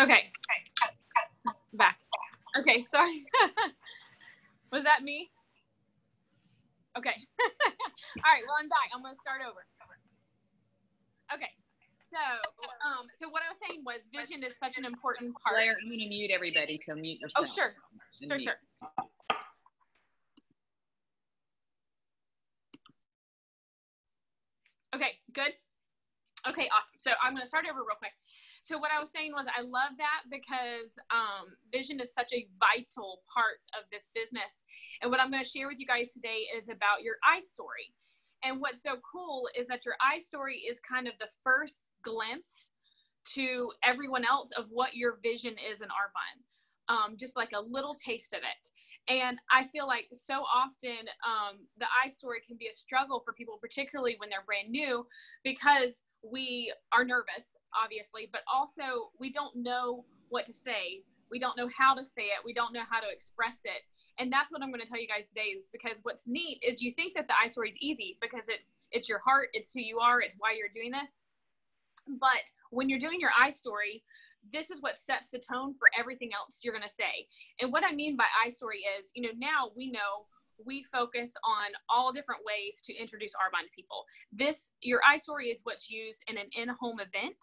Okay. Back. Okay, sorry. Was that me? Okay. All right, well, I'm back. I'm going to start over. Okay. So what I was saying was vision is such an important part. Blair, I'm going to mute everybody, so mute yourself. Oh, sure. Sure. Okay, good. Okay, awesome. So I'm going to start over real quick. So what I was saying was I love that because vision is such a vital part of this business. And what I'm going to share with you guys today is about your I story. And what's so cool is that your I story is kind of the first glimpse to everyone else of what your vision is in Arbonne, just like a little taste of it. And I feel like so often the I story can be a struggle for people, particularly when they're brand new, because we are nervous, obviously, but also we don't know what to say. We don't know how to say it. We don't know how to express it. And that's what I'm going to tell you guys today, is because what's neat is you think that the I story is easy because it's your heart, it's who you are, it's why you're doing this. But when you're doing your I story, this is what sets the tone for everything else you're going to say. And what I mean by I story is, now we focus on all different ways to introduce Arbonne to people. Your I story is what's used in an in-home event.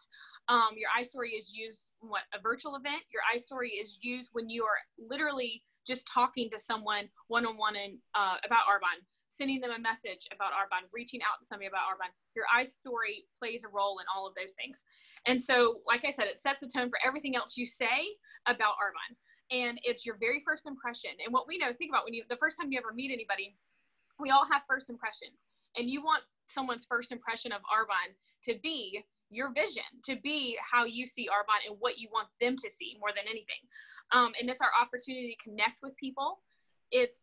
Your I story is used a virtual event. Your I story is used when you are literally just talking to someone one-on-one about Arbonne, sending them a message about Arbonne, reaching out to somebody about Arbonne. Your I story plays a role in all of those things. And so, like I said, it sets the tone for everything else you say about Arbonne. And it's your very first impression. And what we know, think about the first time you ever meet anybody, we all have first impressions. And you want someone's first impression of Arbonne to be your vision, to be how you see Arbonne and what you want them to see more than anything. And it's our opportunity to connect with people. It's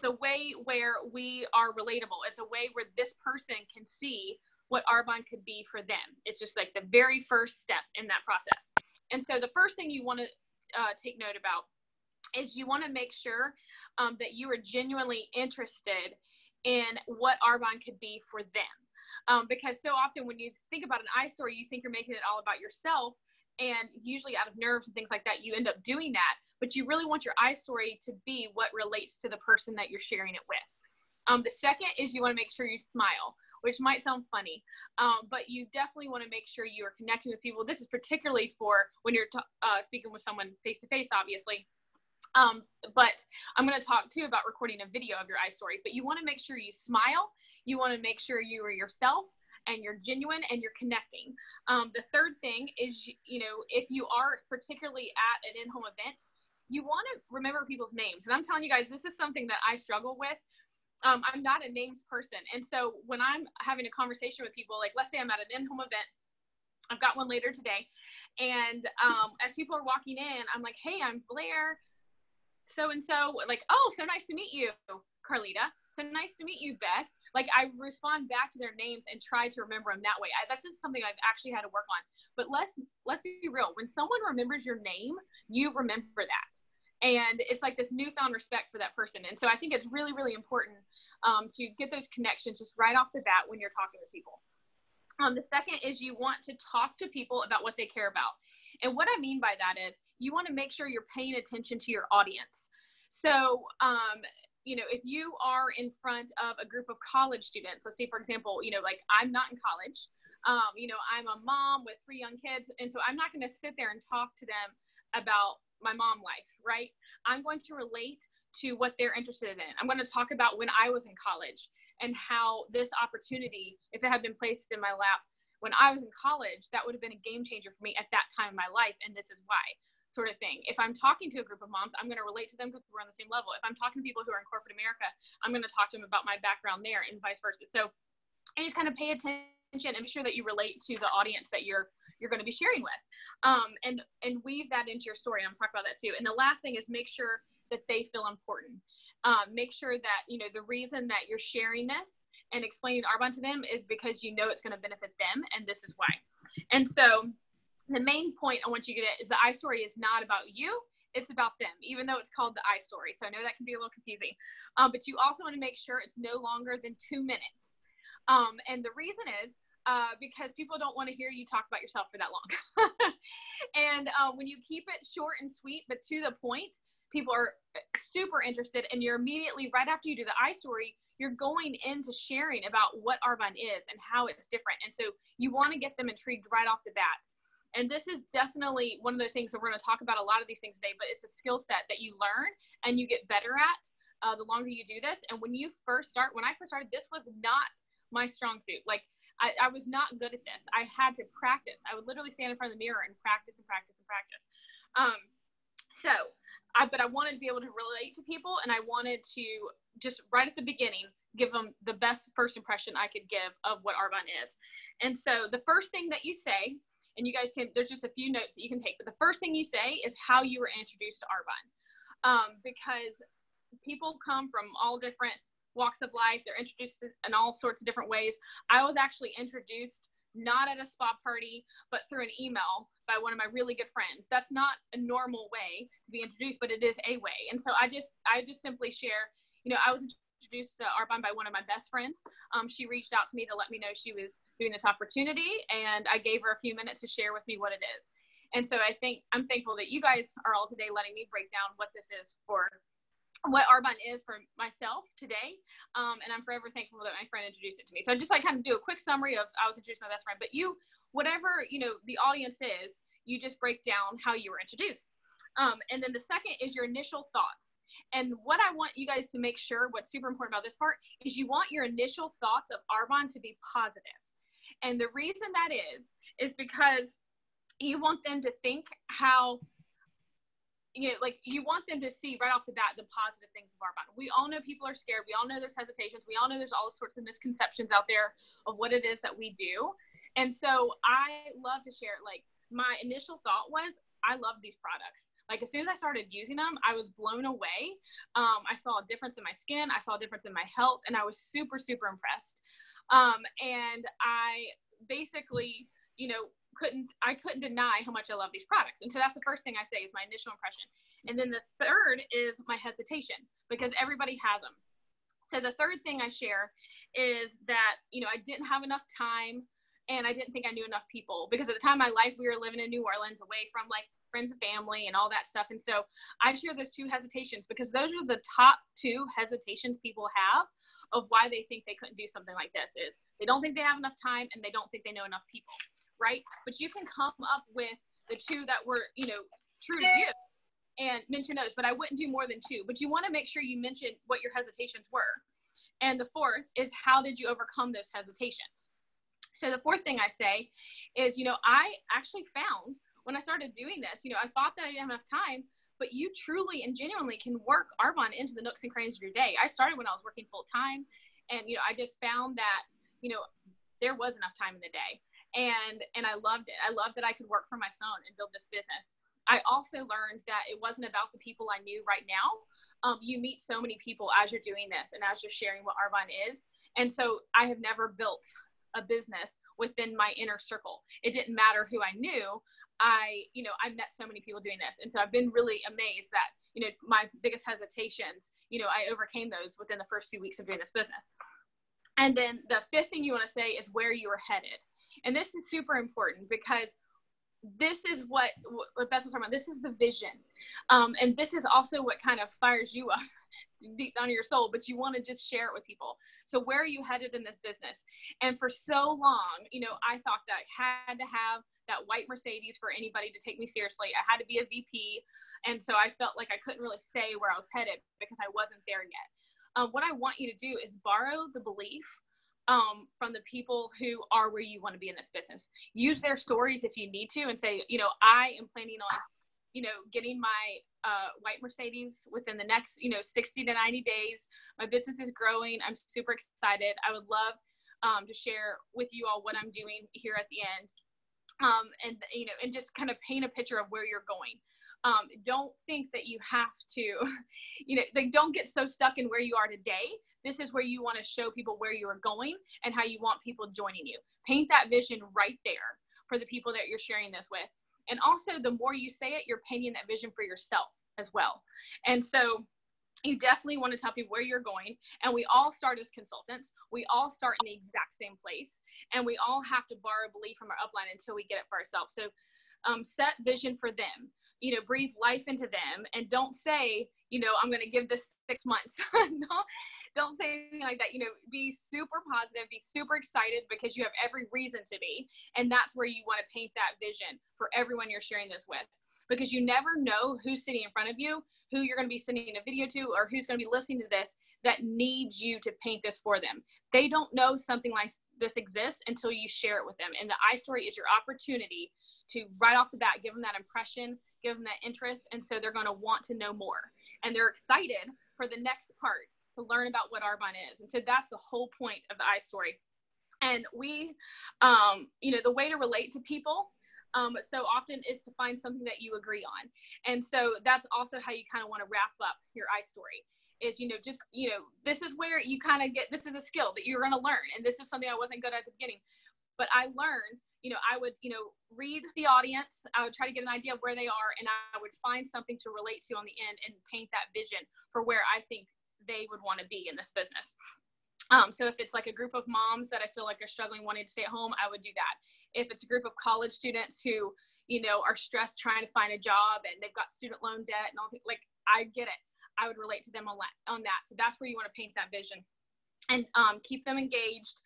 a way where we are relatable. It's a way where this person can see what Arbonne could be for them. It's just like the very first step in that process. And so the first thing you want to take note about is you want to make sure that you are genuinely interested in what Arbonne could be for them. Because so often when you think about an I story, you think you're making it all about yourself. And usually out of nerves and things like that, you end up doing that. But you really want your I story to be what relates to the person that you're sharing it with. The second is you want to make sure you smile, which might sound funny, but you definitely want to make sure you are connecting with people. This is particularly for when you're speaking with someone face-to-face, obviously. But I'm going to talk too about recording a video of your I story, but you want to make sure you smile. You want to make sure you are yourself and you're genuine and you're connecting. The third thing is, if you are particularly at an in-home event, you want to remember people's names. And I'm telling you guys, this is something that I struggle with. I'm not a names person. And so when I'm having a conversation with people, like let's say I'm at an in-home event, I've got one later today. And as people are walking in, I'm like, hey, I'm Blair, so-and-so, like, oh, so nice to meet you, Carlita. So nice to meet you, Beth. Like I respond back to their names and try to remember them that way. That's just something I've actually had to work on. But let's be real. When someone remembers your name, you remember that. And it's like this newfound respect for that person. And so I think it's really, really important to get those connections just right off the bat when you're talking to people. The second is you want to talk to people about what they care about. And what I mean by that is you want to make sure you're paying attention to your audience. So, if you are in front of a group of college students, let's say, for example, like I'm not in college, I'm a mom with 3 young kids. And so I'm not going to sit there and talk to them about my mom life, right? I'm going to relate to what they're interested in. I'm going to talk about when I was in college and how this opportunity, if it had been placed in my lap when I was in college, that would have been a game changer for me at that time in my life. And this is why, sort of thing. If I'm talking to a group of moms, I'm going to relate to them because we're on the same level. If I'm talking to people who are in corporate America, I'm going to talk to them about my background there and vice versa. So and just kind of pay attention and be sure that you relate to the audience that you're going to be sharing with. And weave that into your story. I'm talking about that too. And the last thing is make sure that they feel important. Make sure that, the reason that you're sharing this and explaining Arbonne to them is because it's going to benefit them. And this is why. And so the main point I want you to get is the I story is not about you. It's about them, even though it's called the I story. So I know that can be a little confusing, but you also want to make sure it's no longer than 2 minutes. And the reason is, because people don't want to hear you talk about yourself for that long. And when you keep it short and sweet, but to the point, people are super interested. And you're immediately, right after you do the iStory, you're going into sharing about what Arbonne is and how it's different. And so you want to get them intrigued right off the bat. And this is definitely one of those things that we're going to talk about a lot of these things today, but it's a skill set that you learn and you get better at the longer you do this. And when I first started, this was not my strong suit. Like, I was not good at this. I had to practice. I would literally stand in front of the mirror and practice and practice and practice. But I wanted to be able to relate to people, and I wanted to just right at the beginning give them the best first impression I could give of what Arbonne is. And so the first thing that you say, and you guys can, there's just a few notes that you can take, but the first thing you say is how you were introduced to Arbonne, because people come from all different walks of life. They're introduced in all sorts of different ways. I was actually introduced not at a spa party, but through an email by one of my really good friends. That's not a normal way to be introduced, but it is a way. And so I just simply share, I was introduced to Arbonne by one of my best friends. She reached out to me to let me know she was doing this opportunity, and I gave her a few minutes to share with me what it is. And so I'm thankful that you guys are all today letting me break down what this is for, what Arbonne is for myself today. And I'm forever thankful that my friend introduced it to me. So I just kind of do a quick summary of, I was introduced to my best friend, but whatever, the audience is, you just break down how you were introduced. And then the second is your initial thoughts. And what I want you guys to make sure, what's super important about this part, is you want your initial thoughts of Arbonne to be positive. And the reason that is because you want them to think how, you want them to see right off the bat the positive things of Arbonne. We all know people are scared. We all know there's hesitations. We all know there's all sorts of misconceptions out there of what it is that we do. And so I love to share, my initial thought was, I love these products. Like, as soon as I started using them, I was blown away. I saw a difference in my skin. I saw a difference in my health, and I was super, super impressed. And I basically, couldn't deny how much I love these products. And so that's the first thing I say is my initial impression. And then the third is my hesitation, because everybody has them. So the third thing I share is that, I didn't have enough time, and I didn't think I knew enough people, because at the time of my life, we were living in New Orleans, away from friends and family and all that stuff. And so I share those two hesitations, because those are the top two hesitations people have of why they think they couldn't do something like this. Is they don't think they have enough time, and they don't think they know enough people. Right? But you can come up with the two that were, true to you and mention those, but I wouldn't do more than two. But you want to make sure you mention what your hesitations were. And the fourth is, how did you overcome those hesitations? So the fourth thing I say is, I actually found when I started doing this, I thought that I didn't have enough time, but you truly and genuinely can work Arbonne into the nooks and crannies of your day. I started when I was working full time, and, I just found that, there was enough time in the day. And I loved it. I loved that I could work from my phone and build this business. I also learned that it wasn't about the people I knew right now. You meet so many people as you're doing this and as you're sharing what Arbonne is. And so I have never built a business within my inner circle. It didn't matter who I knew. I met so many people doing this. And so I've been really amazed that, my biggest hesitations, I overcame those within the first few weeks of doing this business. And then the fifth thing you want to say is where you are headed. And this is super important, because this is what Beth was talking about. This is the vision. And this is also what kind of fires you up deep down in your soul, but you want to just share it with people. So where are you headed in this business? And for so long, I thought that I had to have that white Mercedes for anybody to take me seriously. I had to be a VP. And so I felt like I couldn't really say where I was headed because I wasn't there yet. What I want you to do is borrow the belief from the people who are where you want to be in this business. Use their stories if you need to, and say, I am planning on, getting my white Mercedes within the next, 60 to 90 days. My business is growing. I'm super excited. I would love to share with you all what I'm doing here at the end. And just kind of paint a picture of where you're going. Don't think that you have to, don't get so stuck in where you are today. This is where you want to show people where you are going and how you want people joining you. Paint that vision right there for the people that you're sharing this with. And also, the more you say it, you're painting that vision for yourself as well. And so you definitely want to tell people where you're going. And we all start as consultants. We all start in the exact same place. And we all have to borrow belief from our upline until we get it for ourselves. So set vision for them, breathe life into them, and don't say, I'm going to give this 6 months. Don't say anything like that. Be super positive, be super excited, because you have every reason to be. And that's where you want to paint that vision for everyone you're sharing this with, because you never know who's sitting in front of you, who you're going to be sending a video to, or who's going to be listening to this that needs you to paint this for them. They don't know something like this exists until you share it with them. And the iStory is your opportunity to, right off the bat, give them that impression, give them that interest. And so they're going to want to know more. And they're excited for the next part to learn about what Arbonne is. And so that's the whole point of the iStory. And we, the way to relate to people so often is to find something that you agree on. And so that's also how you kind of want to wrap up your iStory is, this is where you kind of get, this is a skill that you're going to learn. And this is something I wasn't good at the beginning, but I learned, I would, read the audience. I would try to get an idea of where they are, and I would find something to relate to on the end and paint that vision for where I think they would want to be in this business. So if it's like a group of moms that I feel like are struggling, wanting to stay at home, I would do that. If it's a group of college students who, are stressed trying to find a job and they've got student loan debt and all, like, I get it. I would relate to them on that. So that's where you want to paint that vision and keep them engaged.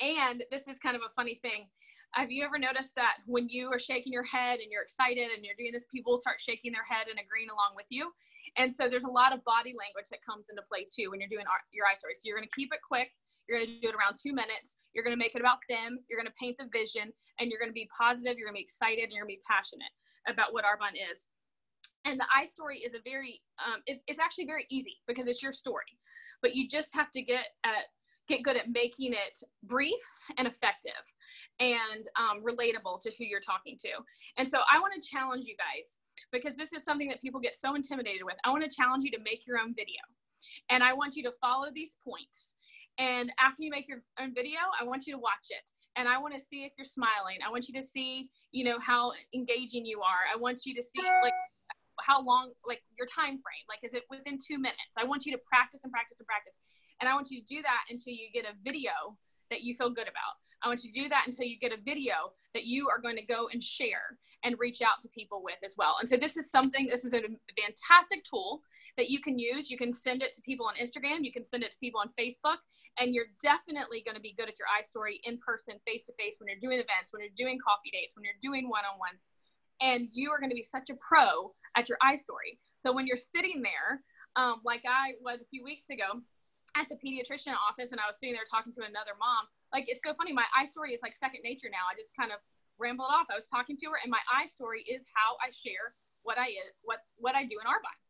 And this is kind of a funny thing. Have you ever noticed that when you are shaking your head and you're excited and you're doing this, people start shaking their head and agreeing along with you? And so there's a lot of body language that comes into play too when you're doing your iStory. So you're going to keep it quick. You're going to do it around 2 minutes. You're going to make it about them. You're going to paint the vision, and you're going to be positive. You're going to be excited, and you're going to be passionate about what Arbonne is. And the iStory is a very, it's actually very easy because it's your story, but you just have to get good at making it brief and effective and relatable to who you're talking to. And so I want to challenge you guys, because this is something that people get so intimidated with. I want to challenge you to make your own video, and I want you to follow these points. And after you make your own video, I want you to watch it. And I want to see if you're smiling. I want you to see, how engaging you are. I want you to see like how long, like your time frame, like, is it within 2 minutes? I want you to practice and practice and practice. And I want you to do that until you get a video that you feel good about. I want you to do that until you get a video that you are going to go and share and reach out to people with as well. And so this is a fantastic tool that you can use. You can send it to people on Instagram. You can send it to people on Facebook. And you're definitely going to be good at your iStory in person, face-to-face, when you're doing events, when you're doing coffee dates, when you're doing one-on-ones. And you are going to be such a pro at your iStory. So when you're sitting there, like I was a few weeks ago at the pediatrician office, and I was sitting there talking to another mom, like, it's so funny. My iStory is like second nature now. I just kind of rambled off. I was talking to her, and my iStory is how I share what I do in Arbonne.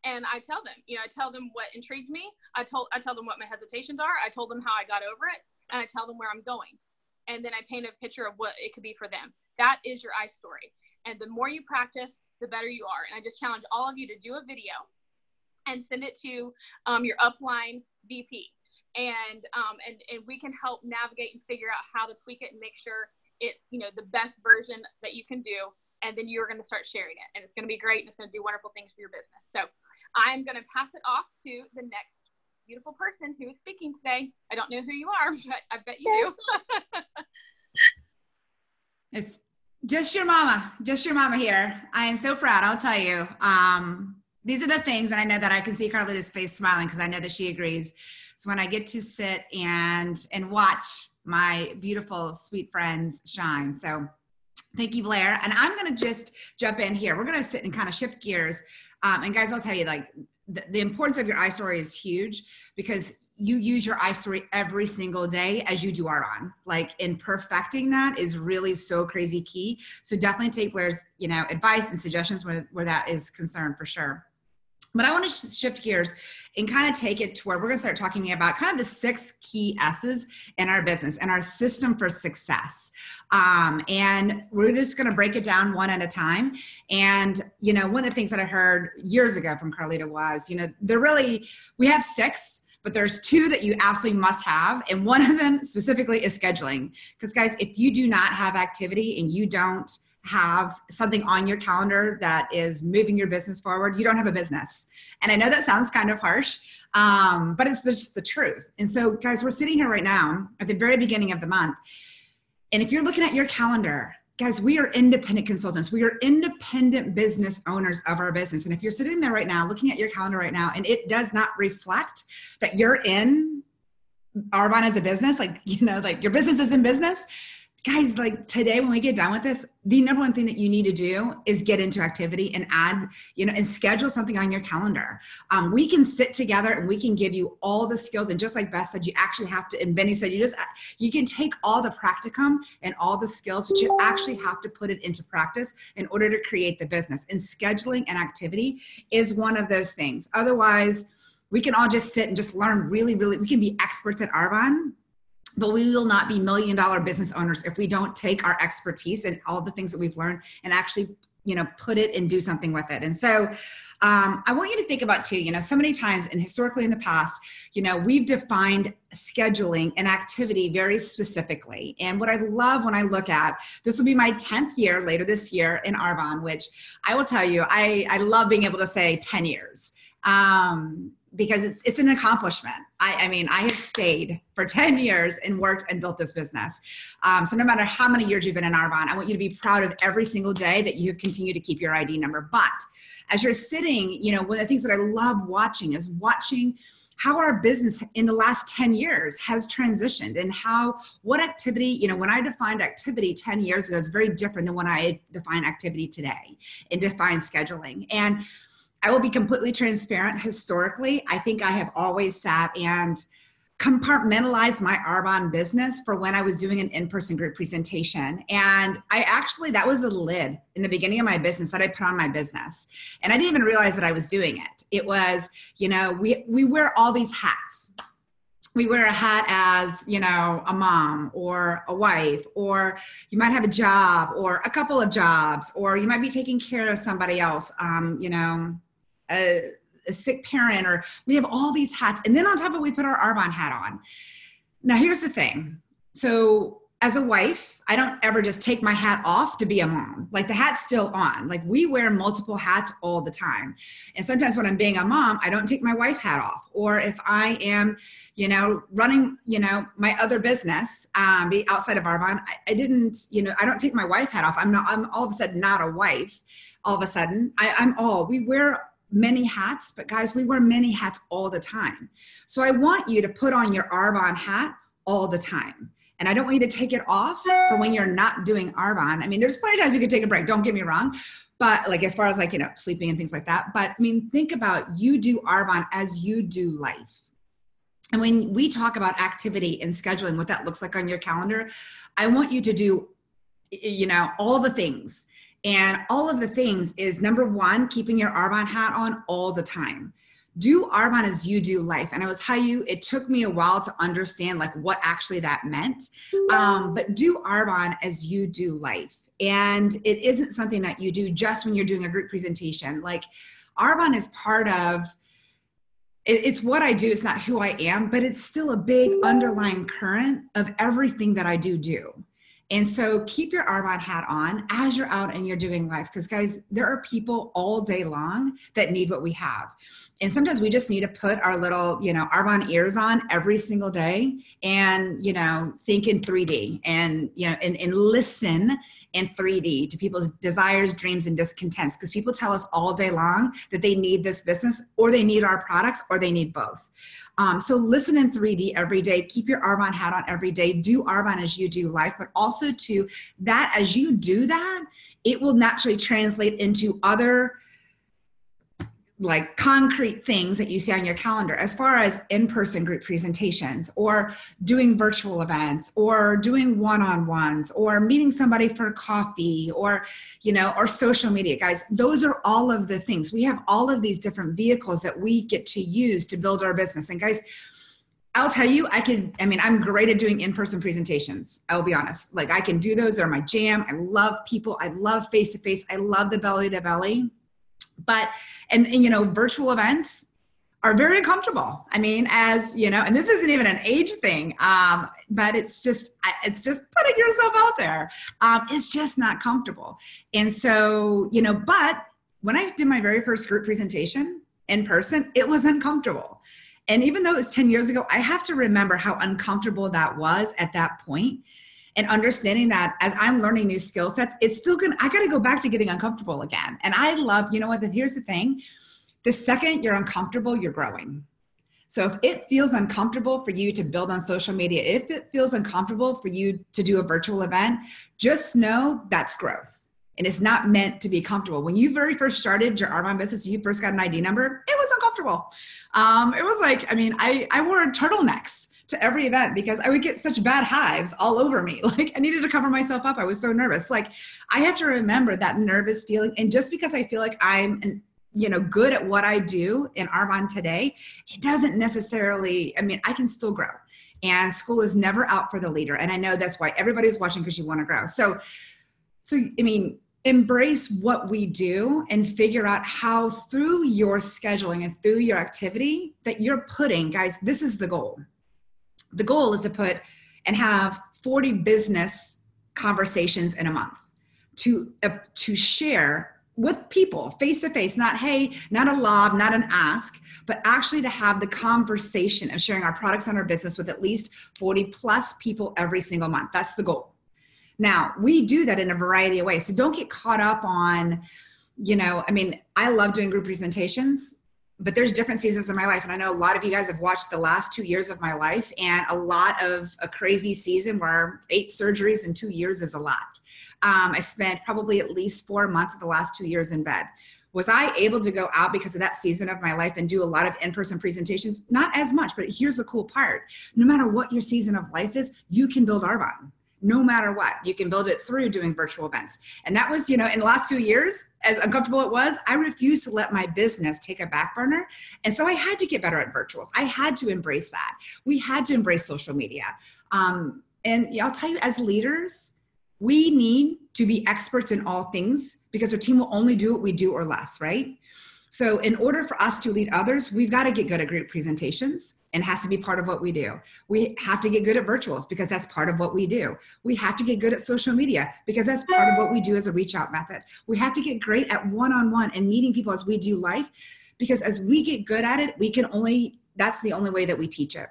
And I tell them, I tell them what intrigued me. I tell them what my hesitations are. I told them how I got over it, and I tell them where I'm going. And then I paint a picture of what it could be for them. That is your iStory. And the more you practice, the better you are. And I just challenge all of you to do a video and send it to your upline VP. And we can help navigate and figure out how to tweak it and make sure it's, the best version that you can do. And then you're going to start sharing it, and it's going to be great, and it's going to do wonderful things for your business. So I'm going to pass it off to the next beautiful person who is speaking today. I don't know who you are, but I bet you do. It's just your mama here. I am so proud. I'll tell you. These are the things, and I know that I can see Carlita's face smiling because I know that she agrees. So when I get to sit and watch my beautiful, sweet friends shine. So thank you, Blair. And I'm going to just jump in here. We're going to sit and kind of shift gears. And guys, I'll tell you, like, the importance of your iStory is huge because you use your iStory every single day as you do Arbonne. Like, in perfecting that is really so crazy key. So definitely take Blair's, advice and suggestions where that is concerned for sure. But I want to shift gears and kind of take it to where we're going to start talking about kind of the 6 key S's in our business and our system for success. And we're just going to break it down one at a time. And, one of the things that I heard years ago from Carlita was, we have 6, but there's 2 that you absolutely must have. And one of them specifically is scheduling. Because guys, if you do not have activity and you don't have something on your calendar that is moving your business forward, you don't have a business. And I know that sounds kind of harsh, but it's just the truth. And so guys, we're sitting here right now at the very beginning of the month. And if you're looking at your calendar, guys, we are independent consultants. We are independent business owners of our business. And if you're sitting there right now, looking at your calendar right now, and it does not reflect that you're in Arbonne as a business, like, you know, like your business is in business, guys, like today, when we get done with this, the number one thing that you need to do is get into activity and add, you know, and schedule something on your calendar. We can sit together and we can give you all the skills. And just like Beth said, you actually have to, and Benny said, you can take all the practicum and all the skills, but you actually have to put it into practice in order to create the business. And scheduling and activity is one of those things. Otherwise, we can all just sit and just learn really, we can be experts at Arbonne, but we will not be $1 million business owners if we don't take our expertise and all the things that we've learned and actually, you know, put it and do something with it. And so I want you to think about too, you know, so many times and historically in the past, you know, we've defined scheduling and activity very specifically. And what I love when I look at, this will be my 10th year later this year in Arbonne, which I will tell you, I love being able to say 10 years. Because it's an accomplishment. I mean, I have stayed for 10 years and worked and built this business. So no matter how many years you've been in Arbonne, I want you to be proud of every single day that you have continued to keep your ID number. But as you're sitting, you know, one of the things that I love watching is watching how our business in the last 10 years has transitioned and what activity, you know, when I defined activity 10 years ago is very different than when I define activity today and define scheduling. And I will be completely transparent. Historically, I think I have always sat and compartmentalized my Arbonne business for when I was doing an in-person group presentation. And that was a lid in the beginning of my business that I put on my business. And I didn't even realize that I was doing it. It was, you know, we wear all these hats. We wear a hat as, you know, a mom or a wife, or you might have a job or a couple of jobs, or you might be taking care of somebody else, you know, a sick parent, or we have all these hats. And then on top of it, we put our Arbonne hat on. Now, here's the thing. So as a wife, I don't ever just take my hat off to be a mom. Like the hat's still on. Like we wear multiple hats all the time. And sometimes when I'm being a mom, I don't take my wife hat off. Or if I am, you know, running, you know, my other business, be outside of Arbonne, I didn't, you know, I don't take my wife hat off. I'm all of a sudden not a wife. All of a sudden, we wear many hats, but guys, we wear many hats all the time. So I want you to put on your Arbonne hat all the time. And I don't want you to take it off for when you're not doing Arbonne. I mean, there's plenty of times you can take a break, don't get me wrong. But like, as far as like, you know, sleeping and things like that. But I mean, think about you do Arbonne as you do life. And when we talk about activity and scheduling, what that looks like on your calendar, I want you to do, you know, all the things. And all of the things is, number one, keeping your Arbonne hat on all the time. Do Arbonne as you do life. And I will tell you, it took me a while to understand like what actually that meant. But do Arbonne as you do life. And it isn't something that you do just when you're doing a group presentation. Like Arbonne is part of, it's what I do. It's not who I am, but it's still a big underlying current of everything that I do. And so keep your Arbonne hat on as you're out and you're doing life. Because guys, there are people all day long that need what we have. And sometimes we just need to put our little, you know, Arbonne ears on every single day and, you know, think in 3D and, you know, and listen in 3D to people's desires, dreams, and discontents. Because people tell us all day long that they need this business or they need our products or they need both. So listen in 3D every day, keep your Arbonne hat on every day, do Arbonne as you do life, but also to that, as you do that, it will naturally translate into other like concrete things that you see on your calendar, as far as in-person group presentations or doing virtual events or doing one-on-ones or meeting somebody for coffee or, you know, or social media. Guys, those are all of the things. We have all of these different vehicles that we get to use to build our business. And guys, I'll tell you, I'm great at doing in-person presentations. I'll be honest. Like I can do those. They're my jam. I love people. I love face-to-face. I love the belly-to-belly. But, and you know, virtual events, are very uncomfortable. I mean, as you know, and this isn't even an age thing, but it's just putting yourself out there. It's just not comfortable. And so, you know, but when I did my very first group presentation in person, it was uncomfortable. And even though it was 10 years ago, I have to remember how uncomfortable that was at that point, and understanding that as I'm learning new skill sets, it's still I got to go back to getting uncomfortable again. And I love, you know what, here's the thing. The second you're uncomfortable, you're growing. So if it feels uncomfortable for you to build on social media, if it feels uncomfortable for you to do a virtual event, just know that's growth. And it's not meant to be comfortable. When you very first started your Arbonne business, you first got an ID number, it was uncomfortable. It was like, I mean, I wore turtlenecks to every event because I would get such bad hives all over me. Like I needed to cover myself up. I was so nervous. Like I have to remember that nervous feeling. And just because I feel like I'm good at what I do in Arbonne today, it doesn't necessarily, I mean, I can still grow, and school is never out for the leader. And I know that's why everybody's watching, because you want to grow. So, I mean, embrace what we do and figure out how through your scheduling and through your activity that you're putting, guys, this is the goal. The goal is to put and have 40 business conversations in a month to share with people face to face, not a lob, not an ask, but actually to have the conversation of sharing our products and our business with at least 40 plus people every single month. That's the goal. Now, we do that in a variety of ways. So don't get caught up on, I mean, I love doing group presentations, but there's different seasons in my life. And I know a lot of you guys have watched the last 2 years of my life, and a lot of a crazy season where 8 surgeries in 2 years is a lot. I spent probably at least 4 months of the last 2 years in bed. Was I able to go out because of that season of my life and do a lot of in-person presentations? Not as much, but here's the cool part. No matter what your season of life is, you can build Arbonne. No matter what, you can build it through doing virtual events. And that was, in the last 2 years, as uncomfortable it was, I refused to let my business take a back burner. And so I had to get better at virtuals. I had to embrace that. We had to embrace social media. And I'll tell you, as leaders, we need to be experts in all things, because our team will only do what we do or less, right? So in order for us to lead others, we've got to get good at group presentations, and it has to be part of what we do. We have to get good at virtuals because that's part of what we do. We have to get good at social media because that's part of what we do as a reach out method. We have to get great at one-on-one and meeting people as we do life, because as we get good at it, that's the only way that we teach it.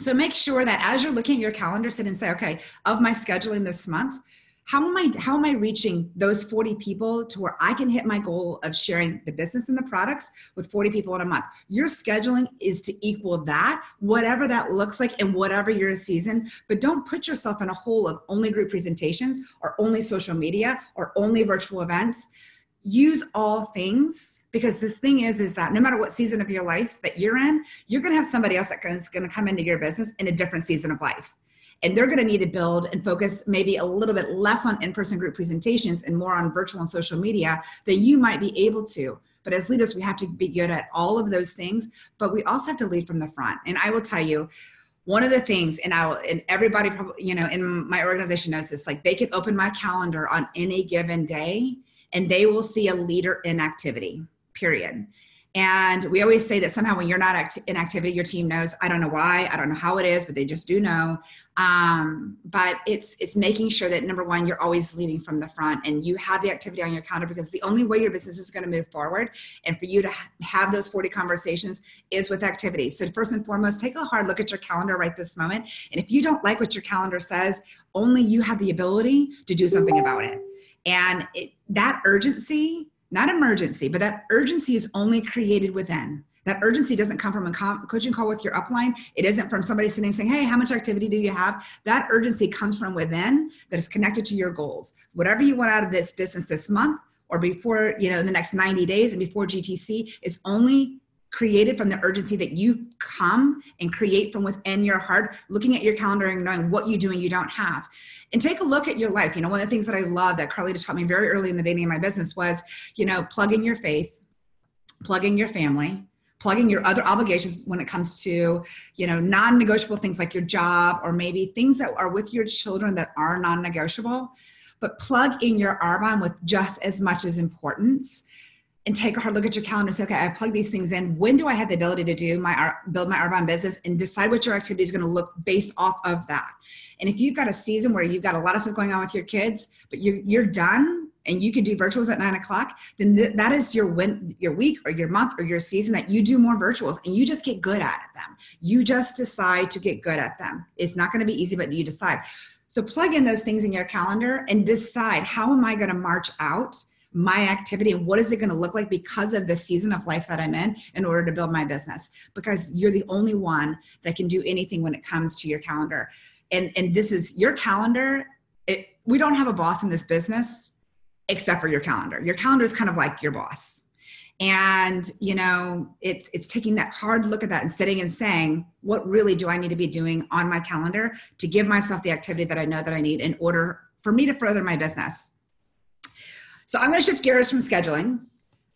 So make sure that as you're looking at your calendar, sit and say, okay, of my scheduling this month, how am I reaching those 40 people to where I can hit my goal of sharing the business and the products with 40 people in a month? Your scheduling is to equal that, whatever that looks like and whatever your season, but don't put yourself in a hole of only group presentations or only social media or only virtual events. Use all things, because the thing is that no matter what season of your life that you're in, you're going to have somebody else that's going to come into your business in a different season of life. And they're going to need to build and focus maybe a little bit less on in-person group presentations and more on virtual and social media than you might be able to. But as leaders, we have to be good at all of those things, but we also have to lead from the front. And I will tell you, one of the things, and everybody probably, in my organization knows this, like they can open my calendar on any given day and they will see a leader in activity, period. And we always say that somehow when you're not in activity, your team knows. I don't know why, I don't know how it is, but they just do know. But it's making sure that, number one, you're always leading from the front and you have the activity on your calendar, because the only way your business is going to move forward and for you to have those 40 conversations is with activity. So first and foremost, take a hard look at your calendar right this moment. And if you don't like what your calendar says, only you have the ability to do something about it. And that urgency, not emergency, but that urgency is only created within. That urgency doesn't come from a coaching call with your upline. It isn't from somebody sitting saying, hey, how much activity do you have? That urgency comes from within, that is connected to your goals. Whatever you want out of this business this month or before, in the next 90 days and before GTC, is only created from the urgency that you come and create from within your heart, looking at your calendar and knowing what you do and you don't have. And take a look at your life. One of the things that I love that Carlita taught me very early in the beginning of my business was, plug in your faith, plug in your family, plug in your other obligations when it comes to, non-negotiable things like your job or maybe things that are with your children that are non-negotiable, but plug in your Arbonne with just as much as importance. and take a hard look at your calendar and say, okay, I plug these things in. When do I have the ability to build my Arbonne business, and decide what your activity is going to look based off of that. And if you've got a season where you've got a lot of stuff going on with your kids, but you're done and you can do virtuals at 9 o'clock, then that is your week or your month or your season that you do more virtuals, and you just get good at them. You just decide to get good at them. It's not going to be easy, but you decide. So plug in those things in your calendar and decide, how am I going to march out my activity, and what is it going to look like because of the season of life that I'm in order to build my business? Because you're the only one that can do anything when it comes to your calendar. And this is your calendar. We don't have a boss in this business except for your calendar. Your calendar is kind of like your boss. And, it's taking that hard look at that and sitting and saying, what really do I need to be doing on my calendar to give myself the activity that I know that I need in order for me to further my business? So I'm going to shift gears from scheduling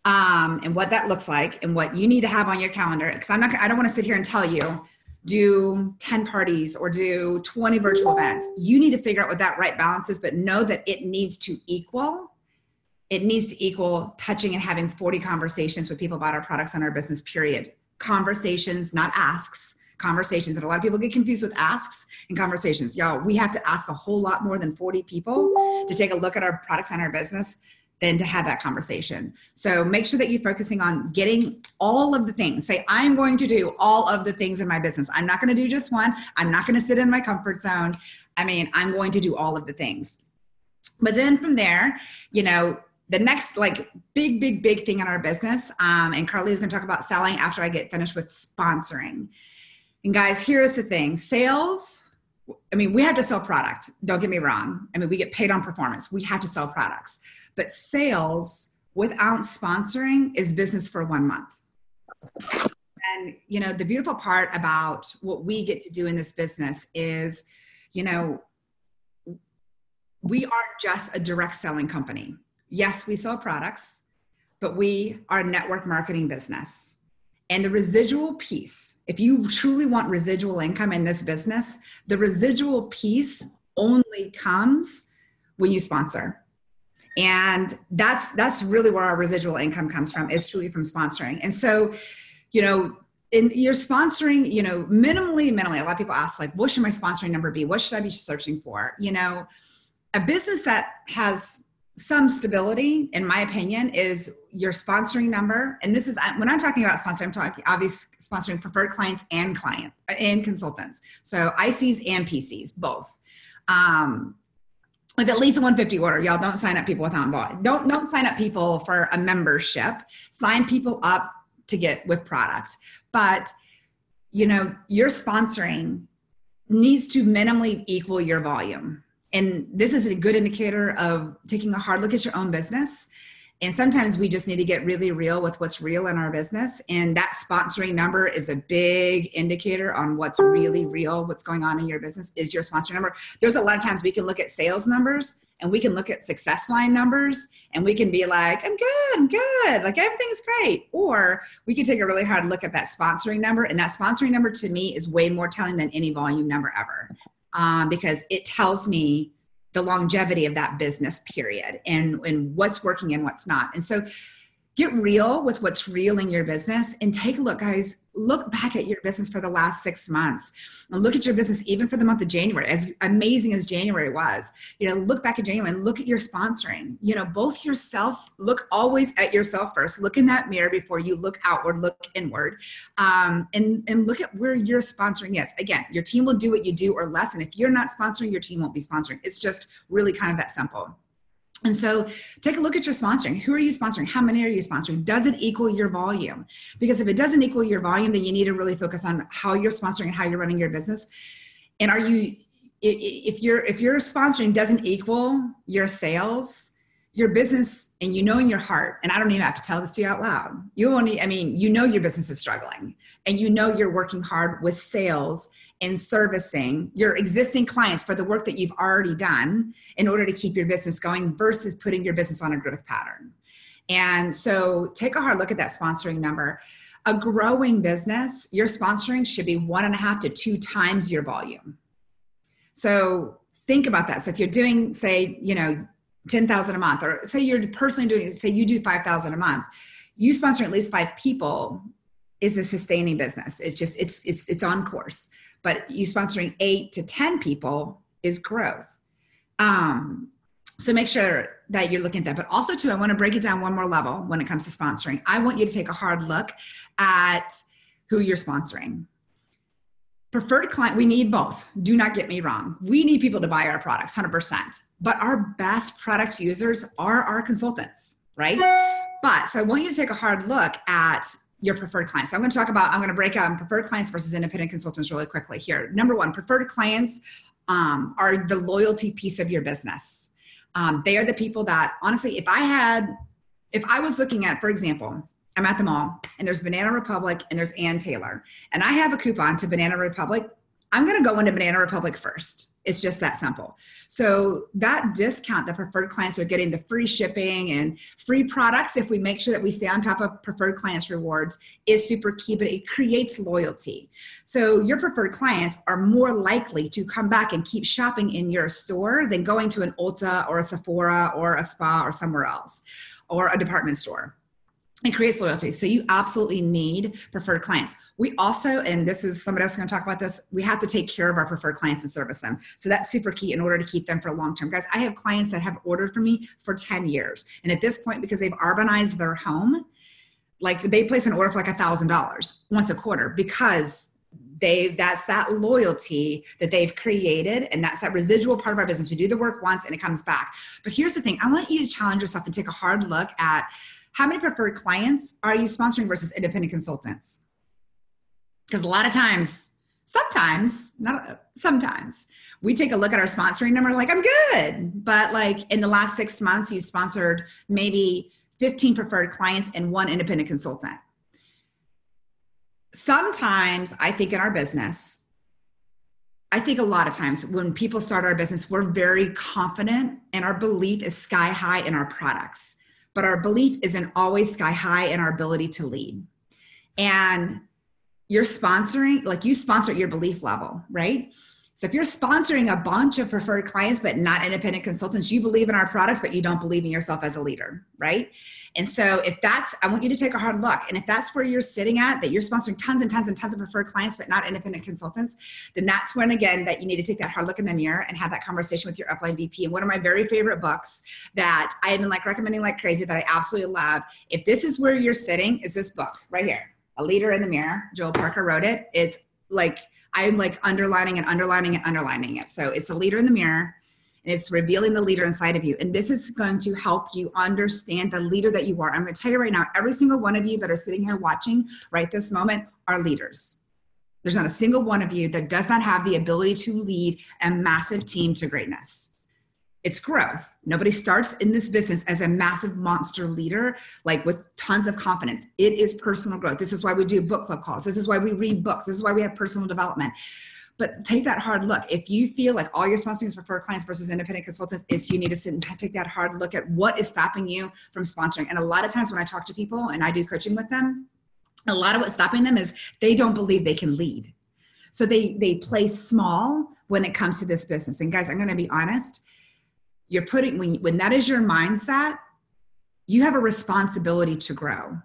and what that looks like and what you need to have on your calendar. Because I don't want to sit here and tell you, do 10 parties or do 20 virtual events. You need to figure out what that right balance is, but know that it needs to equal touching and having 40 conversations with people about our products and our business, period. Conversations, not asks. Conversations. And a lot of people get confused with asks and conversations. Y'all, we have to ask a whole lot more than 40 people to take a look at our products and our business than to have that conversation. So make sure that you're focusing on getting all of the things. Say, I'm going to do all of the things in my business. I'm not going to do just one. I'm not going to sit in my comfort zone. I'm going to do all of the things. But then from there, the next big thing in our business, and Carly is going to talk about selling after I get finished with sponsoring. And guys, here's the thing. Sales, we have to sell product. Don't get me wrong. We get paid on performance. We have to sell products. But sales without sponsoring is business for 1 month. And, the beautiful part about what we get to do in this business is, we aren't just a direct selling company. Yes, we sell products, but we are a network marketing business. And the residual piece, if you truly want residual income in this business, the residual piece only comes when you sponsor. And that's really where our residual income comes from, is truly from sponsoring. And so, in your sponsoring, minimally, a lot of people ask, what should my sponsoring number be? What should I be searching for? A business that has some stability, in my opinion, is your sponsoring number. And this is, when I'm talking about sponsoring, I'm talking obviously sponsoring preferred clients and consultants. So ICs and PCs, both. With at least a 150 order. Y'all, don't sign up people without bought. Don't sign up people for a membership. Sign people up to get with product. But, your sponsoring needs to minimally equal your volume. And this is a good indicator of taking a hard look at your own business. And sometimes we just need to get really real with what's real in our business. And that sponsoring number is a big indicator on what's really real, what's going on in your business is your sponsoring number. There's a lot of times we can look at sales numbers and we can look at success line numbers and we can be like, I'm good. Everything's great. Or we can take a really hard look at that sponsoring number. And that sponsoring number to me is way more telling than any volume number ever. Because it tells me the longevity of that business, period, and what's working and what's not. And so get real with what's real in your business and take a look, guys. Look back at your business for the last 6 months and look at your business even for the month of January, as amazing as January was. Look back at January and look at your sponsoring. Both yourself, look always at yourself first. Look in that mirror before you look outward, look inward, and look at where your sponsoring is. Again, your team will do what you do or less. And if you're not sponsoring, your team won't be sponsoring. It's just really kind of that simple. And so take a look at your sponsoring. Who are you sponsoring? How many are you sponsoring? Does it equal your volume? Because if it doesn't equal your volume, then you need to really focus on how you're sponsoring and how you're running your business. And if your sponsoring doesn't equal your sales, your business, and in your heart, and I don't even have to tell this to you out loud, your business is struggling and you're working hard with sales and servicing your existing clients for the work that you've already done in order to keep your business going versus putting your business on a growth pattern. And so take a hard look at that sponsoring number. A growing business, your sponsoring should be 1.5 to 2 times your volume. So think about that. So if you're doing, say, 10,000 a month, or say you're personally doing, say you do 5,000 a month, you sponsor at least 5 people is a sustaining business. It's just, it's on course, but you sponsoring 8 to 10 people is growth. So make sure that you're looking at that. But also too, I want to break it down one more level when it comes to sponsoring. I want you to take a hard look at who you're sponsoring. Preferred client, we need both. Do not get me wrong. We need people to buy our products, 100%. But our best product users are our consultants, right? But so I want you to take a hard look at your preferred clients. So I'm going to break out preferred clients versus independent consultants really quickly here. Number one, preferred clients are the loyalty piece of your business. They are the people that, honestly, if I was looking at, for example, I'm at the mall and there's Banana Republic and there's Ann Taylor, and I have a coupon to Banana Republic, I'm going to go into Banana Republic first. It's just that simple. So that discount, the preferred clients are getting the free shipping and free products. If we make sure that we stay on top of preferred clients rewards, is super key, but it creates loyalty. So your preferred clients are more likely to come back and keep shopping in your store than going to an Ulta or a Sephora or a spa or somewhere else, or a department store. It creates loyalty. So you absolutely need preferred clients. We also, and this is somebody else going to talk about this, we have to take care of our preferred clients and service them. So that's super key in order to keep them for long term. Guys, I have clients that have ordered from me for 10 years. And at this point, because they've Arbonized their home, like they place an order for like $1,000 once a quarter because that's that loyalty that they've created, and that's that residual part of our business. We do the work once and it comes back. But here's the thing. I want you to challenge yourself and take a hard look at how many preferred clients are you sponsoring versus independent consultants? Because a lot of times, sometimes, we take a look at our sponsoring number like, I'm good. But like in the last 6 months, you sponsored maybe 15 preferred clients and 1 independent consultant. Sometimes I think in our business, I think a lot of times when people start our business, we're very confident and our belief is sky high in our products. But our belief isn't always sky high in our ability to lead. And you're sponsoring, like you sponsor at your belief level, right? So if you're sponsoring a bunch of preferred clients, but not independent consultants, you believe in our products, but you don't believe in yourself as a leader, right? And so if that's, I want you to take a hard look. And if that's where you're sitting at, that you're sponsoring tons and tons and tons of preferred clients, but not independent consultants, then that's when, again, that you need to take that hard look in the mirror and have that conversation with your upline VP. And one of my very favorite books that I have been like recommending like crazy that I absolutely love, if this is where you're sitting, is this book right here, A Leader in the Mirror. Joel Parker wrote it. It's like, I'm like underlining and underlining and underlining it. So it's A Leader in the Mirror. And it's revealing the leader inside of you. And this is going to help you understand the leader that you are. I'm going to tell you right now, every single one of you that are sitting here watching right this moment are leaders. There's not a single one of you that does not have the ability to lead a massive team to greatness. It's growth. Nobody starts in this business as a massive monster leader, like with tons of confidence. It is personal growth. This is why we do book club calls. This is why we read books. This is why we have personal development. But take that hard look. If you feel like all your sponsoring is preferred clients versus independent consultants, you need to sit and take that hard look at what is stopping you from sponsoring. And a lot of times when I talk to people and I do coaching with them, a lot of what's stopping them is they don't believe they can lead. So they play small when it comes to this business. And guys, I'm going to be honest. You're putting, when that is your mindset, you have a responsibility to grow.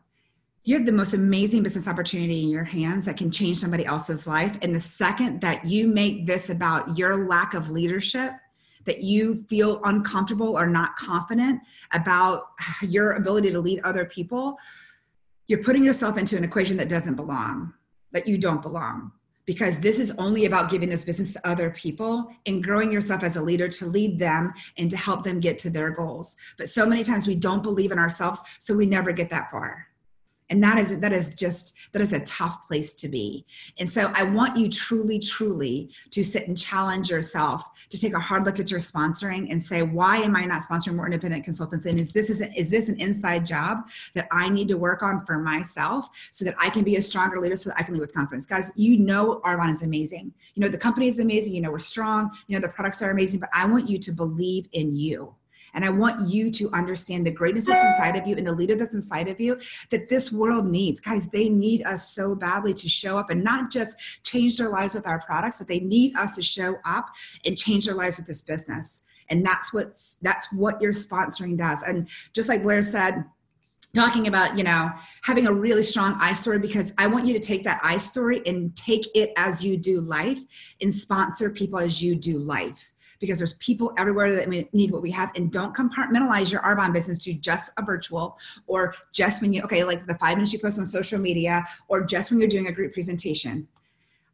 You have the most amazing business opportunity in your hands that can change somebody else's life. And the second that you make this about your lack of leadership, that you feel uncomfortable or not confident about your ability to lead other people, you're putting yourself into an equation that doesn't belong, that you don't belong. Because this is only about giving this business to other people and growing yourself as a leader to lead them and to help them get to their goals. But so many times we don't believe in ourselves, so we never get that far. And that is a tough place to be. And so I want you truly, truly to sit and challenge yourself to take a hard look at your sponsoring and say, why am I not sponsoring more independent consultants? And is this an inside job that I need to work on for myself so that I can be a stronger leader, so that I can lead with confidence? Guys, you know Arbonne is amazing. You know the company is amazing. You know we're strong. You know the products are amazing. But I want you to believe in you. And I want you to understand the greatness that's inside of you and the leader that's inside of you that this world needs. Guys, they need us so badly to show up and not just change their lives with our products, but they need us to show up and change their lives with this business. And that's what your sponsoring does. And just like Blair said, talking about, having a really strong I story, because I want you to take that I story and take it as you do life and sponsor people as you do life. Because there's people everywhere that need what we have, and don't compartmentalize your Arbonne business to just a virtual, or just when like the 5 minutes you post on social media, or just when you're doing a group presentation.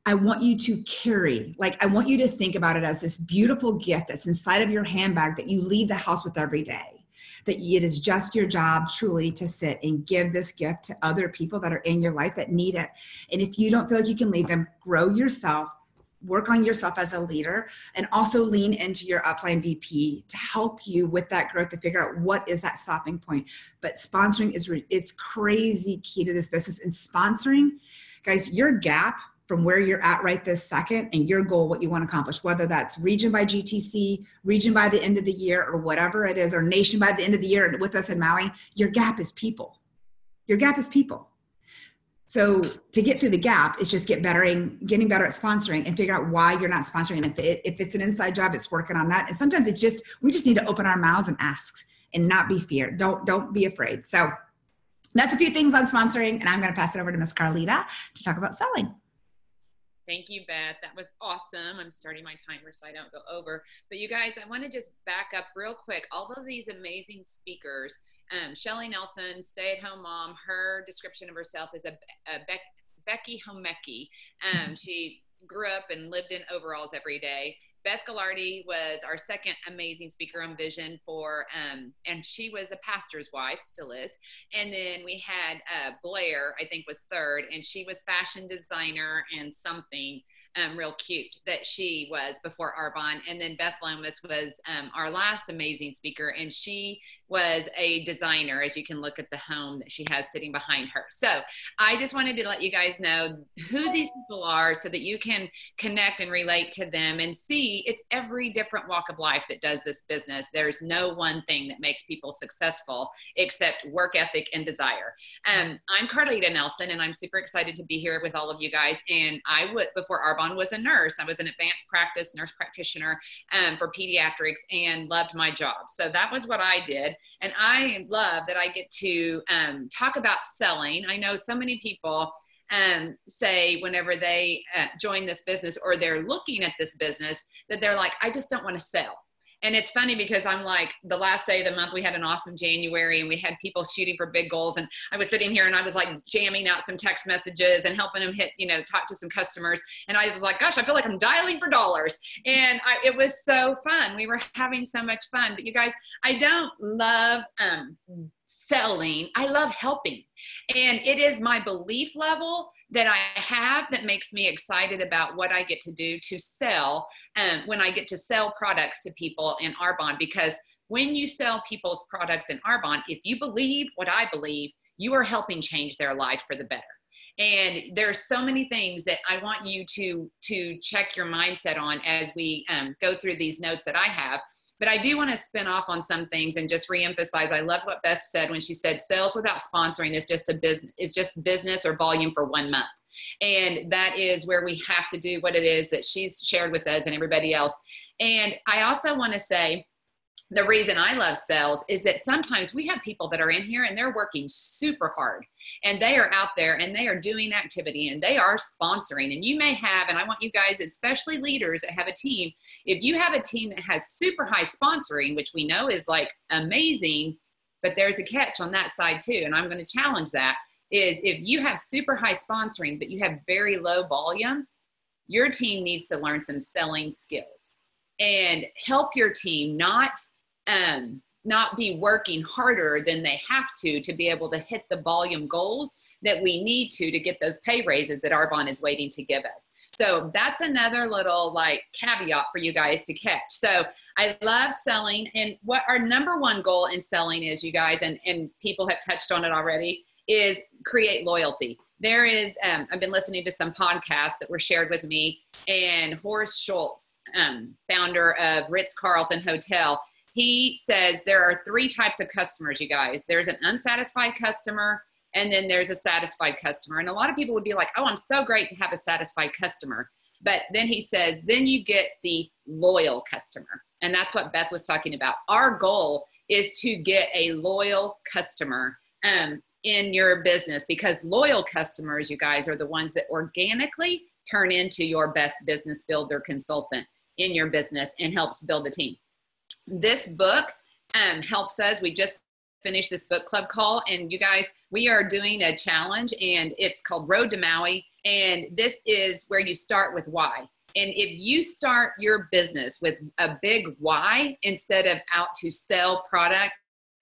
I want you to I want you to think about it as this beautiful gift that's inside of your handbag that you leave the house with every day. That it is just your job truly to sit and give this gift to other people that are in your life that need it. And if you don't feel like you can lead them, grow yourself, work on yourself as a leader, and also lean into your upline VP to help you with that growth, to figure out what is that stopping point. But sponsoring is crazy key to this business. And sponsoring, guys, your gap from where you're at right this second and your goal, what you want to accomplish, whether that's region by GTC, region by the end of the year, or whatever it is, or nation by the end of the year with us in Maui, your gap is people. Your gap is people. So to get through the gap, it's just getting better at sponsoring and figure out why you're not sponsoring. And if it's an inside job, it's working on that. And sometimes we just need to open our mouths and ask and not be feared. Don't be afraid. So that's a few things on sponsoring, and I'm going to pass it over to Miss Carlita to talk about selling. Thank you, Beth. That was awesome. I'm starting my timer so I don't go over. But you guys, I want to just back up real quick. All of these amazing speakers, Shelly Nelson, stay-at-home mom, her description of herself is a Becky Homecki. She grew up and lived in overalls every day. Beth Gallardi was our second amazing speaker on vision and she was a pastor's wife, still is. And then we had Blair, I think was third, and she was fashion designer and something real cute that she was before Arbonne. And then Beth Lomas was our last amazing speaker, and she was a designer, as you can look at the home that she has sitting behind her. So I just wanted to let you guys know who these people are so that you can connect and relate to them and see it's every different walk of life that does this business. There's no one thing that makes people successful except work ethic and desire. I'm Carlita Nelson, and I'm super excited to be here with all of you guys. And before Arbonne, was a nurse. I was an advanced practice nurse practitioner for pediatrics and loved my job. So that was what I did. And I love that I get to talk about selling. I know so many people say whenever they join this business or they're looking at this business that they're like, I just don't want to sell. And it's funny because I'm like, the last day of the month, we had an awesome January and we had people shooting for big goals. And I was sitting here and I was like jamming out some text messages and helping them talk to some customers. And I was like, gosh, I feel like I'm dialing for dollars. And it was so fun. We were having so much fun. But you guys, I don't love selling. I love helping. And it is my belief level that I have that makes me excited about what I get to do to sell when I get to sell products to people in Arbonne. Because when you sell people's products in Arbonne, if you believe what I believe, you are helping change their life for the better. And there's so many things that I want you to check your mindset on as we go through these notes that I have. But I do want to spin off on some things and just reemphasize. I loved what Beth said when she said sales without sponsoring is just business or volume for 1 month. And that is where we have to do what it is that she's shared with us and everybody else. And I also want to say the reason I love sales is that sometimes we have people that are in here and they're working super hard and they are out there and they are doing activity and they are sponsoring. And you may have, and I want you guys, especially leaders that have a team, if you have a team that has super high sponsoring, which we know is like amazing, but there's a catch on that side too. And I'm going to challenge that is if you have super high sponsoring, but you have very low volume, your team needs to learn some selling skills and help your team not be working harder than they have to be able to hit the volume goals that we need to get those pay raises that Arbonne is waiting to give us. So that's another little caveat for you guys to catch. So I love selling, and what our number one goal in selling is, you guys, and people have touched on it already, is create loyalty. There is, I've been listening to some podcasts that were shared with me, and Horst Schultz, founder of Ritz-Carlton Hotel, he says there are 3 types of customers, you guys. There's an unsatisfied customer, and then there's a satisfied customer. And a lot of people would be like, oh, I'm so great to have a satisfied customer. But then he says, then you get the loyal customer. And that's what Beth was talking about. Our goal is to get a loyal customer in your business, because loyal customers, you guys, are the ones that organically turn into your best business builder consultant in your business and helps build a team. This book helps us. We just finished this book club call, and you guys, we are doing a challenge, and it's called Road to Maui. And this is where you start with why. And if you start your business with a big why instead of out to sell product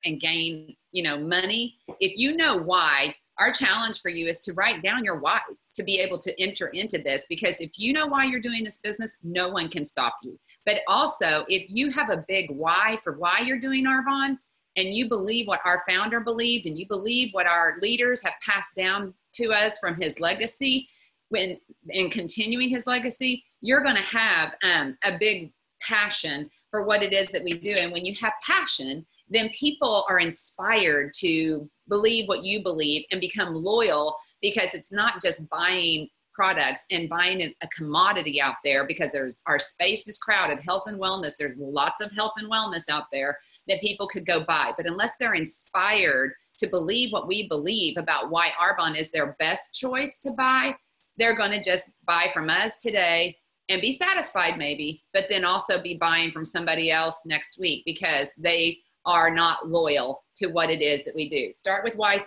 and gain, money, if you know why, our challenge for you is to write down your whys to be able to enter into this, because if you know why you're doing this business, no one can stop you. But also, if you have a big why for why you're doing Arbonne, and you believe what our founder believed, and you believe what our leaders have passed down to us from his legacy, and continuing his legacy, you're going to have a big passion for what it is that we do. And when you have passion, then people are inspired to believe what you believe and become loyal, because it's not just buying products and buying a commodity out there, because our space is crowded. Health and wellness, there's lots of health and wellness out there that people could go buy. But unless they're inspired to believe what we believe about why Arbonne is their best choice to buy, they're going to just buy from us today and be satisfied maybe, but then also be buying from somebody else next week because they are not loyal to what it is that we do. Start with Why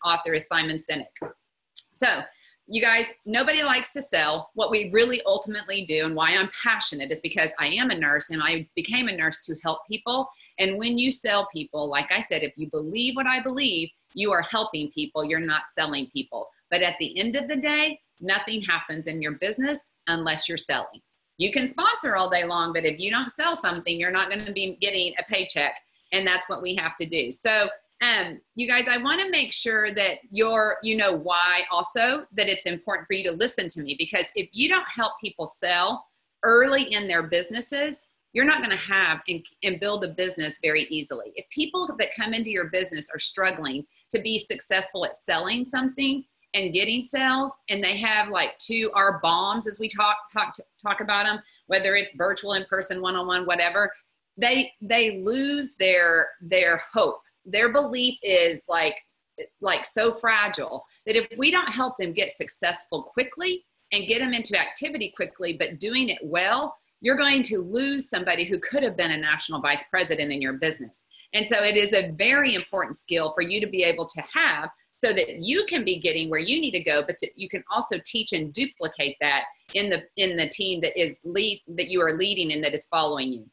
author is Simon Sinek. So you guys, nobody likes to sell. What we really ultimately do, and why I'm passionate, is because I am a nurse, and I became a nurse to help people. And when you sell people, like I said, if you believe what I believe, you are helping people. You're not selling people. But at the end of the day, nothing happens in your business unless you're selling. You can sponsor all day long, but if you don't sell something, you're not going to be getting a paycheck. And that's what we have to do. So you guys, I want to make sure that you know why also, that it's important for you to listen to me, because if you don't help people sell early in their businesses, you're not going to have and build a business very easily. If people that come into your business are struggling to be successful at selling something and getting sales, and they have like our bombs, as we talk about them, whether it's virtual, in-person, one-on-one, whatever, they lose their hope. Their belief is like so fragile that if we don't help them get successful quickly and get them into activity quickly, but doing it well, you're going to lose somebody who could have been a national vice president in your business. And so it is a very important skill for you to be able to have, so that you can be getting where you need to go, but you can also teach and duplicate that in the team that you are leading and that is following you.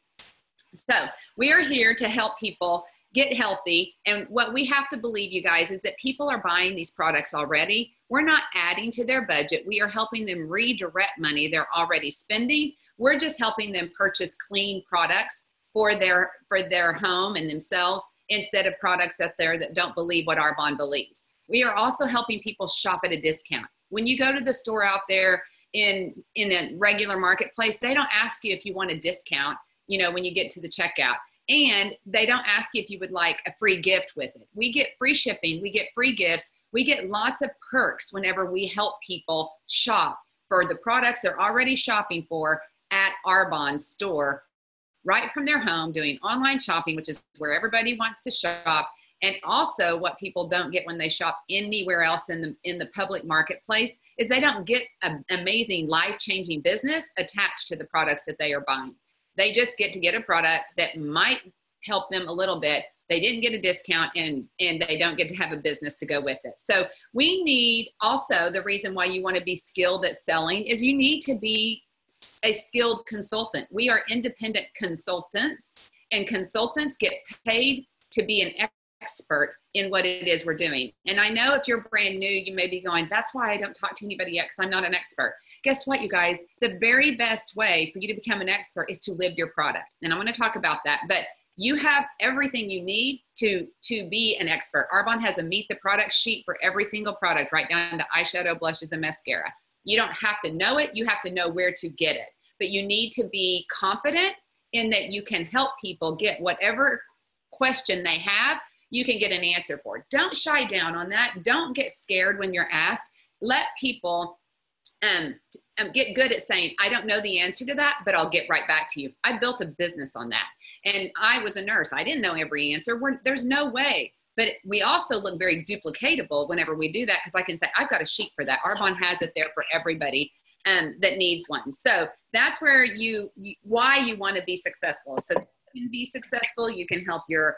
So we are here to help people get healthy. And what we have to believe, you guys, is that people are buying these products already. We're not adding to their budget. We are helping them redirect money they're already spending. We're just helping them purchase clean products for their home and themselves, instead of products that don't believe what Arbonne believes. We are also helping people shop at a discount. When you go to the store out there in a regular marketplace, they don't ask you if you want a discount, when you get to the checkout. And they don't ask you if you would like a free gift with it. We get free shipping, we get free gifts, we get lots of perks whenever we help people shop for the products they're already shopping for at Arbonne's store, right from their home, doing online shopping, which is where everybody wants to shop. And also what people don't get when they shop anywhere else in the public marketplace is they don't get an amazing life-changing business attached to the products that they are buying. They just get a product that might help them a little bit. They didn't get a discount, and they don't get to have a business to go with it. So we need also, the reason why you want to be skilled at selling is you need to be a skilled consultant. We are independent consultants, and consultants get paid to be an expert in what it is we're doing. And I know if you're brand new, you may be going, that's why I don't talk to anybody yet, because I'm not an expert. Guess what, you guys? The very best way for you to become an expert is to live your product. And I'm going to talk about that. But you have everything you need to be an expert. Arbonne has a meet the product sheet for every single product, right down to eyeshadow, blushes, and mascara. You don't have to know it. You have to know where to get it. But you need to be confident in that you can help people get whatever question they have, you can get an answer for. Don't shy down on that. Don't get scared when you're asked. Let people get good at saying, I don't know the answer to that, but I'll get right back to you. I built a business on that. And I was a nurse. I didn't know every answer. There's no way. But we also look very duplicatable whenever we do that, because I can say, I've got a sheet for that. Arbonne has it there for everybody that needs one. So that's where why you want to be successful. So you can be successful. You can help your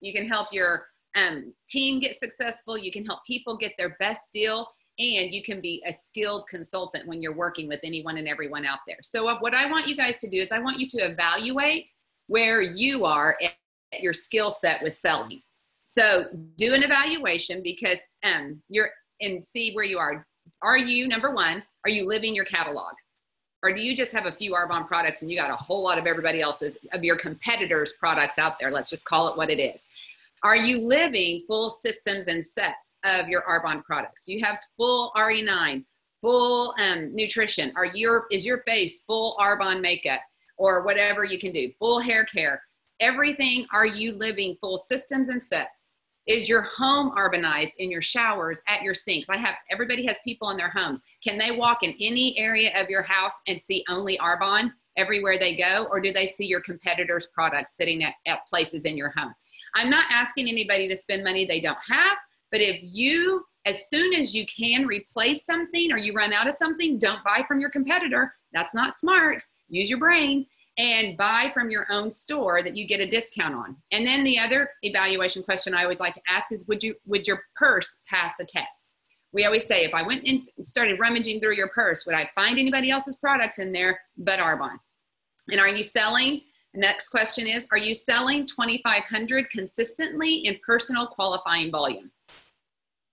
you can help your team get successful. You can help people get their best deal. And you can be a skilled consultant when you're working with anyone and everyone out there. So what I want you guys to do is I want you to evaluate where you are at your skill set with selling. So do an evaluation, because and see where you are. Are you, number one, are you living your catalog? Or do you just have a few Arbonne products and you got a whole lot of everybody else's, of your competitors' products out there? Let's just call it what it is. Are you living full systems and sets of your Arbonne products? You have full RE9, full nutrition. Is your base full Arbonne makeup or whatever you can do, full hair care, everything? Are you living full systems and sets? Is your home Arbonized in your showers, at your sinks? Everybody has people in their homes. Can they walk in any area of your house and see only Arbonne everywhere they go? Or do they see your competitors' products sitting at places in your home? I'm not asking anybody to spend money they don't have, but if you, as soon as you can replace something or you run out of something, don't buy from your competitor. That's not smart. Use your brain and buy from your own store that you get a discount on. And then the other evaluation question I always like to ask is, would your purse pass a test? We always say, if I went and started rummaging through your purse, would I find anybody else's products in there but Arbonne? And are you selling? Next question is, are you selling 2,500 consistently in personal qualifying volume?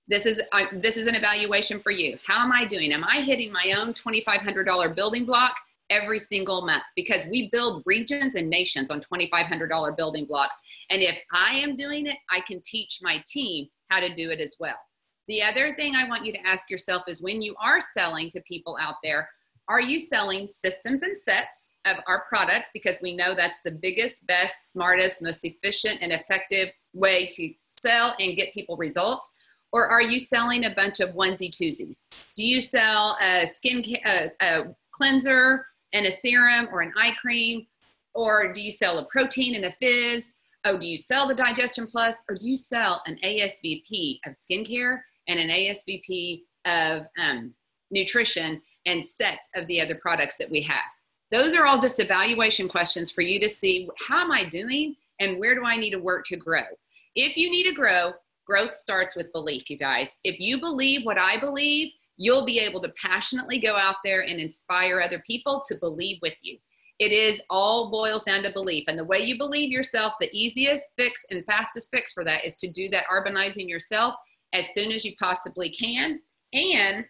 This is an evaluation for you. How am I doing? Am I hitting my own $2,500 building block every single month? Because we build regions and nations on $2,500 building blocks. And if I am doing it, I can teach my team how to do it as well. The other thing I want you to ask yourself is, when you are selling to people out there, are you selling systems and sets of our products? Because we know that's the biggest, best, smartest, most efficient and effective way to sell and get people results. Or are you selling a bunch of onesie twosies? Do you sell a a cleanser and a serum or an eye cream? Or do you sell a protein and a fizz? Oh, do you sell the Digestion Plus? Or do you sell an ASVP of skincare and an ASVP of nutrition and sets of the other products that we have? Those are all just evaluation questions for you to see, how am I doing and where do I need to work to grow? If you need to grow, growth starts with belief, you guys. If you believe what I believe, you'll be able to passionately go out there and inspire other people to believe with you. It all boils down to belief. And the way you believe yourself, the easiest fix and fastest fix for that is to do that Arbonizing yourself as soon as you possibly can. And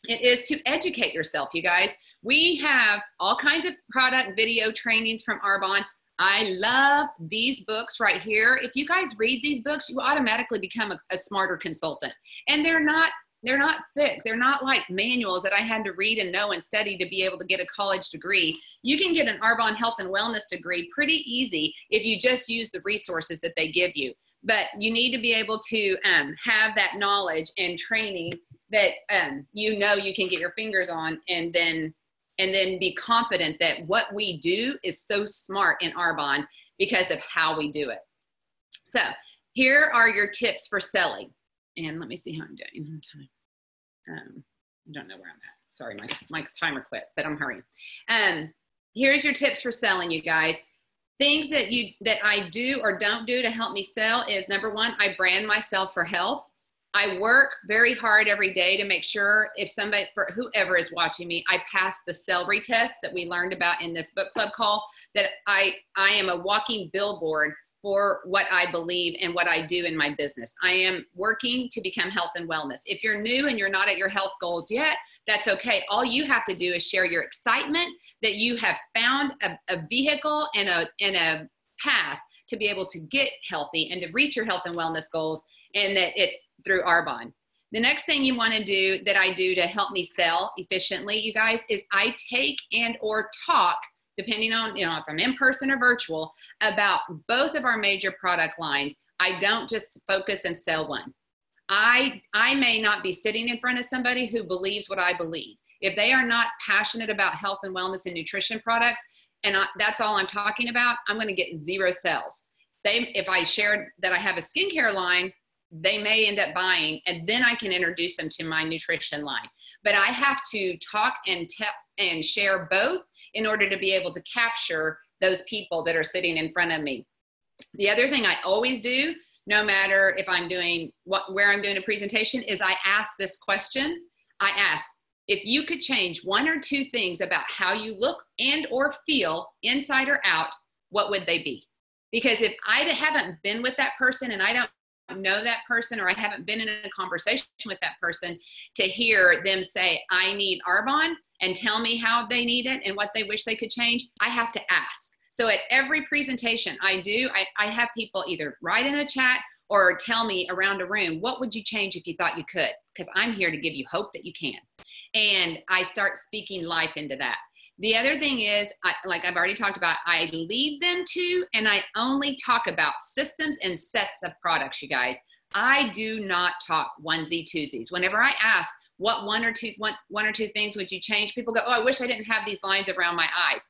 it is to educate yourself, you guys. We have all kinds of product video trainings from Arbonne. I love these books right here. If you guys read these books, you automatically become a smarter consultant. And they're not thick. They're not like manuals that I had to read and know and study to be able to get a college degree. You can get an Arbonne Health and Wellness degree pretty easy if you just use the resources that they give you. But you need to be able to have that knowledge and training that you can get your fingers on, and then be confident that what we do is so smart in Arbonne because of how we do it. So here are your tips for selling. And let me see how I'm doing. I don't know where I'm at. Sorry, my timer quit, but I'm hurrying. Here's your tips for selling, you guys. Things that I do or don't do to help me sell is, number one, I brand myself for health. I work very hard every day to make sure, for whoever is watching me, I pass the celery test that we learned about in this book club call, that I am a walking billboard for what I believe and what I do in my business. I am working to become health and wellness. If you're new and you're not at your health goals yet, that's okay. All you have to do is share your excitement that you have found a vehicle and a path to be able to get healthy and to reach your health and wellness goals, and that it's through Arbonne. The next thing you want to do that I do to help me sell efficiently, you guys, is I take and or talk, depending on, if I'm in person or virtual, about both of our major product lines. I don't just focus and sell one. I may not be sitting in front of somebody who believes what I believe. If they are not passionate about health and wellness and nutrition products, and that's all I'm talking about, I'm going to get 0 sales. If I shared that I have a skincare line, they may end up buying, and then I can introduce them to my nutrition line. But I have to talk and share both in order to be able to capture those people that are sitting in front of me. The other thing I always do, no matter if I'm doing where I'm doing a presentation, is I ask this question. I ask, if you could change 1 or 2 things about how you look and or feel inside or out, what would they be? Because if I haven't been with that person and I don't know that person, or I haven't been in a conversation with that person to hear them say, I need Arbonne, and tell me how they need it and what they wish they could change, I have to ask. So at every presentation I do, I have people either write in a chat or tell me around a room, what would you change if you thought you could? Because I'm here to give you hope that you can. And I start speaking life into that. The other thing is, like I've already talked about, I lead them to, and I only talk about systems and sets of products, you guys. I do not talk onesie twosies. Whenever I ask what one or two things would you change, people go, oh, I wish I didn't have these lines around my eyes.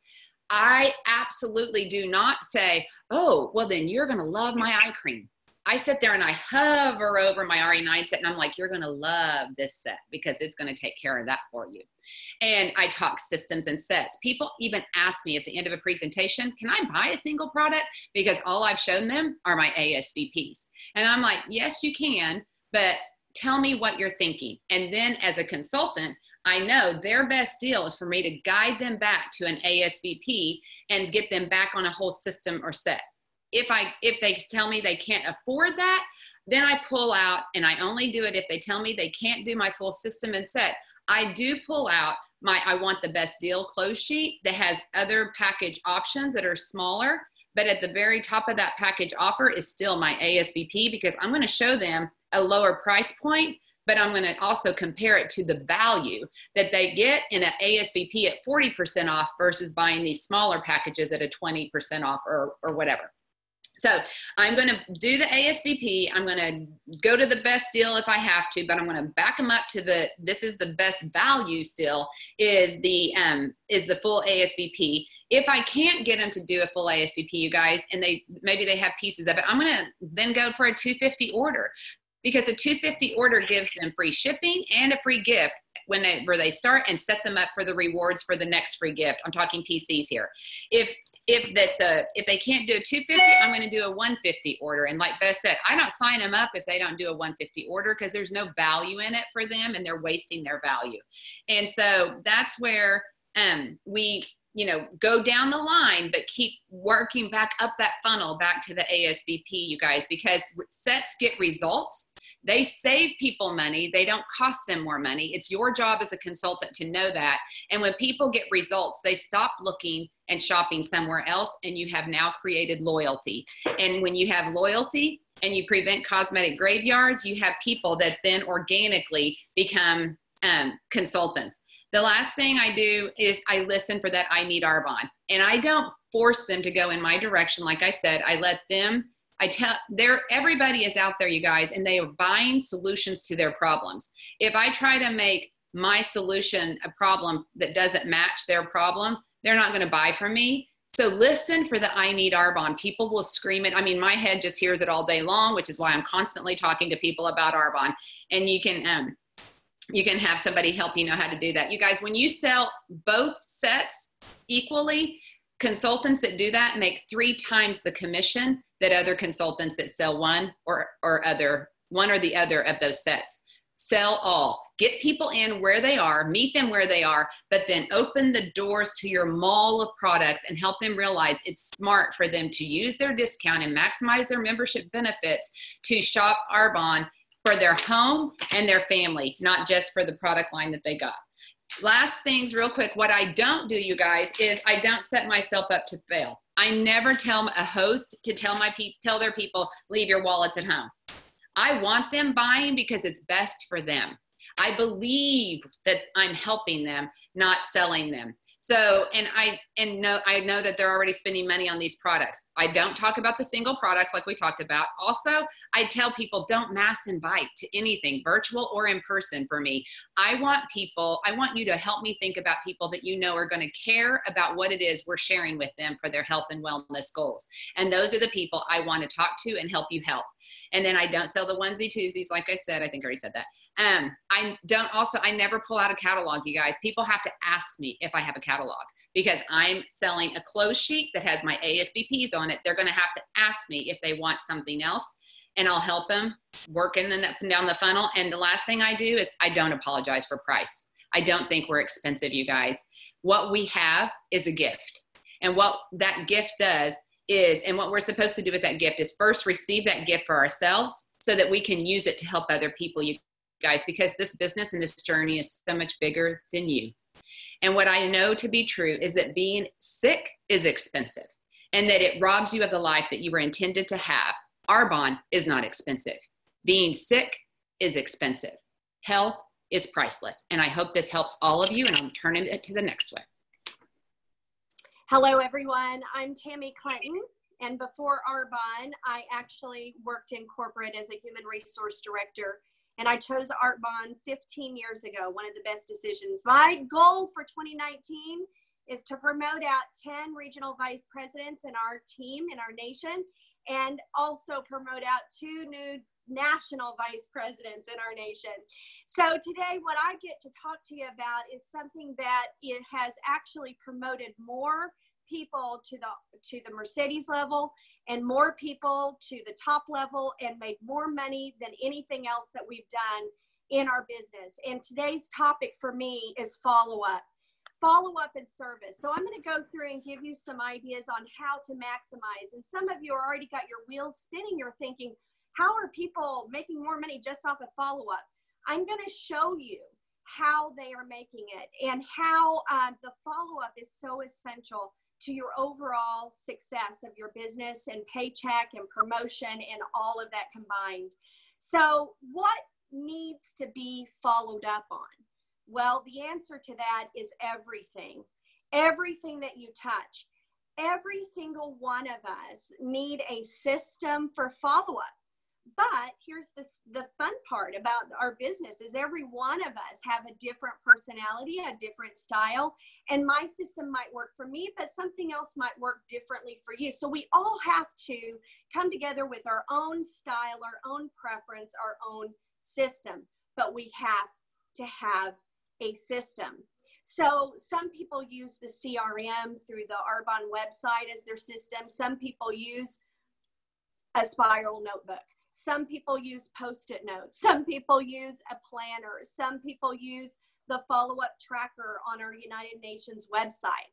I absolutely do not say, oh, well then you're going to love my eye cream. I sit there and I hover over my RE9 set and I'm like, you're going to love this set because it's going to take care of that for you. And I talk systems and sets. People even ask me at the end of a presentation, can I buy a single product? Because all I've shown them are my ASVPs. And I'm like, yes, you can, but tell me what you're thinking. And then as a consultant, I know their best deal is for me to guide them back to an ASVP and get them back on a whole system or set. If they tell me they can't afford that, then I pull out, and I only do it if they tell me they can't do my full system and set. I do pull out my I want the best deal close sheet that has other package options that are smaller, but at the very top of that package offer is still my ASVP, because I'm going to show them a lower price point, but I'm going to also compare it to the value that they get in an ASVP at 40% off versus buying these smaller packages at a 20% off or whatever. So I'm going to do the ASVP. I'm going to go to the best deal if I have to, but I'm going to back them up to this is the best value still is the full ASVP. If I can't get them to do a full ASVP, you guys, and maybe they have pieces of it, I'm going to then go for a $250 order, because a $250 order gives them free shipping and a free gift where they start, and sets them up for the rewards for the next free gift. I'm talking PCs here. If they can't do a $250, I'm going to do a $150 order. And like Beth said, I don't sign them up if they don't do a $150 order, because there's no value in it for them and they're wasting their value. And so that's where we go down the line, but keep working back up that funnel back to the ASVP, you guys, because sets get results. They save people money. They don't cost them more money. It's your job as a consultant to know that. And when people get results, they stop looking and shopping somewhere else, and you have now created loyalty. And when you have loyalty and you prevent cosmetic graveyards, you have people that then organically become consultants. The last thing I do is I listen for that I need Arbonne, and I don't force them to go in my direction. Like I said, I let them, everybody is out there, you guys, and they are buying solutions to their problems. If I try to make my solution a problem that doesn't match their problem, they're not going to buy from me. So listen for the I need Arbonne. People will scream it. I mean, my head just hears it all day long, which is why I'm constantly talking to people about Arbonne. And you can have somebody help you know how to do that. You guys, when you sell both sets equally, consultants that do that make 3 times the commission that other consultants that sell one or the other of those sets. Sell all. Get people in where they are, meet them where they are, but then open the doors to your mall of products and help them realize it's smart for them to use their discount and maximize their membership benefits to shop Arbonne for their home and their family, not just for the product line that they got. Last things real quick, what I don't do, you guys, is I don't set myself up to fail. I never tell a host to tell their people, leave your wallets at home. I want them buying because it's best for them. I believe that I'm helping them, not selling them. So, I know that they're already spending money on these products. I don't talk about the single products like we talked about. Also, I tell people don't mass invite to anything, virtual or in person for me. I want you to help me think about people that you know are going to care about what it is we're sharing with them for their health and wellness goals. And those are the people I want to talk to and help you help. And then I don't sell the onesie twosies, like I said. I think I already said that. I never pull out a catalog, you guys. People have to ask me if I have a catalog because I'm selling a close sheet that has my ASVPs on it. They're going to have to ask me if they want something else, and I'll help them working up and down the funnel. And the last thing I do is I don't apologize for price. I don't think we're expensive, you guys. What we have is a gift. And what that gift does is, and what we're supposed to do with that gift is first receive that gift for ourselves so that we can use it to help other people, you guys, because this business and this journey is so much bigger than you. And what I know to be true is that being sick is expensive and that it robs you of the life that you were intended to have. Arbonne is not expensive. Being sick is expensive. Health is priceless. And I hope this helps all of you, and I'm turning it to the next one. Hello, everyone. I'm Tammy Clinton. And before Arbonne, I actually worked in corporate as a human resource director. And I chose Arbonne 15 years ago, one of the best decisions. My goal for 2019 is to promote out 10 regional vice presidents in our team, in our nation, and also promote out 2 new national vice presidents in our nation. So today, what I get to talk to you about is something that it has actually promoted more people to the Mercedes level and more people to the top level and made more money than anything else that we've done in our business. And today's topic for me is follow-up and service. So I'm going to go through and give you some ideas on how to maximize. And some of you already got your wheels spinning. You're thinking, how are people making more money just off of follow-up? I'm going to show you how they are making it and how the follow-up is so essential to your overall success of your business and paycheck and promotion and all of that combined. So what needs to be followed up on? Well, the answer to that is everything. Everything that you touch. Every single one of us need a system for follow-up. But here's the fun part about our business is every one of us have a different personality, a different style. And my system might work for me, but something else might work differently for you. So we all have to come together with our own style, our own preference, our own system. But we have to have a system. So some people use the CRM through the Arbonne website as their system. Some people use a spiral notebook. Some people use Post-it notes. Some people use a planner. Some people use the follow-up tracker on our United Nations website.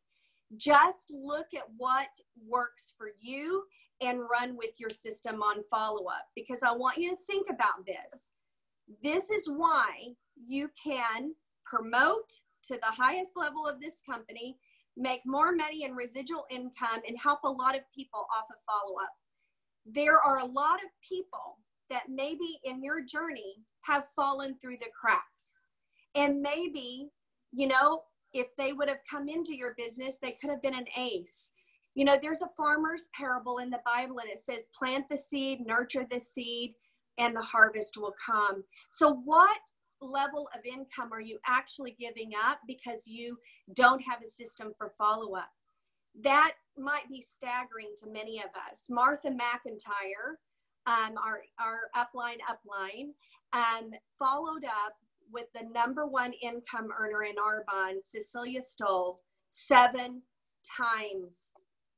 Just look at what works for you and run with your system on follow-up, because I want you to think about this. This is why you can promote to the highest level of this company, make more money in residual income, and help a lot of people off of follow-up. There are a lot of people that maybe in your journey have fallen through the cracks. And maybe, you know, if they would have come into your business, they could have been an ace. You know, there's a farmer's parable in the Bible, and it says, plant the seed, nurture the seed, and the harvest will come. So what level of income are you actually giving up because you don't have a system for follow-up? That might be staggering to many of us. Martha McIntyre, our upline, followed up with the #1 income earner in Arbonne, Cecilia Stoll, 7 times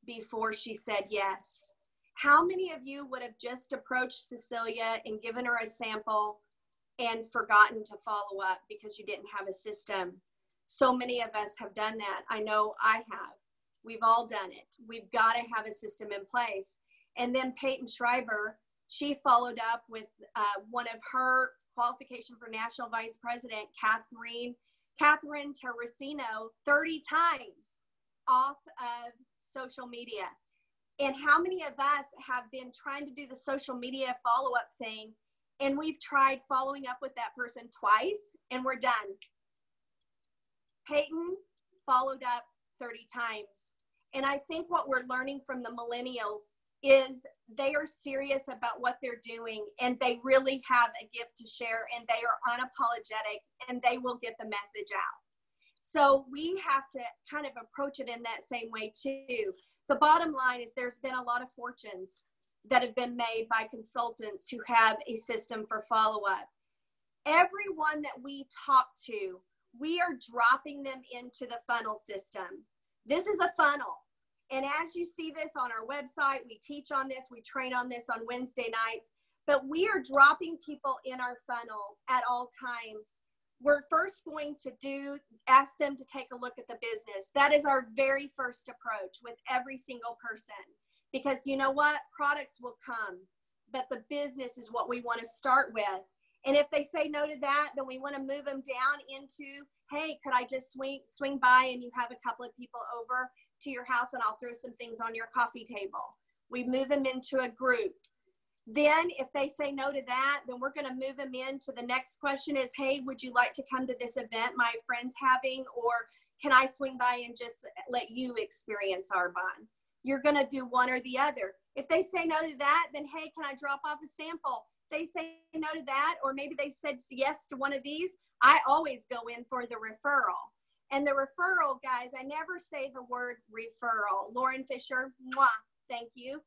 before she said yes. How many of you would have just approached Cecilia and given her a sample and forgotten to follow up because you didn't have a system? So many of us have done that. I know I have. We've all done it. We've got to have a system in place. And then Peyton Schreiber, she followed up with one of her qualification for national vice president, Catherine Terracino, 30 times off of social media. And how many of us have been trying to do the social media follow-up thing and we've tried following up with that person twice and we're done. Peyton followed up 30 times. And I think what we're learning from the millennials is they are serious about what they're doing, and they really have a gift to share, and they are unapologetic, and they will get the message out. So we have to kind of approach it in that same way too. The bottom line is there's been a lot of fortunes that have been made by consultants who have a system for follow-up. Everyone that we talk to, we are dropping them into the funnel system. This is a funnel. And as you see this on our website, we teach on this, we train on this on Wednesday nights, but we are dropping people in our funnel at all times. We're first going to ask them to take a look at the business. That is our very first approach with every single person, because you know what? Products will come, but the business is what we want to start with. And if they say no to that, then we want to move them down into, hey, could I just swing by and you have a couple of people over to your house and I'll throw some things on your coffee table. We move them into a group. Then if they say no to that, then we're going to move them into the next question is, hey, would you like to come to this event my friend's having, or can I swing by and just let you experience Arbonne? You're going to do one or the other. If they say no to that, then hey, can I drop off a sample? They say no to that, or maybe they've said yes to one of these, I always go in for the referral. And the referral, guys, I never say the word referral. Lauren Fisher, mwah, thank you.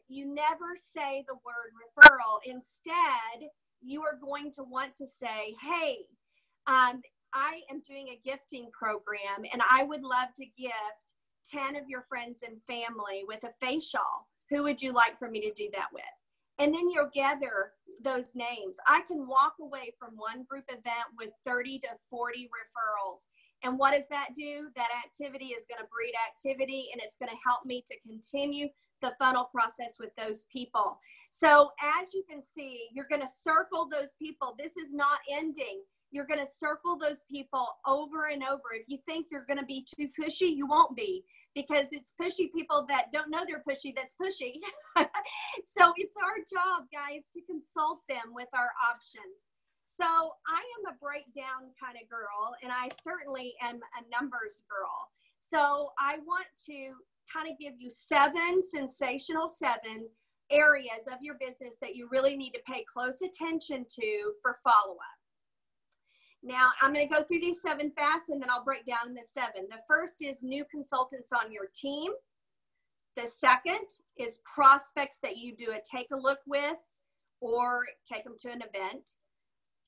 You never say the word referral. Instead, you are going to want to say, hey, I am doing a gifting program and I would love to gift 10 of your friends and family with a facial. Who would you like for me to do that with? And then you'll gather those names. I can walk away from one group event with 30 to 40 referrals. And what does that do? That activity is going to breed activity, and it's going to help me to continue the funnel process with those people. So as you can see, you're going to circle those people. This is not ending. You're going to circle those people over and over. If you think you're going to be too pushy, you won't be, because it's pushy people that don't know they're pushy that's pushy. So it's our job, guys, to consult them with our options. So I am a breakdown kind of girl, and I certainly am a numbers girl. So I want to kind of give you 7 areas of your business that you really need to pay close attention to for follow-up. Now, I'm going to go through these 7 fast, and then I'll break down the 7. The first is new consultants on your team. The second is prospects that you do a take a look with or take them to an event.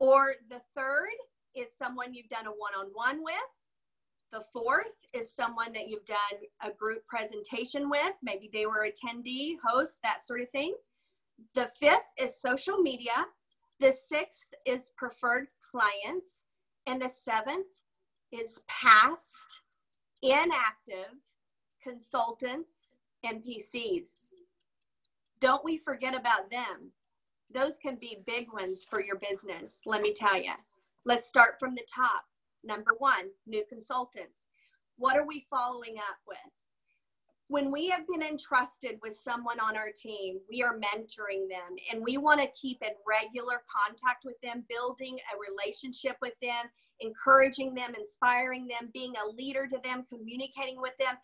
Or the third is someone you've done a one-on-one with. The fourth is someone that you've done a group presentation with. Maybe they were attendee, host, that sort of thing. The fifth is social media. The sixth is preferred clients. And the 7th is past, inactive consultants and PCs. Don't we forget about them. Those can be big ones for your business, let me tell you. Let's start from the top. Number 1, new consultants. What are we following up with? When we have been entrusted with someone on our team, we are mentoring them, and we want to keep in regular contact with them, building a relationship with them, encouraging them, inspiring them, being a leader to them, communicating with them.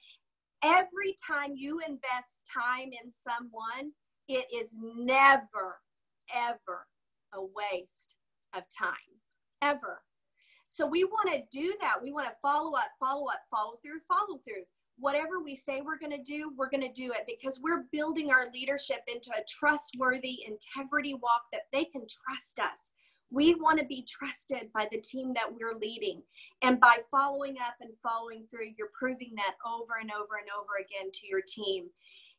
Every time you invest time in someone, it is never, ever a waste of time, ever. So we want to do that. We want to follow up, follow through. Whatever we say we're going to do it, because we're building our leadership into a trustworthy integrity walk that they can trust us. We want to be trusted by the team that we're leading. And by following up and following through, you're proving that over and over and over again to your team.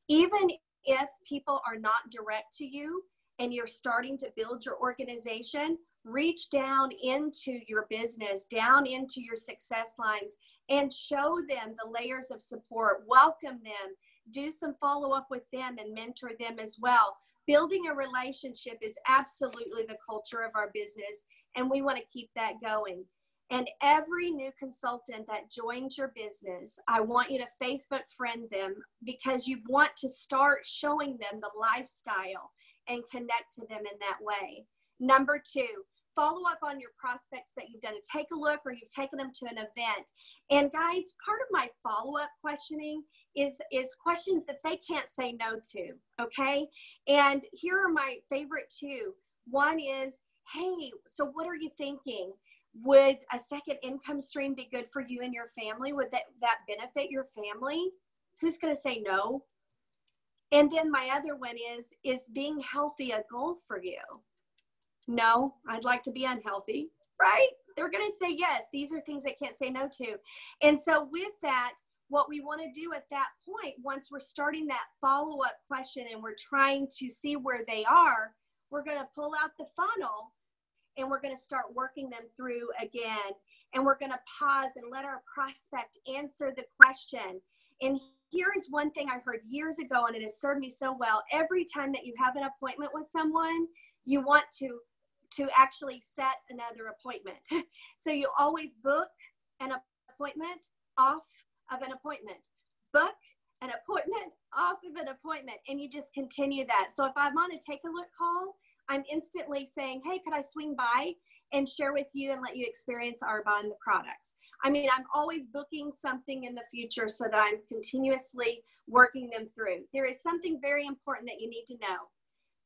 Even if people are not direct to you and you're starting to build your organization, reach down into your business, down into your success lines, and show them the layers of support. Welcome them. Do some follow-up with them and mentor them as well. Building a relationship is absolutely the culture of our business, and we want to keep that going. And every new consultant that joins your business, I want you to Facebook friend them, because you want to start showing them the lifestyle and connect to them in that way. Number 2, follow up on your prospects that you've done a take a look or you've taken them to an event. And guys, part of my follow-up questioning is questions that they can't say no to, okay? And here are my favorite 2. One is, hey, so what are you thinking? Would a second income stream be good for you and your family? Would that benefit your family? Who's going to say no? And then my other one is being healthy a goal for you? No, I'd like to be unhealthy, right? They're going to say yes. These are things they can't say no to. And so with that, what we want to do at that point, once we're starting that follow-up question and we're trying to see where they are, we're going to pull out the funnel and we're going to start working them through again. And we're going to pause and let our prospect answer the question. And here is one thing I heard years ago, and it has served me so well. Every time that you have an appointment with someone, you want to actually set another appointment. So you always book an appointment off of an appointment. Book an appointment off of an appointment, and you just continue that. So if I'm on a take a look call, I'm instantly saying, hey, could I swing by and share with you and let you experience Arbonne, the products? I mean, I'm always booking something in the future so that I'm continuously working them through. There is something very important that you need to know.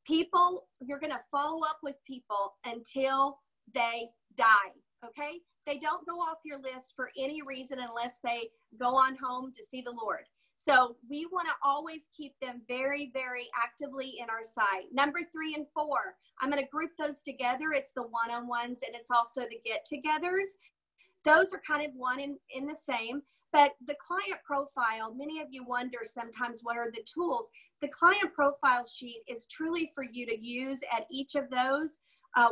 People, you're going to follow up with people until they die, okay? They don't go off your list for any reason unless they go on home to see the Lord. So we want to always keep them very, very actively in our site. Number 3 and 4, I'm going to group those together. It's the one-on-ones and it's also the get-togethers. Those are kind of one in the same. But the client profile, many of you wonder sometimes what are the tools. The client profile sheet is truly for you to use at each of those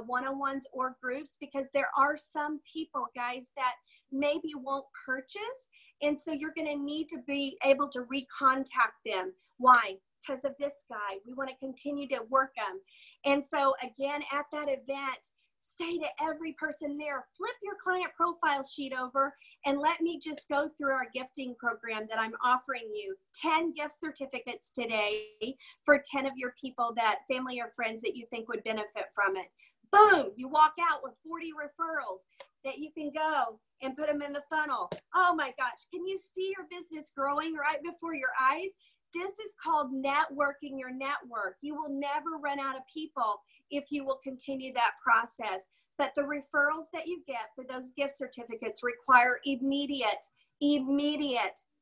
one-on-ones or groups, because there are some people, guys, that maybe won't purchase. And so you're going to need to be able to recontact them. Why? Because of this guy. We want to continue to work them. And so again, at that event, say to every person there, flip your client profile sheet over and let me just go through our gifting program that I'm offering you. 10 gift certificates today for 10 of your people, that family or friends that you think would benefit from it. Boom, you walk out with 40 referrals that you can go and put them in the funnel. Oh my gosh, can you see your business growing right before your eyes? This is called networking your network. You will never run out of people if you will continue that process. But the referrals that you get for those gift certificates require immediate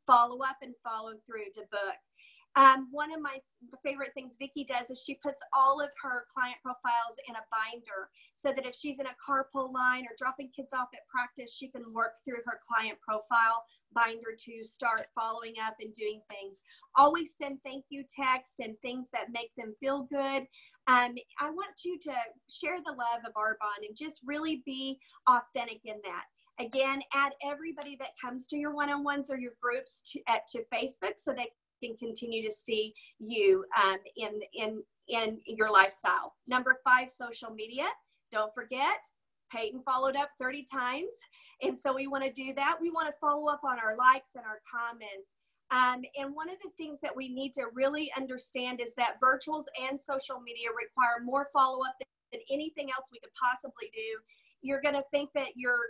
follow-up and follow-through to book. One of my favorite things Vicki does is she puts all of her client profiles in a binder so that if she's in a carpool line or dropping kids off at practice, she can work through her client profile binder to start following up and doing things. Always send thank you texts and things that make them feel good. I want you to share the love of Arbonne and just really be authentic in that. Again, add everybody that comes to your one-on-ones or your groups to Facebook so they can continue to see you in your lifestyle. Number 5, social media. Don't forget, Peyton followed up 30 times. And so we want to do that. We want to follow up on our likes and our comments. And one of the things that we need to really understand is that virtuals and social media require more follow-up than anything else we could possibly do. You're going to think that you're,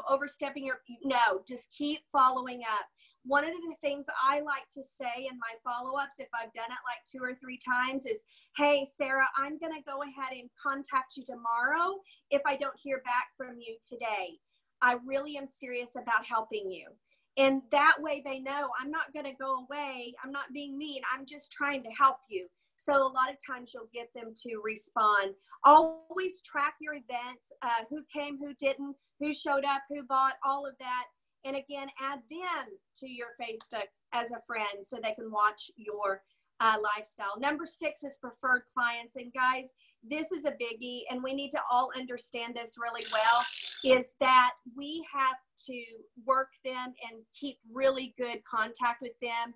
overstepping no, just keep following up. One of the things I like to say in my follow-ups, if I've done it like 2 or 3 times, is, hey, Sarah, I'm going to go ahead and contact you tomorrow if I don't hear back from you today. I really am serious about helping you. And that way they know I'm not going to go away. I'm not being mean. I'm just trying to help you. So a lot of times you'll get them to respond. Always track your events, who came, who didn't, who showed up, who bought, all of that. And again, add them to your Facebook as a friend so they can watch your lifestyle. Number 6 is preferred clients. And guys, this is a biggie, and we need to all understand this really well, is that we have to work them and keep really good contact with them.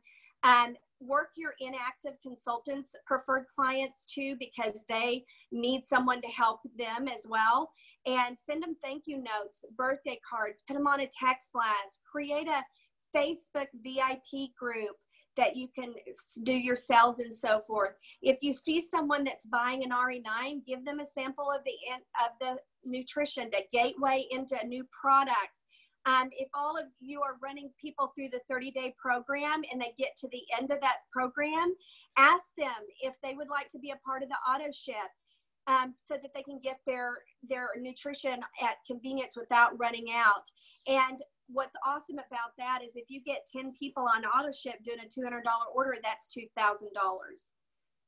Work your inactive consultants, preferred clients too, because they need someone to help them as well. And send them thank you notes, birthday cards, put them on a text blast, create a Facebook VIP group that you can do your sales and so forth. If you see someone that's buying an RE9, give them a sample of the nutrition, the gateway into new products. If all of you are running people through the 30-day program and they get to the end of that program, ask them if they would like to be a part of the auto ship, so that they can get their nutrition at convenience without running out. And what's awesome about that is if you get 10 people on auto ship doing a $200 order, that's $2,000.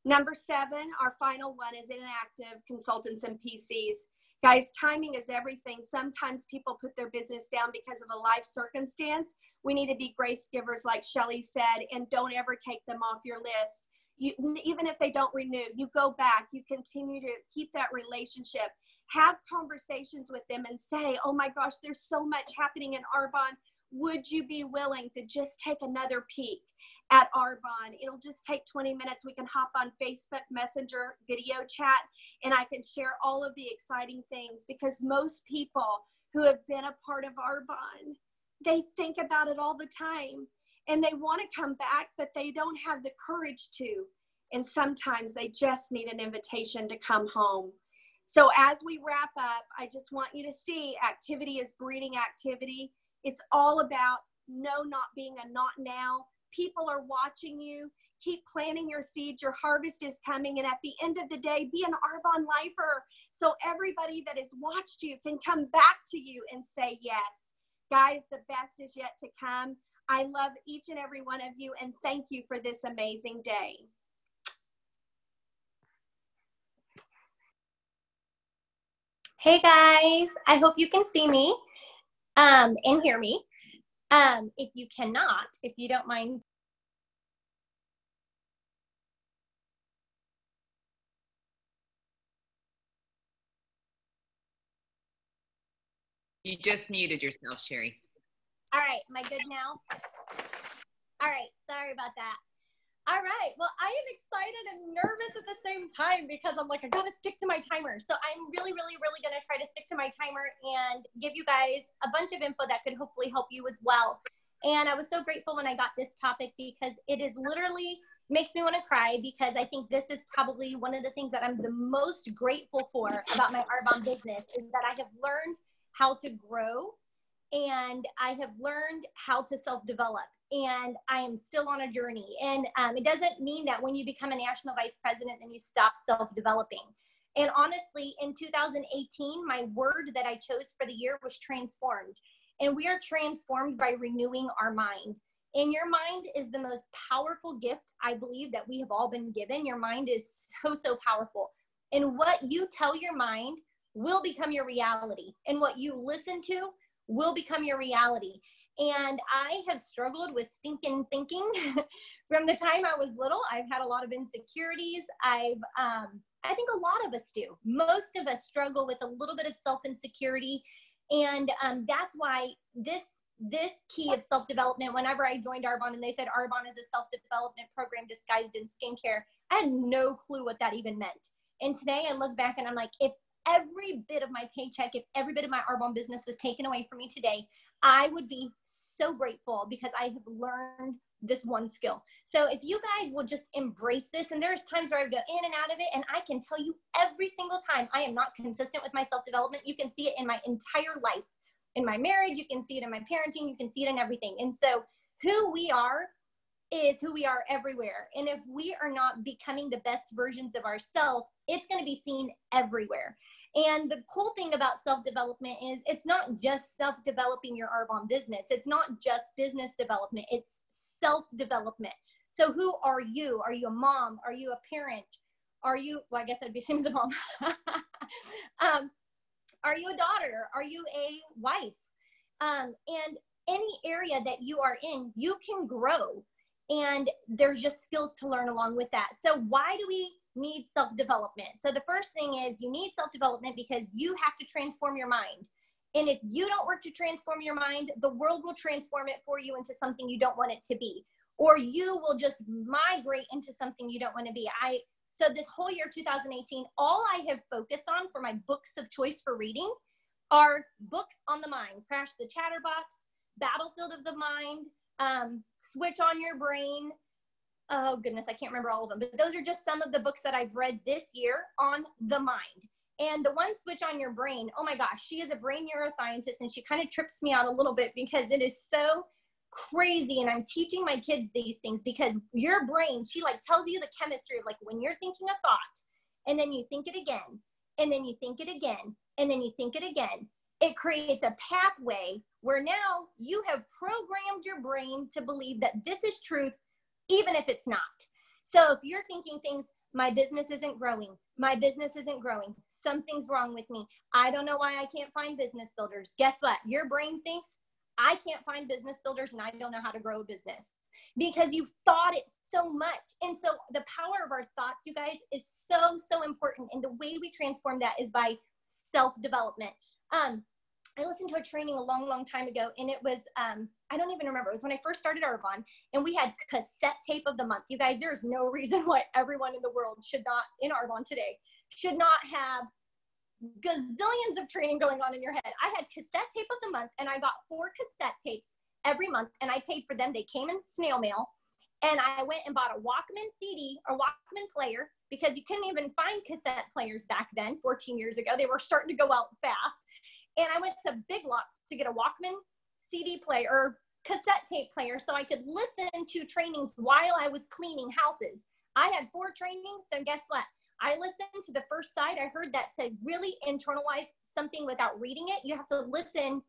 Number 7, our final one is inactive consultants and PCs. Guys, timing is everything. Sometimes people put their business down because of a life circumstance. We need to be grace givers, like Shelly said, and don't ever take them off your list. Even if they don't renew, you go back, you continue to keep that relationship. Have conversations with them and say, oh my gosh, there's so much happening in Arbonne. Would you be willing to just take another peek at Arbonne? It'll just take 20 minutes. We can hop on Facebook Messenger video chat, and I can share all of the exciting things, because most people who have been a part of Arbonne, they think about it all the time and they want to come back, but they don't have the courage to. And sometimes they just need an invitation to come home. So as we wrap up, I just want you to see activity is breeding activity. It's all about not being a not now. People are watching you. Keep planting your seeds. Your harvest is coming. And at the end of the day, be an Arbonne lifer, so everybody that has watched you can come back to you and say yes. Guys, the best is yet to come. I love each and every one of you, and thank you for this amazing day. Hey guys, I hope you can see me and hear me. If you cannot, if you don't mind. You just muted yourself, Sherry. All right, am I good now? All right, sorry about that. All right, well, I am excited and nervous at the same time, because I'm like, I gotta stick to my timer. So I'm really gonna try to stick to my timer and give you guys a bunch of info that could hopefully help you as well. And I was so grateful when I got this topic, because it is literally makes me want to cry, because I think this is probably one of the things that I'm the most grateful for about my Arbonne business, is that I have learned how to grow, and I have learned how to self-develop, and I am still on a journey. And it doesn't mean that when you become a national vice president, then you stop self-developing. And honestly, in 2018, my word that I chose for the year was transformed. And we are transformed by renewing our mind. And your mind is the most powerful gift, I believe, that we have all been given. Your mind is so powerful. And what you tell your mind will become your reality. And what you listen to will become your reality. And I have struggled with stinking thinking from the time I was little. I've had a lot of insecurities. I think a lot of us do. Most of us struggle with a little bit of self-insecurity. And that's why this key of self-development, whenever I joined Arbonne and they said Arbonne is a self-development program disguised in skincare, I had no clue what that even meant. And today I look back and I'm like, if every bit of my paycheck, if every bit of my Arbonne business was taken away from me today, I would be so grateful, because I have learned this one skill. So if you guys will just embrace this, and there's times where I go in and out of it, and I can tell you every single time I am not consistent with my self-development. You can see it in my entire life. In my marriage, you can see it in my parenting, you can see it in everything. And so who we are is who we are everywhere. And if we are not becoming the best versions of ourselves, it's going to be seen everywhere. And the cool thing about self-development is it's not just self-developing your Arbonne business. It's not just business development. It's self-development. So who are you? Are you a mom? Are you a parent? Are you, well, I guess I'd be same as a mom. Are you a daughter? Are you a wife? And any area that you are in, you can grow. And there's just skills to learn along with that. So why do we need self-development? So the first thing is you need self-development because you have to transform your mind. And if you don't work to transform your mind, the world will transform it for you into something you don't want it to be. Or you will just migrate into something you don't want to be. So this whole year, 2018, all I have focused on for my books of choice for reading are books on the mind. Crash the Chatterbox, Battlefield of the Mind, Switch on Your Brain, oh goodness, I can't remember all of them, but those are just some of the books that I've read this year on the mind. And the one, Switch on Your Brain, oh my gosh, she is a brain neuroscientist, and she kind of trips me out a little bit because it is so crazy. And I'm teaching my kids these things because your brain, she like tells you the chemistry of like when you're thinking a thought and then you think it again, and then you think it again, and then you think it again, it creates a pathway where now you have programmed your brain to believe that this is truth, even if it's not. So if you're thinking things, my business isn't growing, my business isn't growing, something's wrong with me, I don't know why I can't find business builders. Guess what? Your brain thinks, I can't find business builders and I don't know how to grow a business, because you've thought it so much. And so the power of our thoughts, you guys, is so, so important. And the way we transform that is by self-development. I listened to a training a long, long time ago, and it was, I don't even remember. It was when I first started Arbonne, and we had cassette tape of the month. You guys, there's no reason why everyone in the world should not, in Arbonne today, should not have gazillions of training going on in your head. I had cassette tape of the month, and I got 4 cassette tapes every month, and I paid for them. They came in snail mail, and I went and bought a Walkman CD or Walkman player, because you couldn't even find cassette players back then, 14 years ago. They were starting to go out fast. And I went to Big Lots to get a Walkman CD player or cassette tape player so I could listen to trainings while I was cleaning houses. I had 4 trainings, so guess what? I listened to the first side. I heard that to really internalize something without reading it, you have to listen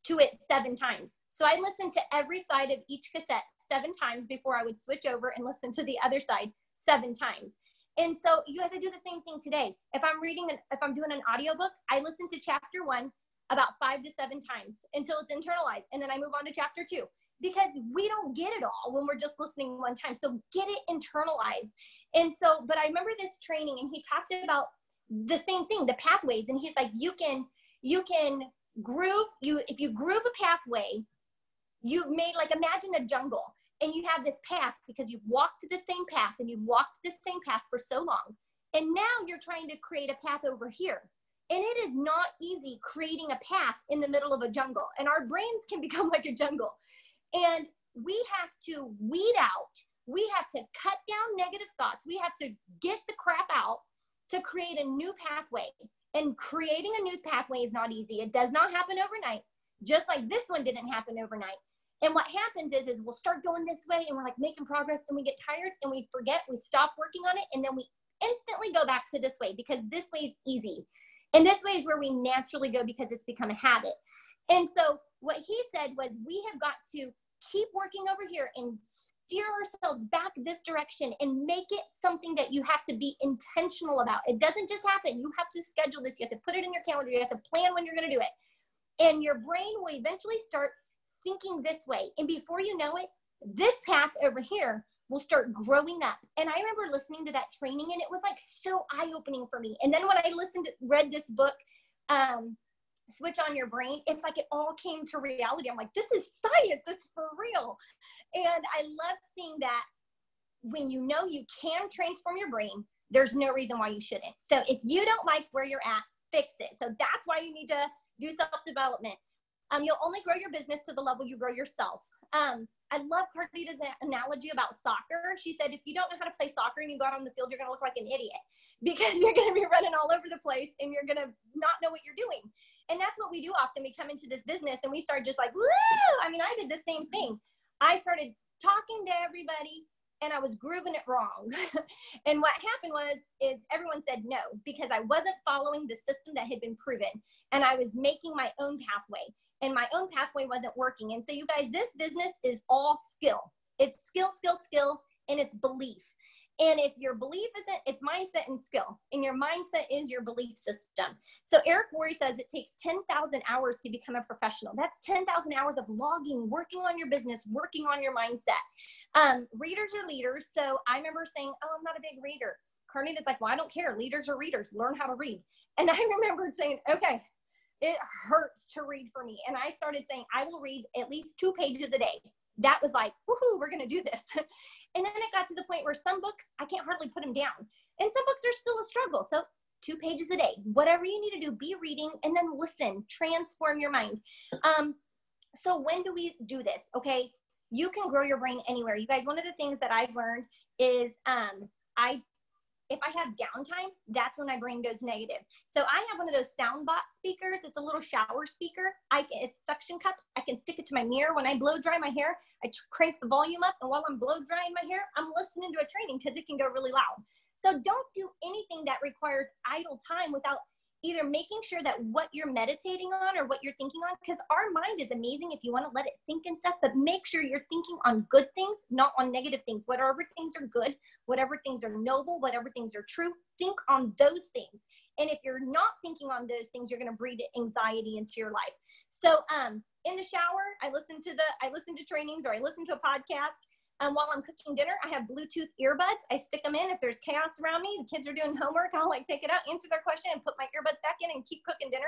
to it 7 times. So I listened to every side of each cassette 7 times before I would switch over and listen to the other side 7 times. And so you guys, I do the same thing today. If I'm doing an audiobook, I listen to chapter 1 about 5 to 7 times until it's internalized. And then I move on to chapter 2, because we don't get it all when we're just listening one time. So get it internalized. And so, but I remember this training, and he talked about the same thing, the pathways. And he's like, you can groove, if you groove a pathway, you made, like, imagine a jungle, and you have this path because you've walked the same path, and you've walked the same path for so long. And now you're trying to create a path over here. And it is not easy creating a path in the middle of a jungle. And our brains can become like a jungle. And we have to weed out, we have to cut down negative thoughts. We have to get the crap out to create a new pathway. And creating a new pathway is not easy. It does not happen overnight, just like this one didn't happen overnight. And what happens is we'll start going this way, and we're like making progress, and we get tired and we forget, we stop working on it, and then we instantly go back to this way because this way is easy. And this way is where we naturally go because it's become a habit. And so what he said was, we have got to keep working over here and steer ourselves back this direction and make it something that you have to be intentional about. It doesn't just happen. You have to schedule this. You have to put it in your calendar. You have to plan when you're going to do it. And your brain will eventually start thinking this way. And before you know it, this path over here will start growing up. And I remember listening to that training, and it was like so eye-opening for me. And then when I read this book, Switch on Your Brain, it's like it all came to reality. I'm like, this is science, it's for real. And I love seeing that when you know you can transform your brain, there's no reason why you shouldn't. So if you don't like where you're at, fix it. So that's why you need to do self-development. You'll only grow your business to the level you grow yourself. I love Carlita's analogy about soccer. She said, if you don't know how to play soccer and you go out on the field, you're going to look like an idiot because you're going to be running all over the place and you're going to not know what you're doing. And that's what we do often. We come into this business and we start just like, woo! I mean, I did the same thing. I started talking to everybody and I was grooving it wrong. And what happened is everyone said no, because I wasn't following the system that had been proven. And I was making my own pathway. And my own pathway wasn't working. And so you guys, this business is all skill. It's skill, skill, skill, and it's belief. And if your belief isn't, it's mindset and skill. And your mindset is your belief system. So Eric Worre says it takes 10,000 hours to become a professional. That's 10,000 hours of logging, working on your business, working on your mindset. Readers are leaders. So I remember saying, oh, I'm not a big reader. Carnita's like, well, I don't care. Leaders are readers. Learn how to read. And I remembered saying, okay, it hurts to read for me. And I started saying, I will read at least 2 pages a day. That was like, woohoo, we're going to do this. And then it got to the point where some books, I can't hardly put them down. And some books are still a struggle. So 2 pages a day, whatever you need to do, be reading and then listen, transform your mind. So when do we do this? Okay. You can grow your brain anywhere. You guys, one of the things that I've learned is if I have downtime, that's when my brain goes negative. So I have one of those SoundBot speakers. It's a little shower speaker. It's suction cup. I can stick it to my mirror. When I blow dry my hair, I crank the volume up. And while I'm blow drying my hair, I'm listening to a training because it can go really loud. So don't do anything that requires idle time without either making sure that what you're meditating on or what you're thinking on, because our mind is amazing if you want to let it think and stuff, but make sure you're thinking on good things, not on negative things. Whatever things are good, whatever things are noble, whatever things are true, think on those things. And if you're not thinking on those things, you're going to breed anxiety into your life. So in the shower, I listen to trainings, or I listen to a podcast. While I'm cooking dinner, I have Bluetooth earbuds. I stick them in. If there's chaos around me, the kids are doing homework, I'll like take it out, answer their question, and put my earbuds back in and keep cooking dinner.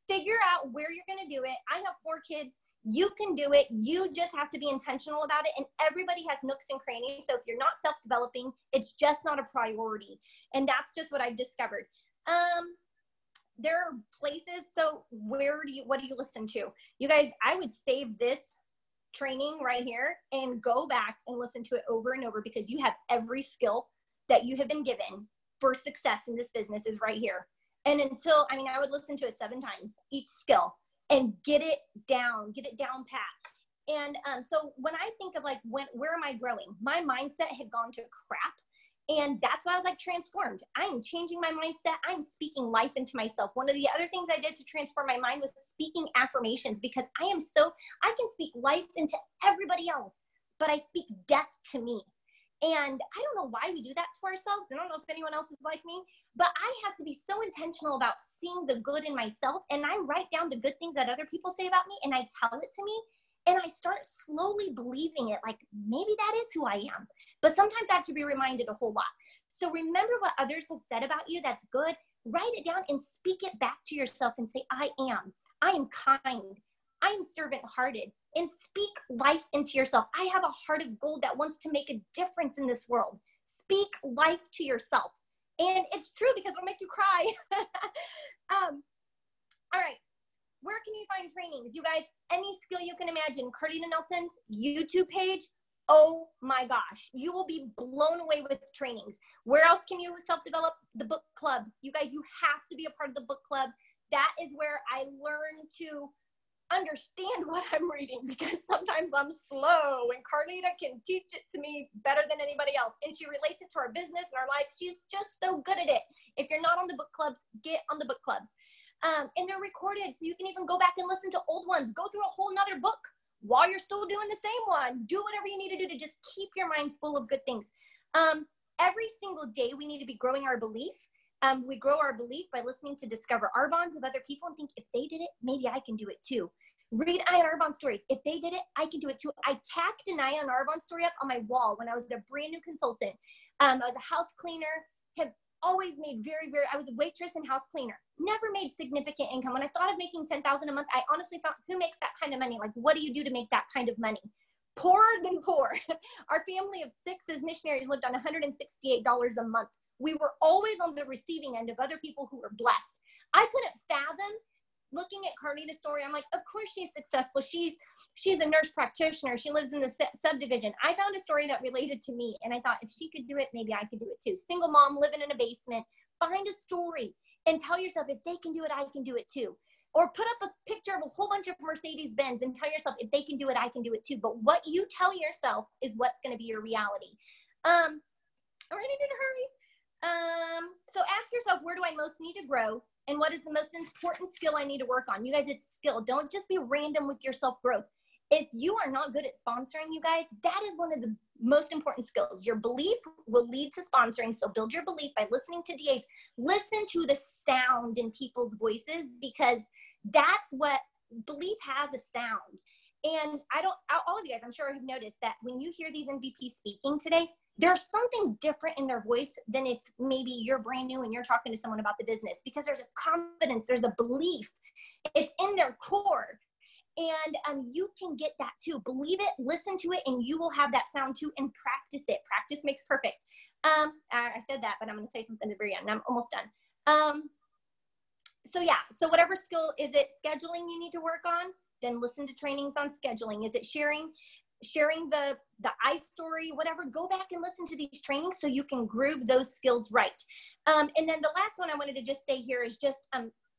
Figure out where you're going to do it. I have 4 kids. You can do it. You just have to be intentional about it. And everybody has nooks and crannies. So if you're not self-developing, it's just not a priority. And that's just what I've discovered. There are places. So what do you listen to? You guys, I would save this training right here and go back and listen to it over and over, because you have every skill that you have been given for success in this business is right here. And I would listen to it 7 times each skill and get it down pat. And so when I think of like, where am I growing? My mindset had gone to crap. And that's why I was like transformed. I'm changing my mindset. I'm speaking life into myself. One of the other things I did to transform my mind was speaking affirmations, because I can speak life into everybody else, but I speak death to me. And I don't know why we do that to ourselves. I don't know if anyone else is like me, but I have to be so intentional about seeing the good in myself. And I write down the good things that other people say about me, and I tell it to me. And I start slowly believing it, like maybe that is who I am. But sometimes I have to be reminded a whole lot. So remember what others have said about you that's good. Write it down and speak it back to yourself and say, I am kind. I am servant-hearted. And speak life into yourself. I have a heart of gold that wants to make a difference in this world. Speak life to yourself. And it's true, because it'll make you cry. All right. Where can you find trainings? You guys, any skill you can imagine. Carlita Nelson's YouTube page, oh my gosh, you will be blown away with trainings. Where else can you self-develop? The book club. You guys, you have to be a part of the book club. That is where I learn to understand what I'm reading, because sometimes I'm slow, and Carlita can teach it to me better than anybody else. And she relates it to our business and our life. She's just so good at it. If you're not on the book clubs, get on the book clubs. And they're recorded, so you can even go back and listen to old ones. Go through a whole nother book while you're still doing the same one. Do whatever you need to do to just keep your mind full of good things. Every single day, we need to be growing our belief. We grow our belief by listening to Discover Arbonnes of other people and think, if they did it, maybe I can do it too. Read Ian Arbonne stories. If they did it, I can do it too. I tacked an Ian Arbonne story up on my wall when I was a brand new consultant. I was a house cleaner, have always made I was a waitress and house cleaner, never made significant income. When I thought of making $10,000 a month, I honestly thought, who makes that kind of money? Like, what do you do to make that kind of money? Poorer than poor. Our family of 6 as missionaries lived on $168 a month. We were always on the receiving end of other people who were blessed. I couldn't fathom looking at Carlita's story. I'm like, of course she's successful. She's a nurse practitioner. She lives in the subdivision. I found a story that related to me, and I thought, if she could do it, maybe I could do it too. Single mom living in a basement. Find a story and tell yourself, if they can do it, I can do it too. Or put up a picture of a whole bunch of Mercedes Benz and tell yourself, if they can do it, I can do it too. But what you tell yourself is what's going to be your reality. We're going to need to hurry. So ask yourself, where do I most need to grow? And what is the most important skill I need to work on? You guys, it's skill. Don't just be random with your self-growth. If you are not good at sponsoring, you guys, that is one of the most important skills. Your belief will lead to sponsoring. So build your belief by listening to DAs. Listen to the sound in people's voices, because that's what belief has, a sound. And all of you guys, I'm sure have noticed that when you hear these MVPs speaking today, there's something different in their voice than if maybe you're brand new and you're talking to someone about the business, because there's a confidence, there's a belief. It's in their core. And you can get that too. Believe it, listen to it, and you will have that sound too, and practice it. Practice makes perfect. I said that, but I'm going to say something at the very end. I'm almost done. So whatever skill, is it scheduling you need to work on? Then listen to trainings on scheduling. Is it sharing? sharing the I story, whatever, go back and listen to these trainings so you can groove those skills right. And then the last one I wanted to just say here is just,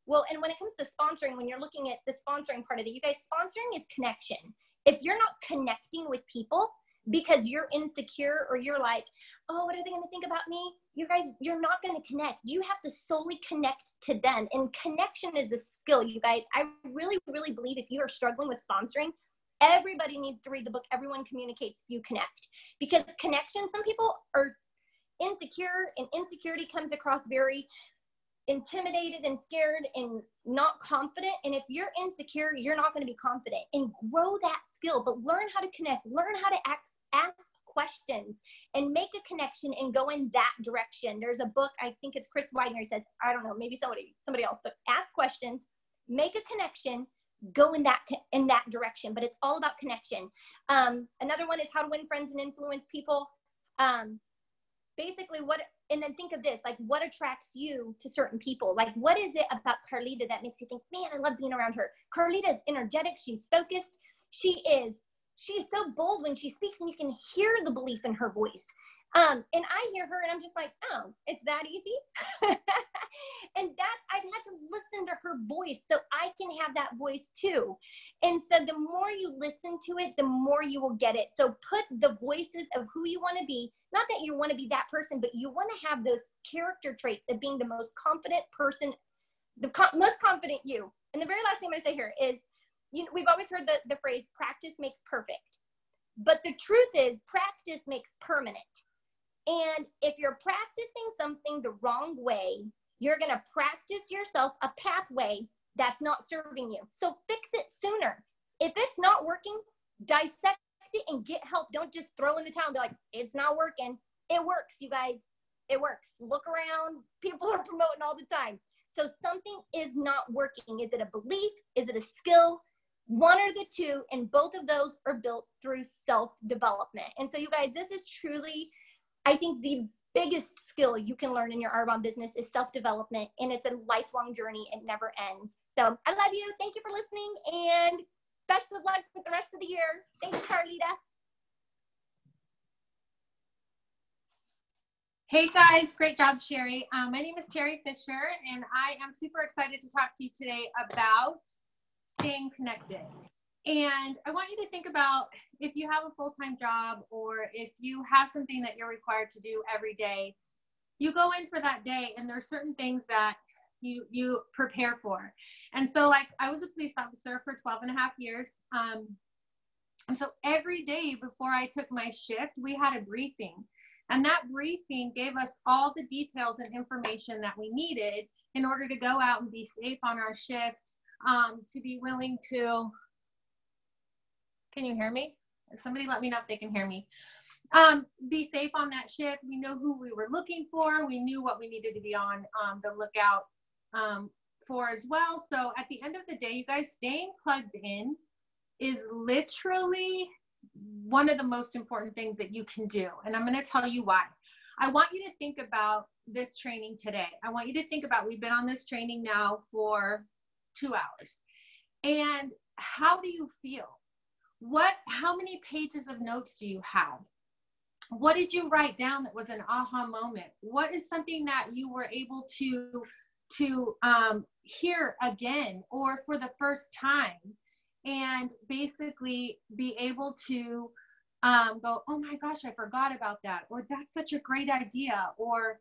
well, and when it comes to sponsoring, when you're looking at the sponsoring part of it, you guys, sponsoring is connection. If you're not connecting with people because you're insecure or you're like, oh, what are they going to think about me? You guys, you're not going to connect. You have to solely connect to them. And connection is a skill, you guys. I really, really believe if you are struggling with sponsoring, everybody needs to read the book, Everyone Communicates, You Connect. Because connection, some people are insecure, and insecurity comes across very intimidated and scared and not confident. And if you're insecure, you're not going to be confident. And grow that skill, but learn how to connect, learn how to ask questions and make a connection and go in that direction. There's a book, I think it's Chris Wagner, he says, I don't know, maybe somebody else, but ask questions, make a connection, go in that direction. But it's all about connection. Another one is How to Win Friends and Influence People. Basically and then think of this, like what attracts you to certain people? Like what is it about Carlita that makes you think, man, I love being around her? Carlita is energetic, she's focused, she's so bold when she speaks, and you can hear the belief in her voice. And I hear her and I'm just like, oh, it's that easy. And I've had to listen to her voice so I can have that voice too. And so the more you listen to it, the more you will get it. So put the voices of who you want to be, not that you want to be that person, but you want to have those character traits of being the most confident person, most confident you. And the very last thing I'm going to say here is, we've always heard the phrase, practice makes perfect. But the truth is, practice makes permanent. And if you're practicing something the wrong way, you're going to practice yourself a pathway that's not serving you. So fix it sooner. If it's not working, dissect it and get help. Don't just throw in the towel and be like, it's not working. It works, you guys. It works. Look around. People are promoting all the time. So something is not working. Is it a belief? Is it a skill? One or the two, and both of those are built through self-development. And so you guys, this is truly, I think, the biggest skill you can learn in your Arbonne business is self-development, and it's a lifelong journey. It never ends. So I love you. Thank you for listening, and best of luck with the rest of the year. Thanks, Carlita. Hey guys, great job, Sherry. My name is Terry Fisher, and I am super excited to talk to you today about staying connected. And I want you to think about, if you have a full-time job or if you have something that you're required to do every day, you go in for that day and there's certain things that you prepare for. And so, like, I was a police officer for 12 and a half years. And so every day before I took my shift, we had a briefing. And that briefing gave us all the details and information that we needed in order to go out and be safe on our shift, to be willing to, can you hear me? Somebody let me know if they can hear me. Be safe on that shift. We know who we were looking for. We knew what we needed to be on the lookout for as well. So at the end of the day, you guys, staying plugged in is literally one of the most important things that you can do. And I'm going to tell you why. I want you to think about this training today. I want you to think about, we've been on this training now for 2 hours. And how do you feel? How many pages of notes do you have? What did you write down that was an aha moment? What is something that you were able to hear again or for the first time, and basically be able to go, oh my gosh, I forgot about that, or that's such a great idea, or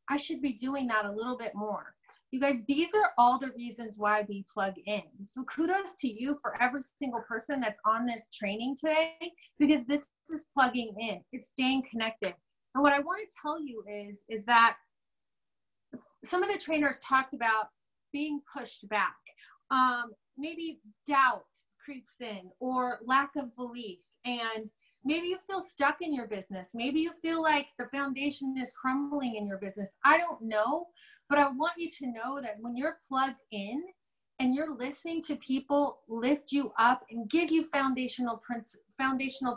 I should be doing that a little bit more. You guys, these are all the reasons why we plug in. So kudos to you for every single person that's on this training today, because this is plugging in. It's staying connected. And what I want to tell you is that some of the trainers talked about being pushed back. Maybe doubt creeps in, or lack of belief, and maybe you feel stuck in your business. Maybe you feel like the foundation is crumbling in your business. I don't know, but I want you to know that when you're plugged in and you're listening to people lift you up and give you foundational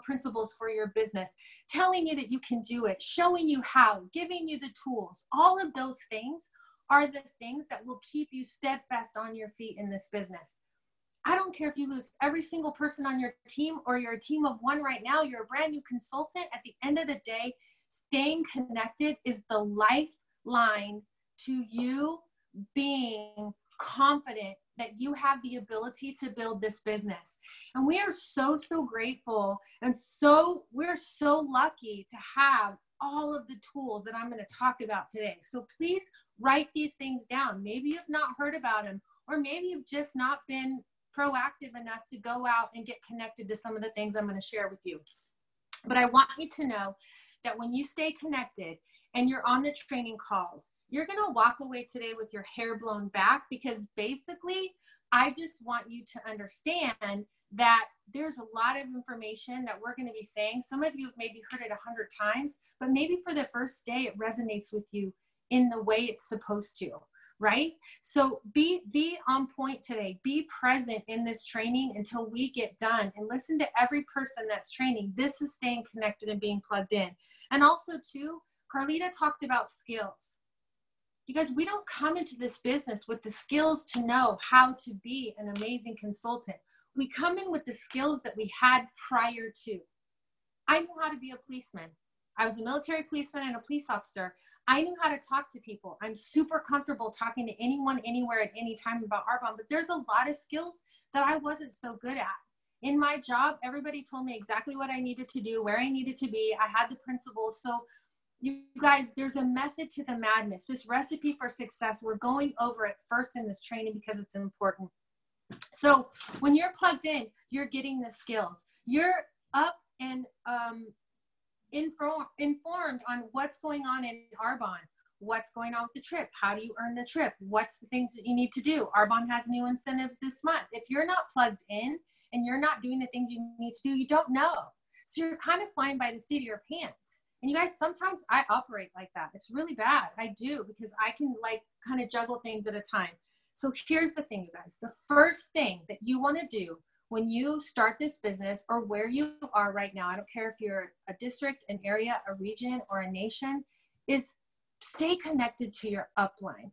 principles for your business, telling you that you can do it, showing you how, giving you the tools, all of those things are the things that will keep you steadfast on your feet in this business. I don't care if you lose every single person on your team or you're a team of one right now, you're a brand new consultant. At the end of the day, staying connected is the lifeline to you being confident that you have the ability to build this business. And we are so, so grateful. And we're so lucky to have all of the tools that I'm going to talk about today. So please write these things down. Maybe you've not heard about them, or maybe you've just not been proactive enough to go out and get connected to some of the things I'm going to share with you. But I want you to know that when you stay connected and you're on the training calls, you're going to walk away today with your hair blown back, because basically I just want you to understand that there's a lot of information that we're going to be saying. Some of you have maybe heard it 100 times, but maybe for the first day it resonates with you in the way it's supposed to. Right? So be on point today. Be present in this training until we get done, and listen to every person that's training. This is staying connected and being plugged in. And also too, Carlita talked about skills. Because we don't come into this business with the skills to know how to be an amazing consultant. We come in with the skills that we had prior to. I knew how to be a policeman. I was a military policeman and a police officer. I knew how to talk to people. I'm super comfortable talking to anyone, anywhere, at any time about Arbonne, but there's a lot of skills that I wasn't so good at. In my job, everybody told me exactly what I needed to do, where I needed to be. I had the principles. So you guys, there's a method to the madness. This recipe for success, we're going over it first in this training because it's important. So when you're plugged in, you're getting the skills. You're up and informed on what's going on in Arbonne, what's going on with the trip, how do you earn the trip, what's the things that you need to do. Arbonne has new incentives this month. If you're not plugged in and you're not doing the things you need to do, you don't know. So you're kind of flying by the seat of your pants. And you guys, sometimes I operate like that. It's really bad. I do, because I can like kind of juggle things at a time. So here's the thing, you guys. The first thing that you want to do when you start this business, or where you are right now, I don't care if you're a district, an area, a region, or a nation, is stay connected to your upline.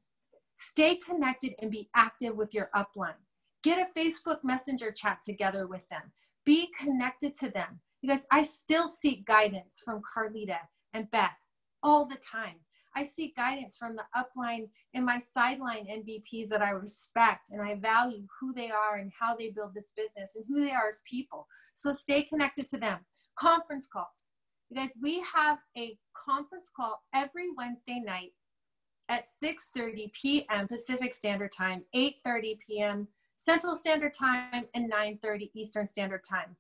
Stay connected and be active with your upline. Get a Facebook Messenger chat together with them. Be connected to them. Because I still seek guidance from Carlita and Beth all the time. I seek guidance from the upline and my sideline MVPs that I respect, and I value who they are and how they build this business and who they are as people. So stay connected to them. Conference calls. You guys, we have a conference call every Wednesday night at 6:30 p.m. Pacific Standard Time, 8:30 p.m. Central Standard Time, and 9:30 Eastern Standard Time.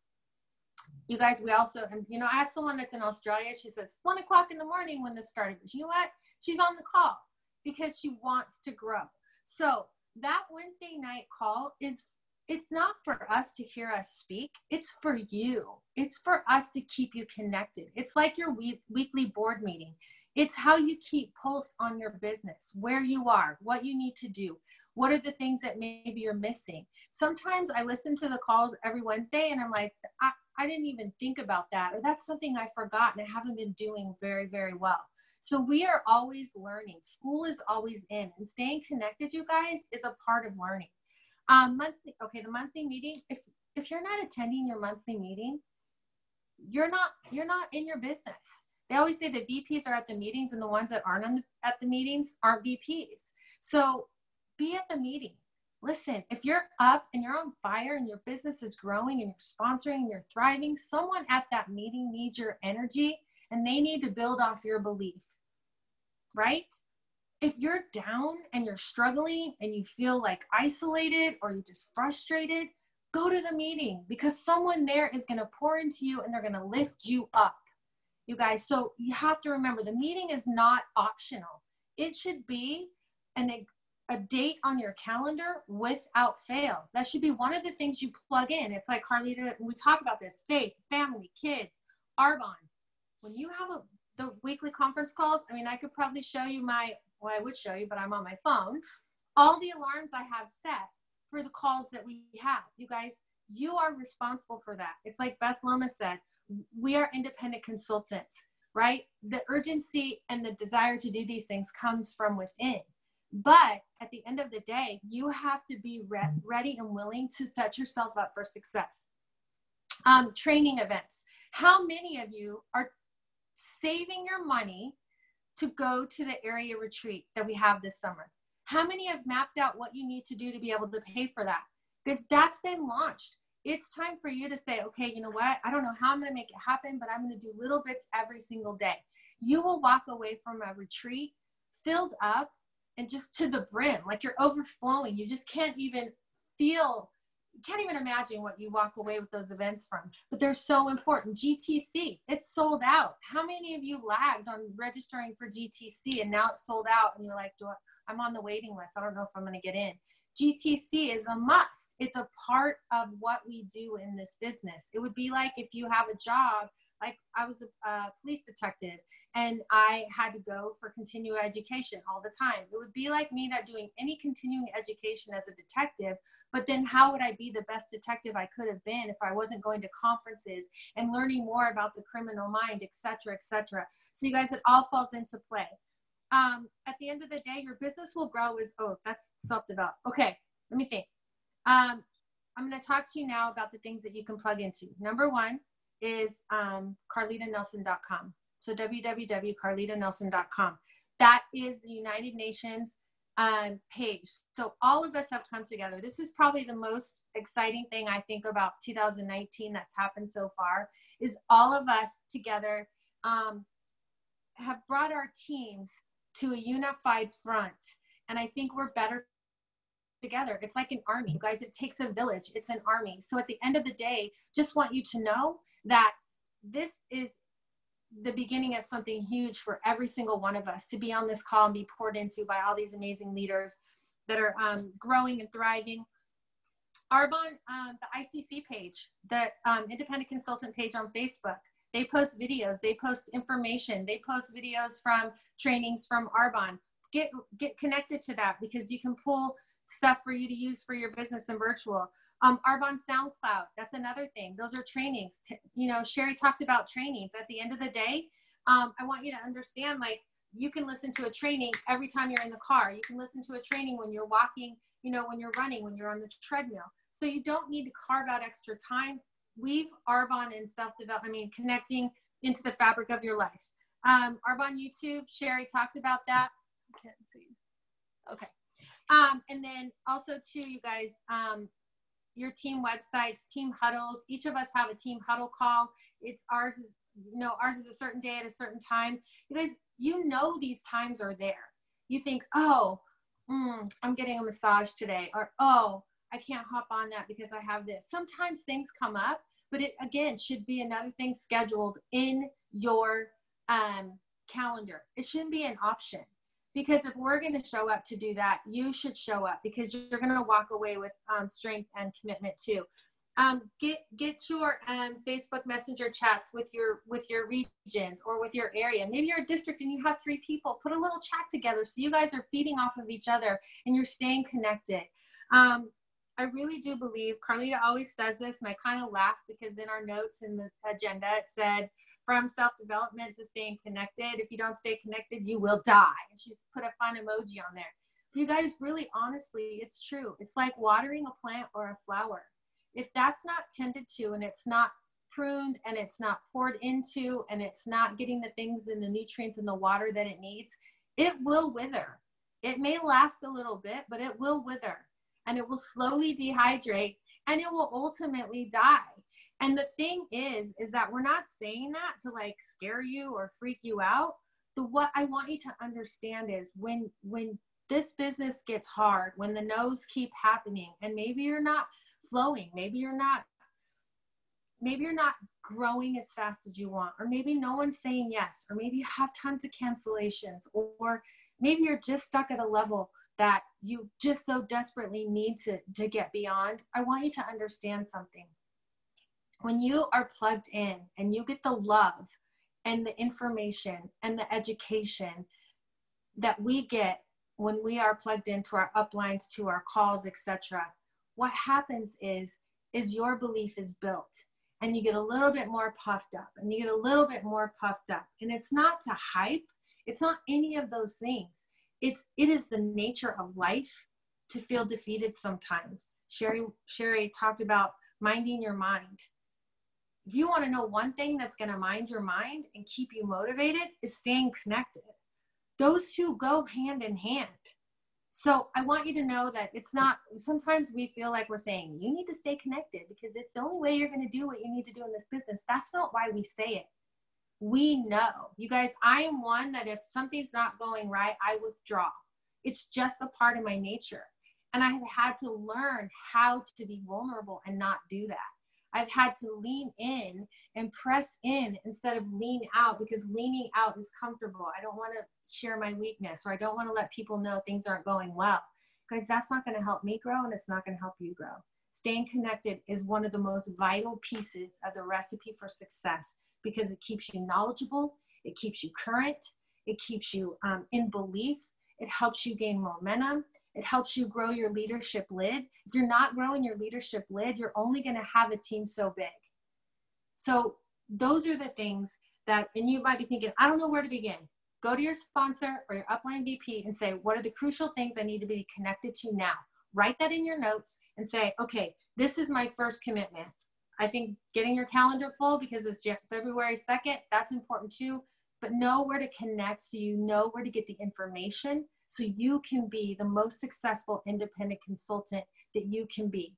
You guys, we also, and you know, I have someone that's in Australia. She says it's 1 o'clock in the morning when this started. But you know what? She's on the call because she wants to grow. So that Wednesday night call it's not for us to hear us speak. It's for you. It's for us to keep you connected. It's like your weekly board meeting. It's how you keep pulse on your business, where you are, what you need to do. What are the things that maybe you're missing? Sometimes I listen to the calls every Wednesday and I'm like, I didn't even think about that, or that's something I forgot and I haven't been doing very, very well. So we are always learning. School is always in, and staying connected, you guys, is a part of learning. The monthly meeting, if you're not attending your monthly meeting, you're not in your business. They always say the VPs are at the meetings and the ones that aren't at the meetings aren't VPs. So be at the meeting. Listen, if you're up and you're on fire and your business is growing and you're sponsoring and you're thriving, someone at that meeting needs your energy and they need to build off your belief, right? If you're down and you're struggling and you feel like isolated or you're just frustrated, go to the meeting, because someone there is going to pour into you and they're going to lift you up, you guys. So you have to remember, the meeting is not optional. It should be a date on your calendar without fail. That should be one of the things you plug in. It's like Carlita, we talk about this, faith, family, kids, Arbonne. When you have the weekly conference calls, I mean, I could probably show you I would show you, but I'm on my phone, all the alarms I have set for the calls that we have. You guys, you are responsible for that. It's like Beth Loma said, we are independent consultants, right? The urgency and the desire to do these things comes from within. But at the end of the day, you have to be ready and willing to set yourself up for success. Training events. How many of you are saving your money to go to the area retreat that we have this summer? How many have mapped out what you need to do to be able to pay for that? Because that's been launched. It's time for you to say, okay, you know what? I don't know how I'm going to make it happen, but I'm going to do little bits every single day. You will walk away from a retreat filled up and just to the brim, like you're overflowing. You just can't even feel, can't even imagine what you walk away with those events from, but they're so important. GTC, it's sold out. How many of you lagged on registering for GTC and now it's sold out and you're like, I'm on the waiting list. I don't know if I'm going to get in. GTC is a must. It's a part of what we do in this business. It would be like if you have a job, like I was a police detective and I had to go for continuing education all the time. It would be like me not doing any continuing education as a detective, but then how would I be the best detective I could have been if I wasn't going to conferences and learning more about the criminal mind, et cetera, et cetera. So you guys, it all falls into play. At the end of the day, your business will grow that's self-developed. Okay, let me think. I'm going to talk to you now about the things that you can plug into. Number one is carlitanelson.com. So www.carlitanelson.com. That is the United Nations page. So all of us have come together. This is probably the most exciting thing I think about 2019 that's happened so far, is all of us together have brought our teams to a unified front. And I think we're better together. It's like an army. You guys, it takes a village. It's an army. So at the end of the day, just want you to know that this is the beginning of something huge for every single one of us to be on this call and be poured into by all these amazing leaders that are growing and thriving. Arbonne, the ICC page, the independent consultant page on Facebook, they post videos, they post information, they post videos from trainings from Arbonne. Get connected to that because you can pull stuff for you to use for your business and virtual. Arbonne SoundCloud, that's another thing. Those are trainings. You know, Sherry talked about trainings. At the end of the day, I want you to understand, like, you can listen to a training every time you're in the car. You can listen to a training when you're walking, you know, when you're running, when you're on the treadmill. So you don't need to carve out extra time. Weave Arbonne and connecting into the fabric of your life. Arbonne YouTube, Sherry talked about that. I can't see. Okay. And then also too, you guys, your team websites, team huddles. Each of us have a team huddle call. Ours is a certain day at a certain time. You guys, you know, these times are there. You think, oh, I'm getting a massage today, or, oh, I can't hop on that because I have this. Sometimes things come up, but it, again, should be another thing scheduled in your calendar. It shouldn't be an option, because if we're going to show up to do that, you should show up because you're going to walk away with strength and commitment too. Get your Facebook Messenger chats with your regions or with your area. Maybe you're a district and you have 3 people. Put a little chat together so you guys are feeding off of each other and you're staying connected. I really do believe, Carlita always says this, and I kind of laugh because in our notes in the agenda, it said, from self-development to staying connected, if you don't stay connected, you will die. And she's put a fun emoji on there. You guys, really, honestly, it's true. It's like watering a plant or a flower. If that's not tended to and it's not pruned and it's not poured into and it's not getting the things and the nutrients and the water that it needs, it will wither. It may last a little bit, but it will wither. And it will slowly dehydrate and it will ultimately die. And the thing is that we're not saying that to like scare you or freak you out. What I want you to understand is when this business gets hard, when the no's keep happening and maybe you're not flowing, maybe you're not growing as fast as you want, or maybe no one's saying yes, or maybe you have tons of cancellations, or maybe you're just stuck at a level that you just so desperately need to get beyond. I want you to understand something. When you are plugged in and you get the love and the information and the education that we get when we are plugged into our uplines, to our calls, etc., what happens is your belief is built and you get a little bit more puffed up and you get a little bit more puffed up. And it's not to hype. It's not any of those things. it is the nature of life to feel defeated sometimes. Sherry talked about minding your mind. If you want to know one thing that's going to mind your mind and keep you motivated, is staying connected. Those two go hand in hand. So I want you to know that it's not, sometimes we feel like we're saying, you need to stay connected because it's the only way you're going to do what you need to do in this business. That's not why we say it. We know. You guys, I am one that if something's not going right, I withdraw. It's just a part of my nature. And I have had to learn how to be vulnerable and not do that. I've had to lean in and press in instead of lean out, because leaning out is comfortable. I don't want to share my weakness, or I don't want to let people know things aren't going well, because that's not going to help me grow, and it's not going to help you grow. Staying connected is one of the most vital pieces of the recipe for success, because it keeps you knowledgeable, it keeps you current, it keeps you in belief, it helps you gain momentum. It helps you grow your leadership lid. If you're not growing your leadership lid, you're only going to have a team so big. So those are the things that, and you might be thinking, I don't know where to begin. Go to your sponsor or your upline VP and say, what are the crucial things I need to be connected to now? Write that in your notes and say, okay, this is my first commitment. I think getting your calendar full because it's February 2nd, that's important too. But know where to connect so you know where to get the information, so you can be the most successful independent consultant that you can be.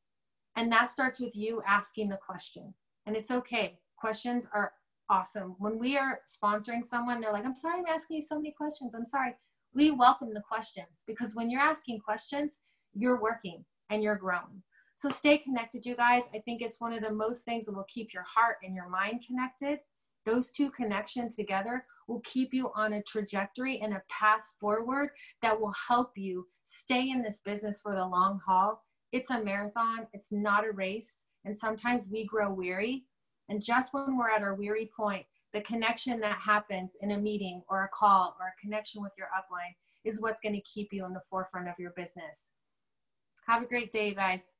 And that starts with you asking the question. And it's okay. Questions are awesome. When we are sponsoring someone, they're like, I'm sorry, I'm asking you so many questions. I'm sorry. We welcome the questions, because when you're asking questions, you're working and you're growing. So stay connected, you guys. I think it's one of the most things that will keep your heart and your mind connected. Those two connections together will keep you on a trajectory and a path forward that will help you stay in this business for the long haul. It's a marathon. It's not a race. And sometimes we grow weary. And just when we're at our weary point, the connection that happens in a meeting or a call or a connection with your upline is what's going to keep you in the forefront of your business. Have a great day, guys.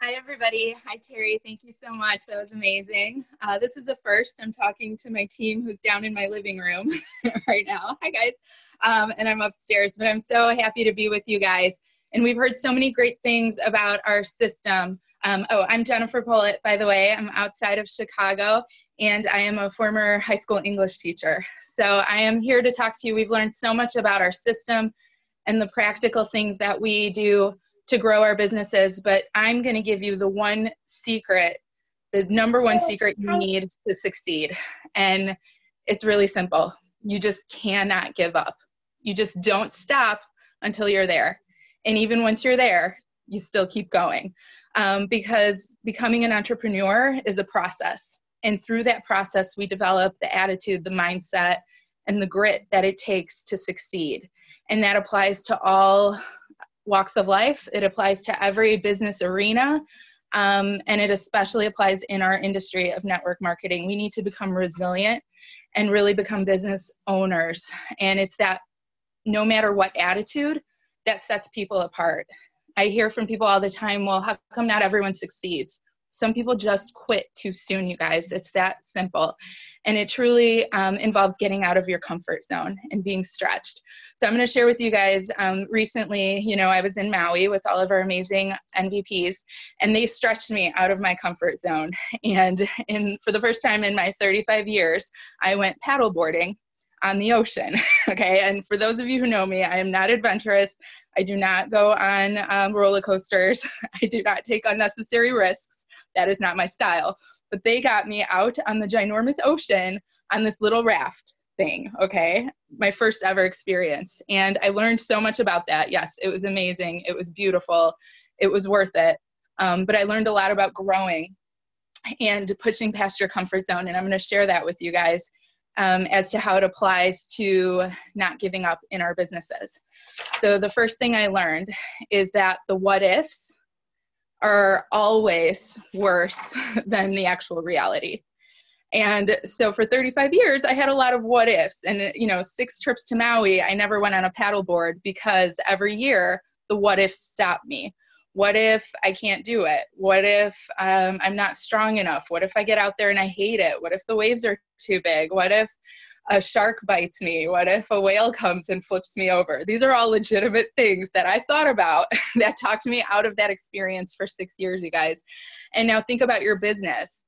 Hi, everybody. Hi, Terry. Thank you so much. That was amazing. This is the first I'm talking to my team who's down in my living room right now. Hi, guys. And I'm upstairs, but I'm so happy to be with you guys. And we've heard so many great things about our system. I'm Jennifer Pollitt, by the way. I'm outside of Chicago, and I am a former high school English teacher. So I am here to talk to you. We've learned so much about our system and the practical things that we do to grow our businesses, but I'm going to give you the one secret, the number one secret you need to succeed. And it's really simple. You just cannot give up. You just don't stop until you're there. And even once you're there, you still keep going, because becoming an entrepreneur is a process. And through that process, we develop the attitude, the mindset, and the grit that it takes to succeed. And that applies to all walks of life. It applies to every business arena, and it especially applies in our industry of network marketing. We need to become resilient and really become business owners. And it's that no matter what attitude, that sets people apart. I hear from people all the time, well, how come not everyone succeeds? Some people just quit too soon, you guys. It's that simple. And it truly involves getting out of your comfort zone and being stretched. So I'm going to share with you guys, recently, I was in Maui with all of our amazing NVPs, and they stretched me out of my comfort zone. And for the first time in my 35 years, I went paddleboarding on the ocean. Okay. And for those of you who know me, I am not adventurous. I do not go on roller coasters. I do not take unnecessary risks. That is not my style. But they got me out on the ginormous ocean on this little raft thing, okay? My first ever experience. And I learned so much about that. Yes, it was amazing. It was beautiful. It was worth it. But I learned a lot about growing and pushing past your comfort zone. And I'm going to share that with you guys as to how it applies to not giving up in our businesses. So the first thing I learned is that the what ifs are always worse than the actual reality. And so for 35 years, I had a lot of what ifs. And, 6 trips to Maui, I never went on a paddleboard because every year the what ifs stopped me. What if I can't do it? What if I'm not strong enough? What if I get out there and I hate it? What if the waves are too big? What if a shark bites me? What if a whale comes and flips me over? These are all legitimate things that I thought about that talked me out of that experience for 6 years, you guys. And now think about your business.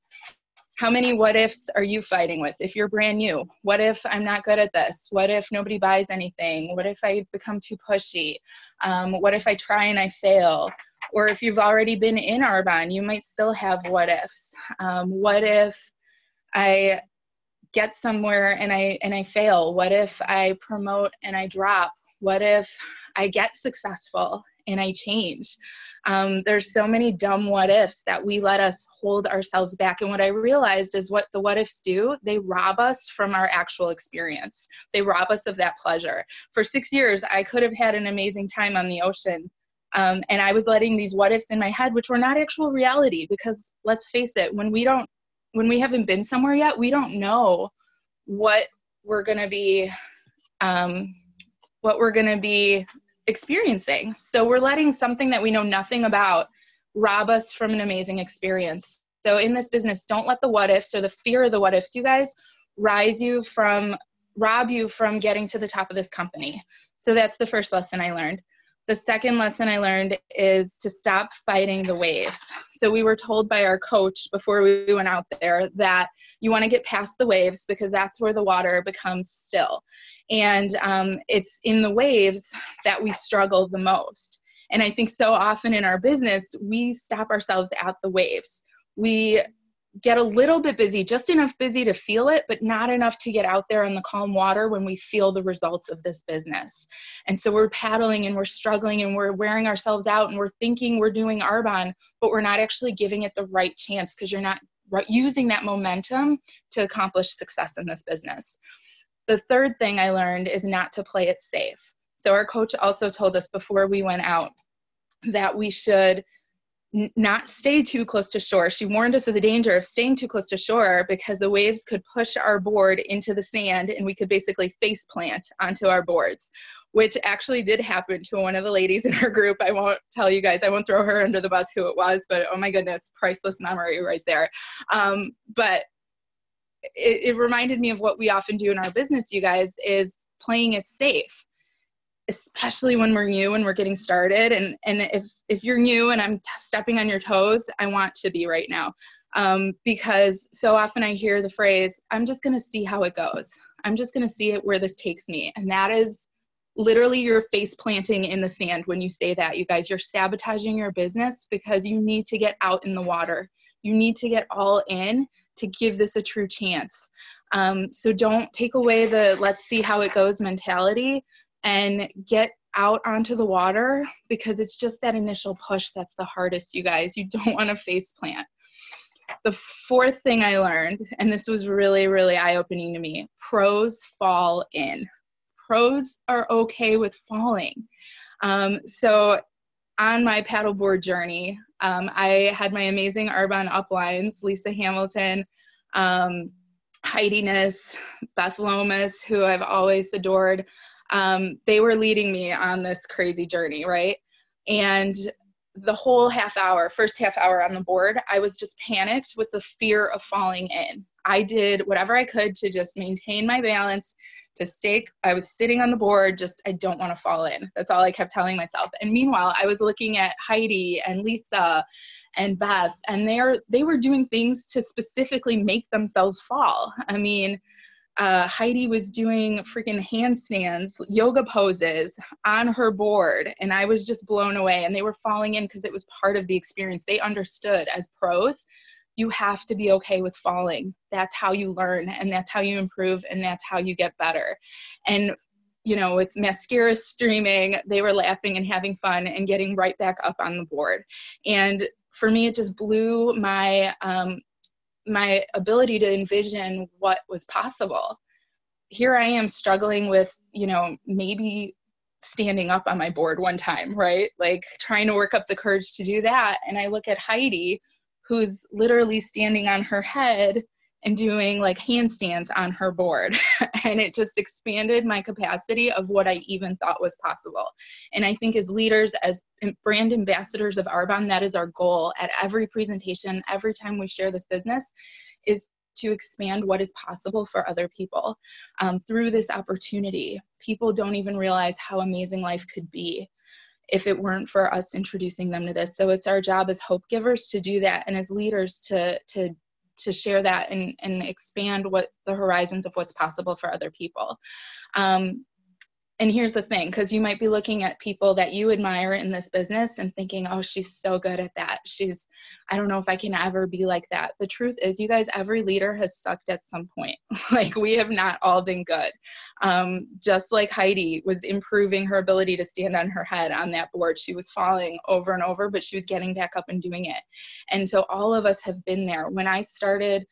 How many what ifs are you fighting with? If you're brand new, what if I'm not good at this? What if nobody buys anything? What if I become too pushy? What if I try and I fail? Or if you've already been in Arbonne, you might still have what ifs. What if I get somewhere and I fail? What if I promote and I drop? What if I get successful and I change? There's so many dumb what ifs that we let us hold ourselves back. And what I realized is what the what ifs do, they rob us from our actual experience. They rob us of that pleasure. For 6 years, I could have had an amazing time on the ocean. And I was letting these what ifs in my head, which were not actual reality, because let's face it, when we haven't been somewhere yet, we don't know what we're going to be experiencing. So we're letting something that we know nothing about rob us from an amazing experience. So in this business, don't let the what ifs or the fear of the what ifs, you guys, rob you from getting to the top of this company. So that's the first lesson I learned. The second lesson I learned is to stop fighting the waves. So we were told by our coach before we went out there that you want to get past the waves because that's where the water becomes still. And it's in the waves that we struggle the most. And I think so often in our business, we stop ourselves at the waves. We get a little bit busy, just enough busy to feel it, but not enough to get out there in the calm water when we feel the results of this business. And so we're paddling and we're struggling and we're wearing ourselves out and we're thinking we're doing Arbonne, but we're not actually giving it the right chance because you're not using that momentum to accomplish success in this business. The third thing I learned is not to play it safe. So our coach also told us before we went out that we should not stay too close to shore. She warned us of the danger of staying too close to shore because the waves could push our board into the sand and we could basically face plant onto our boards, which actually did happen to one of the ladies in our group. I won't tell you guys, I won't throw her under the bus who it was, but oh my goodness, priceless memory right there. But it reminded me of what we often do in our business, you guys, is playing it safe, especially when we're new and we're getting started. And if you're new and I'm stepping on your toes, I want to be right now. Because so often I hear the phrase, I'm just going to see how it goes. I'm just going to see it where this takes me. And that is literally your face planting in the sand when you say that, you guys. You're sabotaging your business because you need to get out in the water. You need to get all in to give this a true chance. So don't take away the let's see how it goes mentality and get out onto the water, because it's just that initial push that's the hardest, you guys. You don't want to face plant. The fourth thing I learned, and this was really, really eye-opening to me, pros fall in. Pros are okay with falling. So on my paddleboard journey, I had my amazing Arbonne uplines, Lisa Hamilton, Heidi Ness, Beth Lomas, who I've always adored. They were leading me on this crazy journey, right? And the whole first half hour on the board, I was just panicked with the fear of falling in. I did whatever I could to just maintain my balance, I was sitting on the board, I don't want to fall in. That's all I kept telling myself. And meanwhile, I was looking at Heidi and Lisa and Beth, and they were doing things to specifically make themselves fall. I mean, Heidi was doing freaking handstands, yoga poses on her board, and I was just blown away. And they were falling in because it was part of the experience. They understood as pros, you have to be okay with falling. That's how you learn, and that's how you improve, and that's how you get better. And, you know, with mascara streaming, they were laughing and having fun and getting right back up on the board. And for me, it just blew my my ability to envision what was possible. Here I am struggling with, you know, maybe standing up on my board one time, right? Like trying to work up the courage to do that. And I look at Heidi, who's literally standing on her head and doing like handstands on her board. And it just expanded my capacity of what I even thought was possible. And I think as leaders, as brand ambassadors of Arbonne, that is our goal at every presentation, every time we share this business, is to expand what is possible for other people through this opportunity. People don't even realize how amazing life could be if it weren't for us introducing them to this. So it's our job as hope givers to do that, and as leaders to share that and expand what the horizons of what's possible for other people. And here's the thing, because you might be looking at people that you admire in this business and thinking, oh, she's so good at that. I don't know if I can ever be like that. The truth is, you guys, every leader has sucked at some point. Like, we have not all been good. Just like Heidi was improving her ability to stand on her head on that board. She was falling over and over, but she was getting back up and doing it. And so all of us have been there. When I started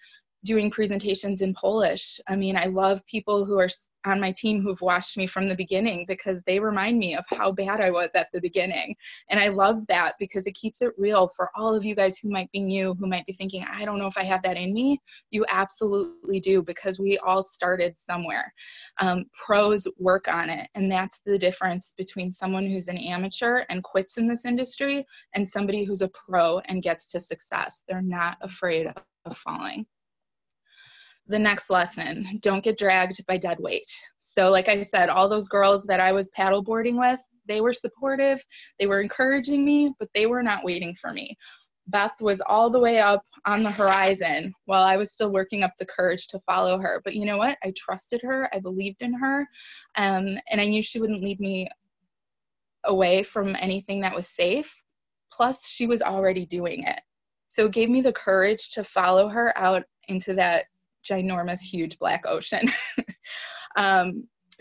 doing presentations in Polish, I mean, I love people who are on my team who've watched me from the beginning, because they remind me of how bad I was at the beginning. And I love that, because it keeps it real for all of you guys who might be new, who might be thinking, I don't know if I have that in me. You absolutely do, because we all started somewhere. Pros work on it. And that's the difference between someone who's an amateur and quits in this industry and somebody who's a pro and gets to success. They're not afraid of falling. The next lesson, don't get dragged by dead weight. So like I said, all those girls that I was paddleboarding with, they were supportive, they were encouraging me, but they were not waiting for me. Beth was all the way up on the horizon while I was still working up the courage to follow her. But you know what? I trusted her, I believed in her, and I knew she wouldn't lead me away from anything that was safe. Plus, she was already doing it. So it gave me the courage to follow her out into that ginormous, huge black ocean.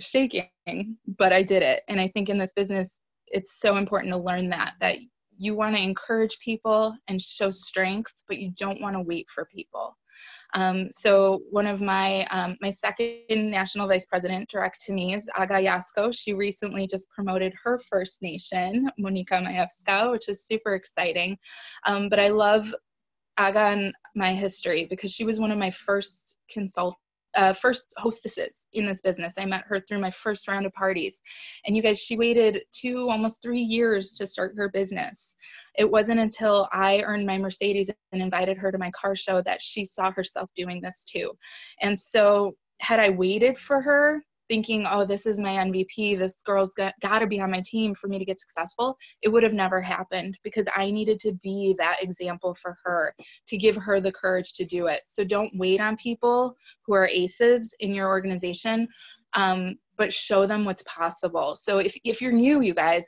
Shaking, but I did it. And I think in this business, it's so important to learn that you want to encourage people and show strength, but you don't want to wait for people. So one of my second national vice president direct to me is Aga Jasko. She recently just promoted her First Nation, Monika Majewska, which is super exciting. But I love Aga and my history, because she was one of my first first hostesses in this business. I met her through my first round of parties. And you guys, she waited almost 3 years to start her business. It wasn't until I earned my Mercedes and invited her to my car show that she saw herself doing this too. And so had I waited for her, thinking, oh, this is my MVP, this girl's got to be on my team for me to get successful, it would have never happened, because I needed to be that example for her, to give her the courage to do it. So don't wait on people who are aces in your organization, but show them what's possible. So if you're new, you guys,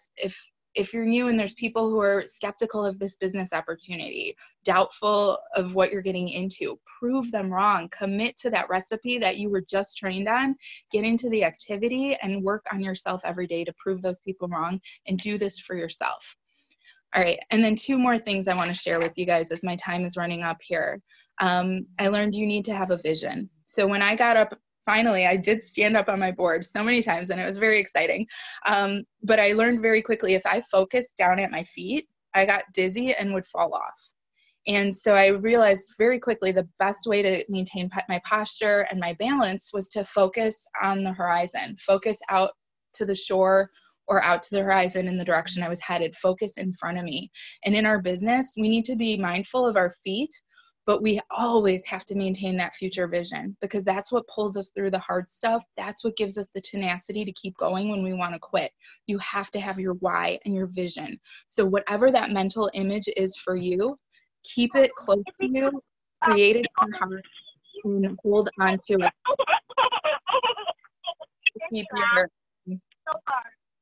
if you're new and there's people who are skeptical of this business opportunity, doubtful of what you're getting into, prove them wrong. Commit to that recipe that you were just trained on. Get into the activity and work on yourself every day to prove those people wrong, and do this for yourself. All right, and then 2 more things I want to share with you guys as my time is running up here. I learned you need to have a vision. So when I got up, finally, I did stand up on my board so many times, and it was very exciting. But I learned very quickly, if I focused down at my feet, I got dizzy and would fall off. And so I realized very quickly the best way to maintain my posture and my balance was to focus on the horizon, focus out to the shore or out to the horizon in the direction I was headed, focus in front of me. And in our business, we need to be mindful of our feet, but we always have to maintain that future vision, because that's what pulls us through the hard stuff. That's what gives us the tenacity to keep going when we want to quit. You have to have your why and your vision. So whatever that mental image is for you, keep it close to you, create it in your heart, and hold on to it.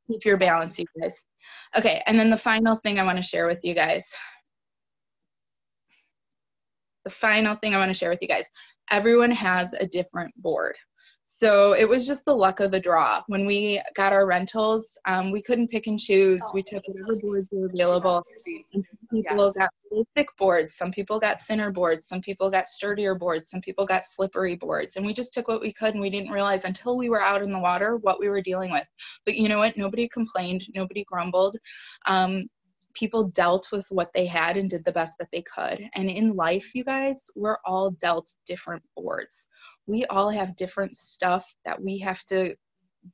Keep your balance, you guys. Okay, and then the final thing I want to share with you guys. Everyone has a different board. So it was just the luck of the draw. When we got our rentals, we couldn't pick and choose. We took whatever boards were available. And some people got really thick boards. Some people got thinner boards. Some people got sturdier boards. Some people got slippery boards. And we just took what we could, and we didn't realize until we were out in the water what we were dealing with. But you know what? Nobody complained. Nobody grumbled. people dealt with what they had and did the best that they could. And in life, you guys, we're all dealt different boards. We all have different stuff that we have to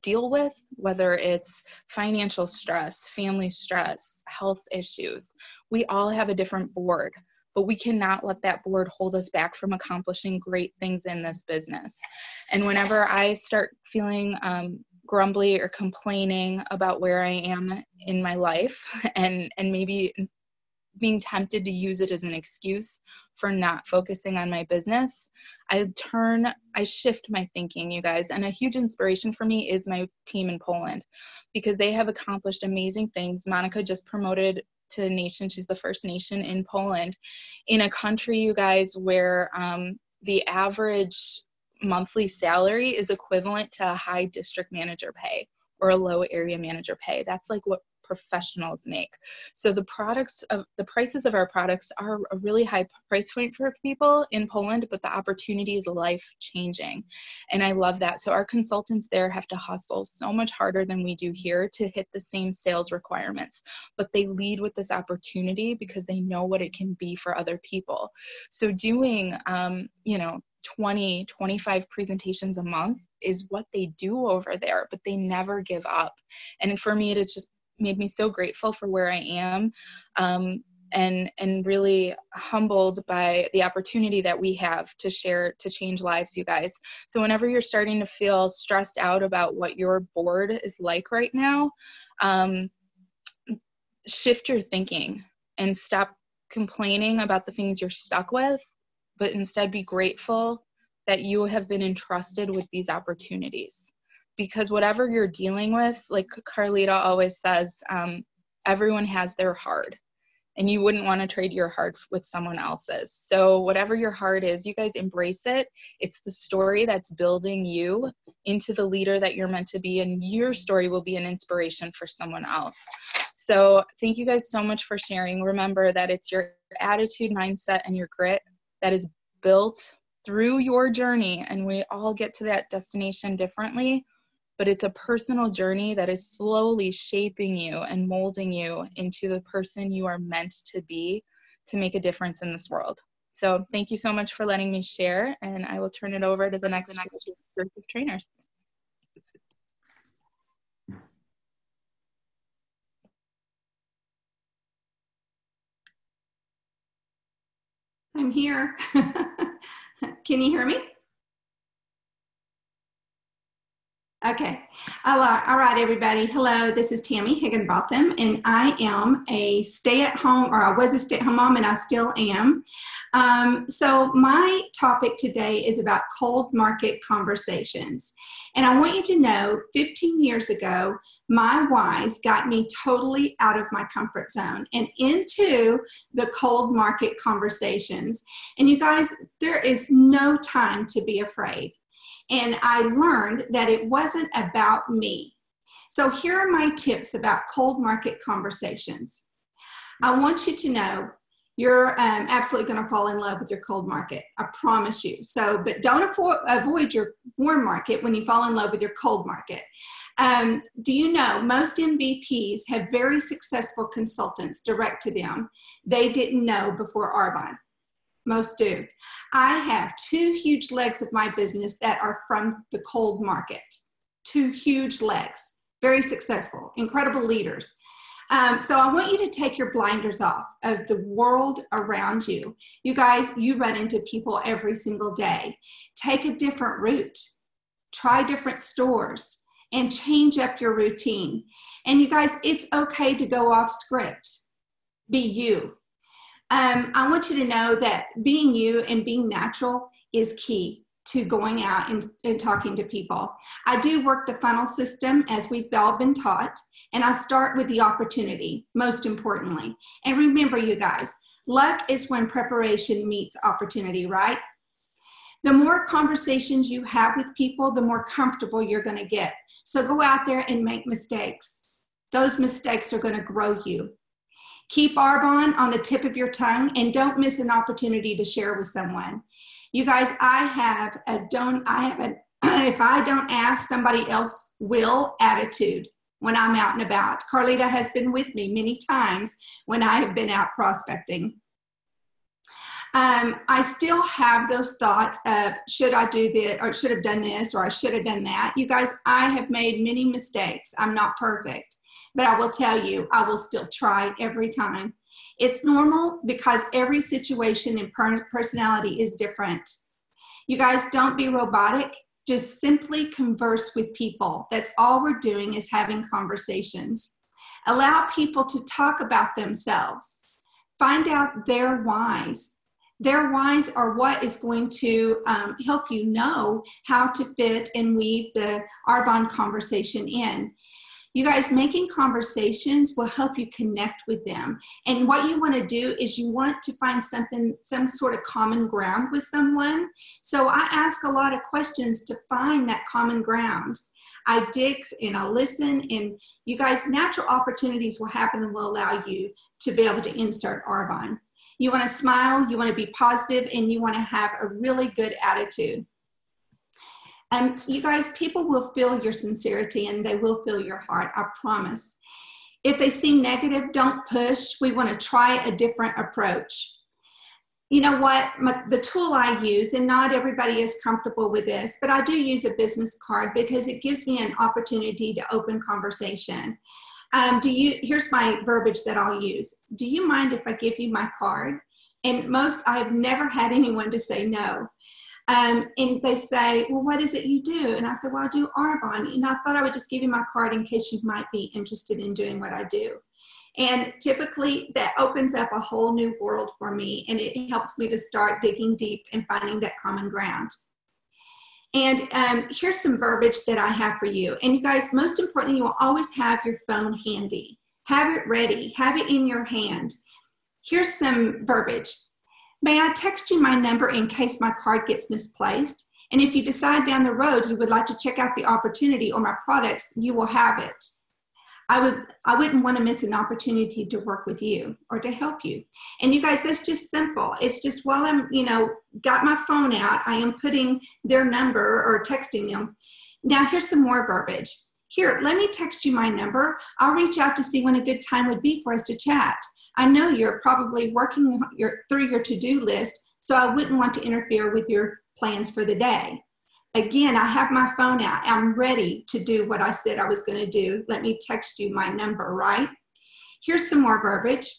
deal with, whether it's financial stress, family stress, health issues. We all have a different board, but we cannot let that board hold us back from accomplishing great things in this business. And whenever I start feeling grumbly or complaining about where I am in my life and maybe being tempted to use it as an excuse for not focusing on my business, I shift my thinking, you guys. And a huge inspiration for me is my team in Poland, because they have accomplished amazing things. Monica just promoted to the nation. She's the first nation in Poland, in a country, you guys, where the average monthly salary is equivalent to a high district manager pay or a low area manager pay. That's like what professionals make. So the prices of our products are a really high price point for people in Poland, but the opportunity is life changing. And I love that. So our consultants there have to hustle so much harder than we do here to hit the same sales requirements, but they lead with this opportunity because they know what it can be for other people. So doing, 20, 25 presentations a month is what they do over there, but they never give up. And for me, it's just made me so grateful for where I am, and really humbled by the opportunity that we have to share, to change lives, you guys. So whenever you're starting to feel stressed out about what your board is like right now, shift your thinking and stop complaining about the things you're stuck with, but instead be grateful that you have been entrusted with these opportunities. Because whatever you're dealing with, like Carlita always says, everyone has their hard, and you wouldn't want to trade your hard with someone else's. So whatever your hard is, you guys embrace it. It's the story that's building you into the leader that you're meant to be, and your story will be an inspiration for someone else. So thank you guys so much for sharing. Remember that it's your attitude, mindset, and your grit that is built through your journey, and we all get to that destination differently. But it's a personal journey that is slowly shaping you and molding you into the person you are meant to be to make a difference in this world. So thank you so much for letting me share, and I will turn it over to the next group of trainers. I'm here. Can you hear me? Okay. All right, everybody. Hello, this is Tammy Higginbotham, and I am a stay-at-home, or I was a stay-at-home mom, and I still am. So my topic today is about cold market conversations. And I want you to know, 15 years ago, my whys got me totally out of my comfort zone and into the cold market conversations. And you guys, there is no time to be afraid. And I learned that it wasn't about me. So here are my tips about cold market conversations. I want you to know you're absolutely going to fall in love with your cold market. I promise you. So, but don't avoid your warm market when you fall in love with your cold market. Do you know most MVPs have very successful consultants direct to them they didn't know before Arbonne? Most do. I have 2 huge legs of my business that are from the cold market. 2 huge legs, very successful, incredible leaders. So I want you to take your blinders off of the world around you. You guys, you run into people every single day. Take a different route. Try different stores and change up your routine. And you guys, it's okay to go off script. Be you. I want you to know that being you and being natural is key to going out and talking to people. I do work the funnel system as we've all been taught, and I start with the opportunity, most importantly. And remember, you guys, luck is when preparation meets opportunity, right? The more conversations you have with people, the more comfortable you're going to get. So go out there and make mistakes. Those mistakes are going to grow you. Keep Arbonne on the tip of your tongue and don't miss an opportunity to share with someone. You guys, if I don't ask, somebody else will attitude. when I'm out and about. Carlita has been with me many times when I have been out prospecting. I still have those thoughts of, should I do this, or should have done this, or I should have done that. You guys, I have made many mistakes. I'm not perfect, but I will tell you, I will still try every time. It's normal because every situation and personality is different. You guys, don't be robotic. Just simply converse with people. That's all we're doing, is having conversations. Allow people to talk about themselves. Find out their whys. Their whys are what is going to help you know how to fit and weave the Arbonne conversation in. You guys, making conversations will help you connect with them. And what you want to do is you want to find some sort of common ground with someone. So I ask a lot of questions to find that common ground. I dig and I listen, and you guys, natural opportunities will happen and will allow you to be able to insert Arbonne. You want to smile, you want to be positive, and you want to have a really good attitude. You guys, people will feel your sincerity and they will feel your heart, I promise. If they seem negative, don't push. We want to try a different approach. You know what, the tool I use, and not everybody is comfortable with this, but I do use a business card because it gives me an opportunity to open conversation. Here's my verbiage that I'll use. Do you mind if I give you my card? And I've never had anyone to say no. And they say, well, what is it you do? And I said, well, I do Arbonne. And I thought I would just give you my card in case you might be interested in doing what I do. And typically that opens up a whole new world for me, and it helps me to start digging deep and finding that common ground. And here's some verbiage that I have for you. And you guys, most importantly, you will always have your phone handy. Have it ready. Have it in your hand. Here's some verbiage. May I text you my number in case my card gets misplaced? And if you decide down the road you would like to check out the opportunity or my products, you will have it. I wouldn't want to miss an opportunity to work with you or to help you. And you guys, that's just simple. It's just while I'm, got my phone out, I am putting their number or texting them. Now here's some more verbiage. Here, let me text you my number. I'll reach out to see when a good time would be for us to chat. I know you're probably working through your to-do list, so I wouldn't want to interfere with your plans for the day. Again, I have my phone out. I'm ready to do what I said I was going to do. Let me text you my number, right? Here's some more verbiage.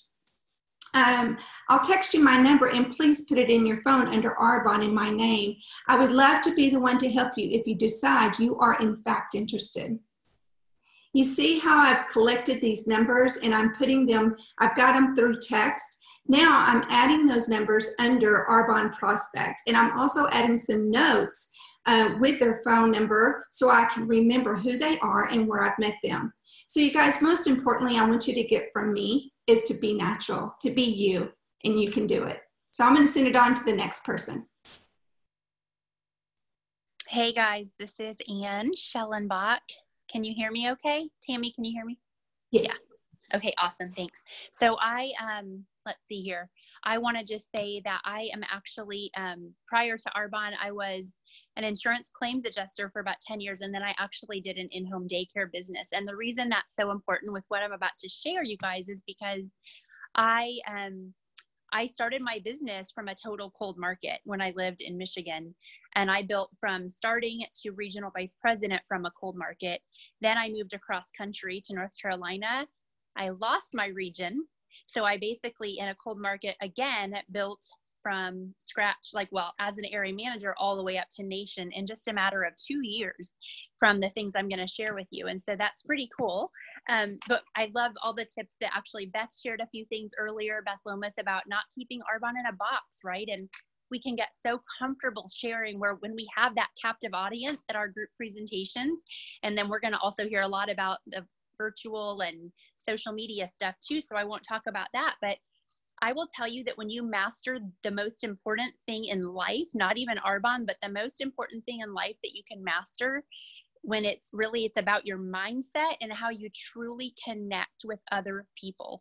I'll text you my number, and please put it in your phone under Arbonne in my name. I would love to be the one to help you if you decide you are in fact interested. You see how I've collected these numbers and I'm putting them, I've got them through text. Now I'm adding those numbers under Arbonne Prospect, and I'm also adding some notes with their phone number so I can remember who they are and where I've met them. So you guys, most importantly, I want you to get from me is to be natural, to be you, and you can do it. So I'm going to send it on to the next person. Hey guys, this is Ann Schellenbach. Can you hear me okay? Tammy, can you hear me? Yes. Yeah. Okay, awesome, thanks. So let's see here. I want to just say that I am actually, prior to Arbonne, I was an insurance claims adjuster for about 10 years, and then I actually did an in-home daycare business. And the reason that's so important with what I'm about to share, you guys, is because I started my business from a total cold market when I lived in Michigan, and I built from starting to regional vice president from a cold market. Then I moved across country to North Carolina. I lost my region. So I basically, in a cold market again, built from scratch, as an area manager all the way up to nation in just a matter of 2 years from the things I'm going to share with you. And so that's pretty cool. But I love all the tips that actually Beth shared a few things earlier, Beth Lomas, about not keeping Arbonne in a box, right? And we can get so comfortable sharing when we have that captive audience at our group presentations. And then we're going to also hear a lot about the virtual and social media stuff too. So I won't talk about that, but I will tell you that when you master the most important thing in life, not even Arbonne, but the most important thing in life that you can master, when it's about your mindset and how you truly connect with other people.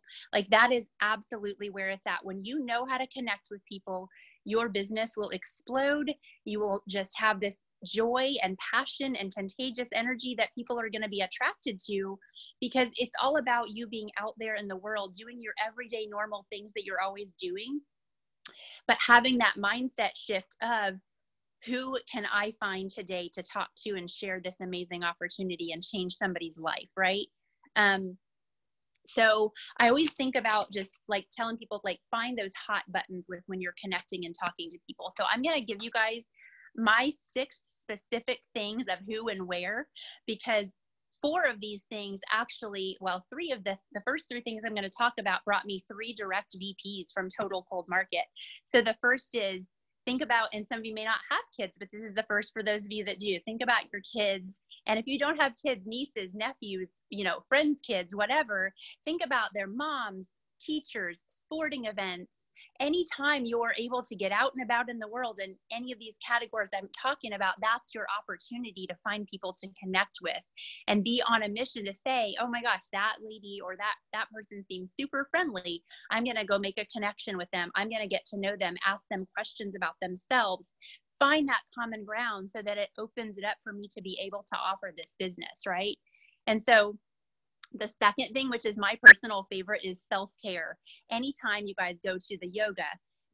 That is absolutely where it's at. When you know how to connect with people, your business will explode. You will just have this joy and passion and contagious energy that people are going to be attracted to, because it's all about you being out there in the world doing your everyday normal things that you're always doing, but having that mindset shift of, who can I find today to talk to and share this amazing opportunity and change somebody's life, right? So I always think about just like telling people, like, find those hot buttons with when you're connecting and talking to people. So I'm going to give you guys my 6 specific things of who and where, because 4 of these things actually, well, 3 of the first 3 things I'm going to talk about brought me 3 direct VPs from total cold market. So the first is, think about, and some of you may not have kids, but this is the first for those of you that do, think about your kids. And if you don't have kids, nieces, nephews, you know, friends' kids, whatever, think about their moms, teachers, sporting events. Anytime you're able to get out and about in the world in any of these categories I'm talking about, that's your opportunity to find people to connect with and be on a mission to say, oh my gosh, that lady or that person seems super friendly. I'm going to go make a connection with them. I'm going to get to know them, ask them questions about themselves, find that common ground so that it opens it up for me to be able to offer this business, right? And so the second thing, which is my personal favorite, is self-care. Anytime you guys go to the yoga,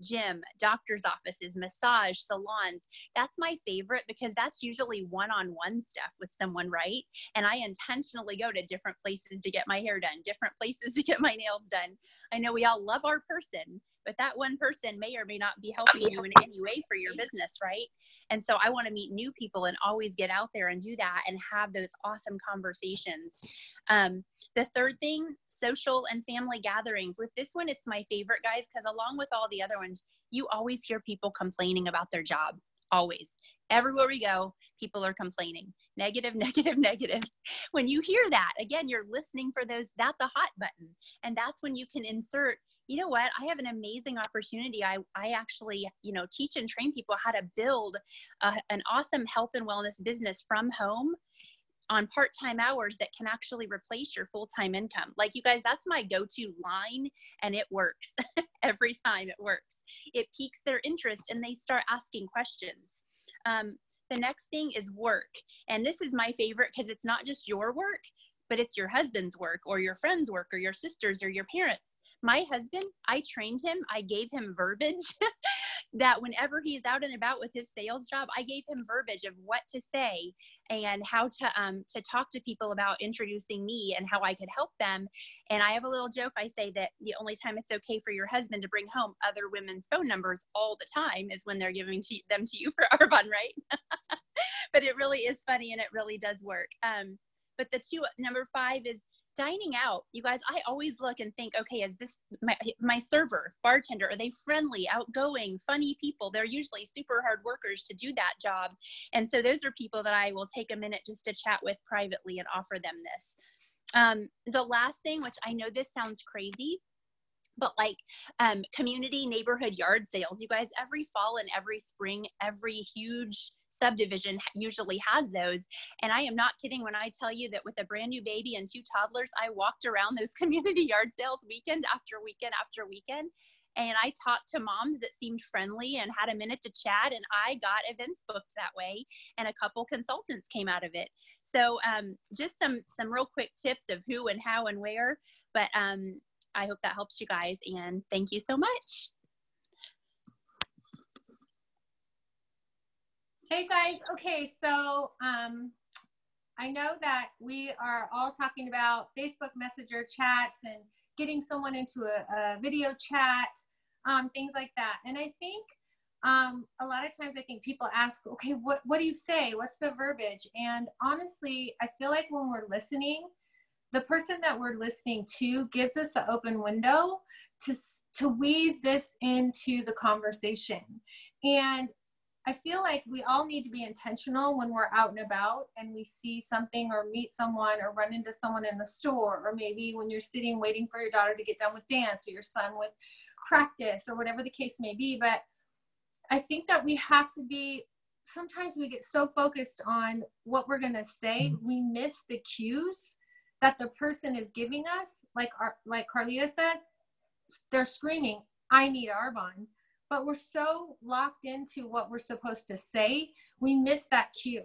gym, doctor's offices, massage, salons, that's my favorite, because that's usually one-on-one stuff with someone, right? And I intentionally go to different places to get my hair done, different places to get my nails done. I know we all love our person, but that one person may or may not be helping you in any way for your business, right? And so I want to meet new people and always get out there and do that and have those awesome conversations. The third thing, social and family gatherings. With this one, it's my favorite, guys, because along with all the other ones, you always hear people complaining about their job. Always. Everywhere we go, people are complaining. Negative, negative, negative. When you hear that, again, you're listening for those. That's a hot button. And that's when you can insert, you know what, I have an amazing opportunity. I actually, you know, teach and train people how to build an awesome health and wellness business from home on part-time hours that can actually replace your full-time income. Like, you guys, that's my go-to line, and it works. Every time it works. It piques their interest and they start asking questions. The next thing is work. And this is my favorite because it's not just your work, but it's your husband's work or your friend's work or your sister's or your parents'. My husband, I trained him. I gave him verbiage that whenever he's out and about with his sales job, I gave him verbiage of what to say and how to talk to people about introducing me and how I could help them. And I have a little joke. I say that the only time it's okay for your husband to bring home other women's phone numbers all the time is when they're giving them to you for Arbonne, right? But it really is funny and it really does work. But number 5 is dining out. You guys, I always look and think, okay, is this my server, bartender, are they friendly, outgoing, funny people? They're usually super hard workers to do that job. And so those are people that I will take a minute just to chat with privately and offer them this. The last thing, which I know this sounds crazy, but like community neighborhood yard sales. You guys, every fall and every spring, every huge subdivision usually has those. And I am not kidding when I tell you that with a brand new baby and 2 toddlers, I walked around those community yard sales weekend after weekend after weekend. And I talked to moms that seemed friendly and had a minute to chat. And I got events booked that way. And a couple consultants came out of it. So just some real quick tips of who and how and where. But I hope that helps you guys. And thank you so much. Hey guys, okay, so I know that we are all talking about Facebook Messenger chats and getting someone into a video chat, things like that. And I think a lot of times I think people ask, okay, what do you say? What's the verbiage? And honestly, I feel like when we're listening, the person that we're listening to gives us the open window to weave this into the conversation. And I feel like we all need to be intentional when we're out and about and we see something or meet someone or run into someone in the store, or maybe when you're sitting waiting for your daughter to get done with dance or your son with practice or whatever the case may be. But I think that we have to be, sometimes we get so focused on what we're going to say, we miss the cues that the person is giving us. Like Carlita says, they're screaming, I need Arbonne. but we're so locked into what we're supposed to say, we miss that cue.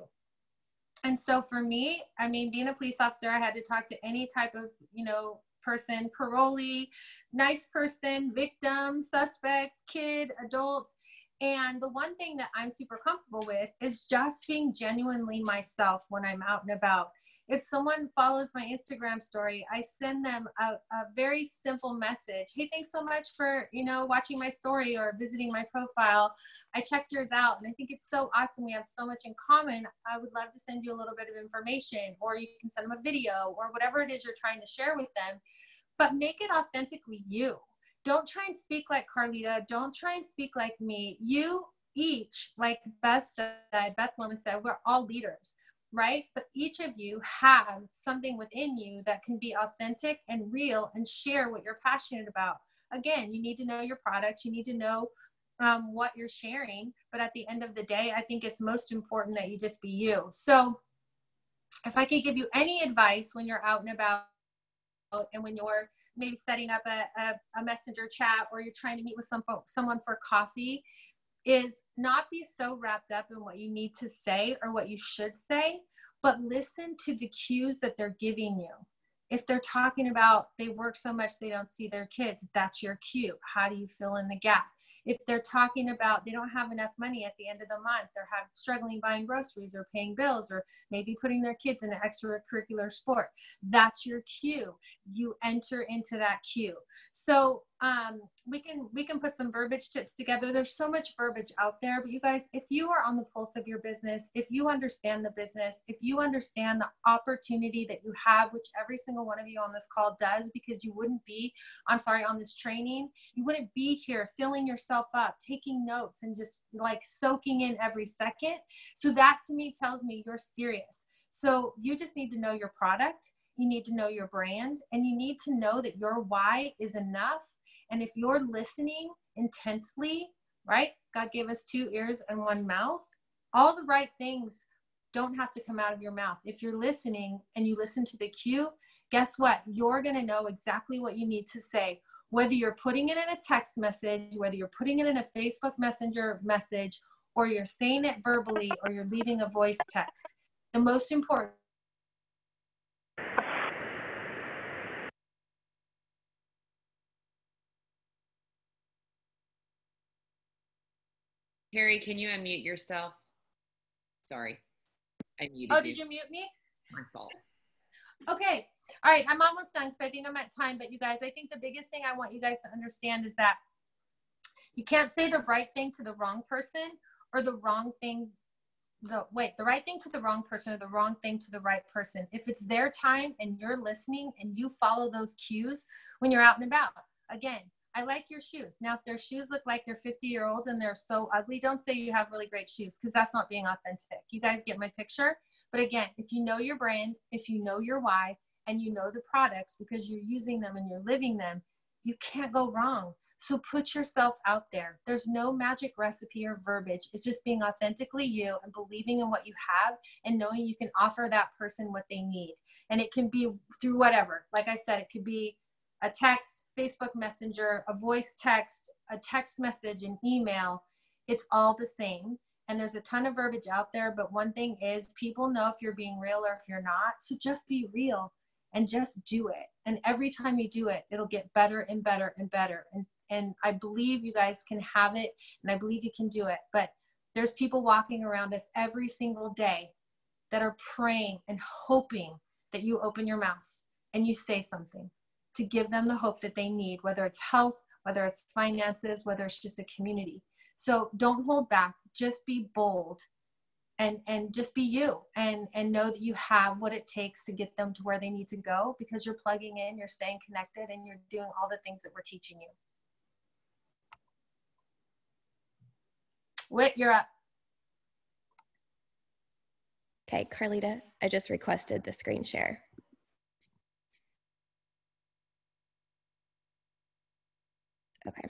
And so for me, I mean, being a police officer, I had to talk to any type of, you know, person, parolee, nice person, victim, suspect, kid, adult. And the one thing that I'm super comfortable with is just being genuinely myself when I'm out and about. If someone follows my Instagram story, I send them a very simple message. Hey, thanks so much for, you know, watching my story or visiting my profile. I checked yours out and I think it's so awesome. We have so much in common. I would love to send you a little bit of information, or you can send them a video or whatever it is you're trying to share with them, but make it authentically you. Don't try and speak like Carlita. Don't try and speak like me. You each, like Beth Lomas said, we're all leaders, right? But each of you have something within you that can be authentic and real and share what you're passionate about. Again, you need to know your products. You need to know what you're sharing. But at the end of the day, I think it's most important that you just be you. So if I could give you any advice when you're out and about, and when you're maybe setting up a messenger chat, or you're trying to meet with someone for coffee, is not be so wrapped up in what you need to say or what you should say, but listen to the cues that they're giving you. If they're talking about they work so much they don't see their kids, that's your cue. How do you fill in the gap? If they're talking about they don't have enough money at the end of the month, they're struggling buying groceries or paying bills, or maybe putting their kids in an extracurricular sport, that's your cue. You enter into that cue. So we can put some verbiage tips together. There's so much verbiage out there, but you guys, if you are on the pulse of your business, if you understand the business, if you understand the opportunity that you have, which every single one of you on this call does, because you wouldn't be, on this training, you wouldn't be here filling yourself up, taking notes, and just like soaking in every second. So that to me tells me you're serious. So you just need to know your product, you need to know your brand, and you need to know that your why is enough. And if you're listening intensely, right? God gave us 2 ears and 1 mouth. All the right things don't have to come out of your mouth. If you're listening and you listen to the cue, guess what? You're going to know exactly what you need to say. Whether you're putting it in a text message, whether you're putting it in a Facebook Messenger message, or you're saying it verbally, or you're leaving a voice text. The most important. Carrie, can you unmute yourself? Sorry, I muted you. Oh, did you mute me? My fault. Okay. All right. I'm almost done because I think I'm at time. But you guys, I think the biggest thing I want you guys to understand is that you can't say the right thing to the wrong person, or the wrong thing. The right thing to the wrong person, or the wrong thing to the right person. If it's their time and you're listening and you follow those cues when you're out and about. Again, I like your shoes. Now, if their shoes look like they're 50-year-olds and they're so ugly, don't say you have really great shoes, because that's not being authentic. You guys get my picture? But again, if you know your brand, if you know your why, and you know the products because you're using them and you're living them, you can't go wrong. So put yourself out there. There's no magic recipe or verbiage. It's just being authentically you and believing in what you have and knowing you can offer that person what they need. And it can be through whatever. Like I said, it could be a text, Facebook Messenger, a voice text, a text message, an email. It's all the same. And there's a ton of verbiage out there. But one thing is, people know if you're being real or if you're not. So just be real and just do it. And every time you do it, it'll get better and better and better. And I believe you guys can have it, and I believe you can do it. But there's people walking around us every single day that are praying and hoping that you open your mouth and you say something to give them the hope that they need, whether it's health, whether it's finances, whether it's just a community. So don't hold back, just be bold and just be you, and know that you have what it takes to get them to where they need to go, because you're plugging in, you're staying connected, and you're doing all the things that we're teaching you. Whit, you're up. Okay, Carlita, I just requested the screen share. Okay.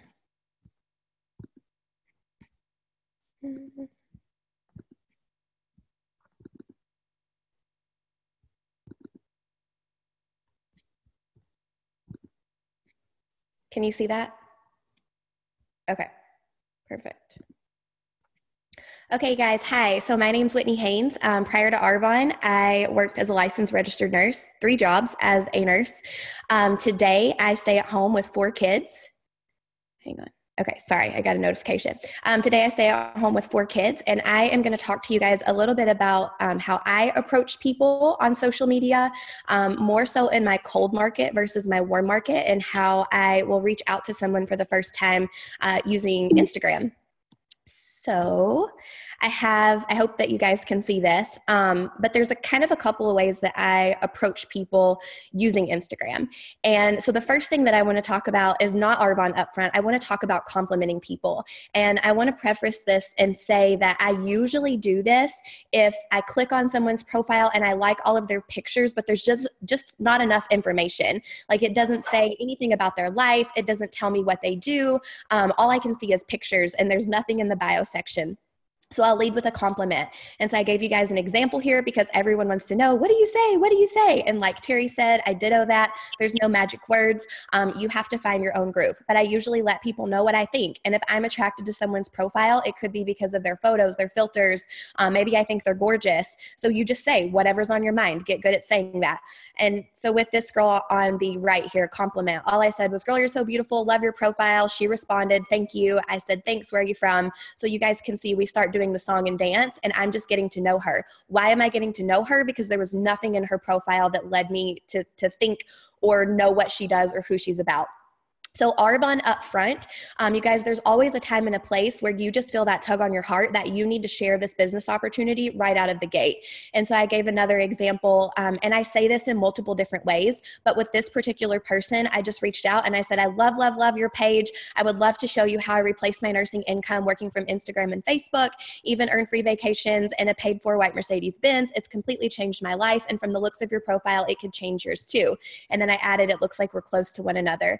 Can you see that? Okay, Perfect. Okay, guys. Hi. So my name's Whitney Haynes. Prior to Arbonne, I worked as a licensed registered nurse, 3 jobs as a nurse. Today, I stay at home with 4 kids. Hang on. Okay, sorry, I got a notification. Today, I stay at home with 4 kids, and I am going to talk to you guys a little bit about how I approach people on social media, more so in my cold market versus my warm market, and how I will reach out to someone for the first time using Instagram. So I hope that you guys can see this, but there's a kind of a couple of ways that I approach people using Instagram. And so the first thing that I want to talk about is not Arbonne upfront. I want to talk about complimenting people. And I want to preface this and say that I usually do this if I click on someone's profile and I like all of their pictures, but there's just not enough information. Like, it doesn't say anything about their life. It doesn't tell me what they do. All I can see is pictures, and there's nothing in the bio section. So I'll lead with a compliment. And so I gave you guys an example here because everyone wants to know, what do you say? What do you say? And like Terry said, I ditto that. There's no magic words. You have to find your own groove. But I usually let people know what I think. And if I'm attracted to someone's profile, it could be because of their photos, their filters. Maybe I think they're gorgeous. So you just say whatever's on your mind. Get good at saying that. And so with this girl on the right here, compliment, all I said was, girl, you're so beautiful. Love your profile. She responded, thank you. I said, thanks. Where are you from? So you guys can see we start doing the song and dance, and I'm just getting to know her. Why am I getting to know her? Because there was nothing in her profile that led me to think or know what she does or who she's about. So Arbonne up front, you guys, there's always a time and a place where you just feel that tug on your heart that you need to share this business opportunity right out of the gate. And so I gave another example, and I say this in multiple different ways, but with this particular person, I just reached out and I said, I love, love, love your page. I would love to show you how I replaced my nursing income working from Instagram and Facebook, even earn free vacations and a paid for white Mercedes-Benz. It's completely changed my life. And from the looks of your profile, it could change yours too. And then I added, it looks like we're close to one another.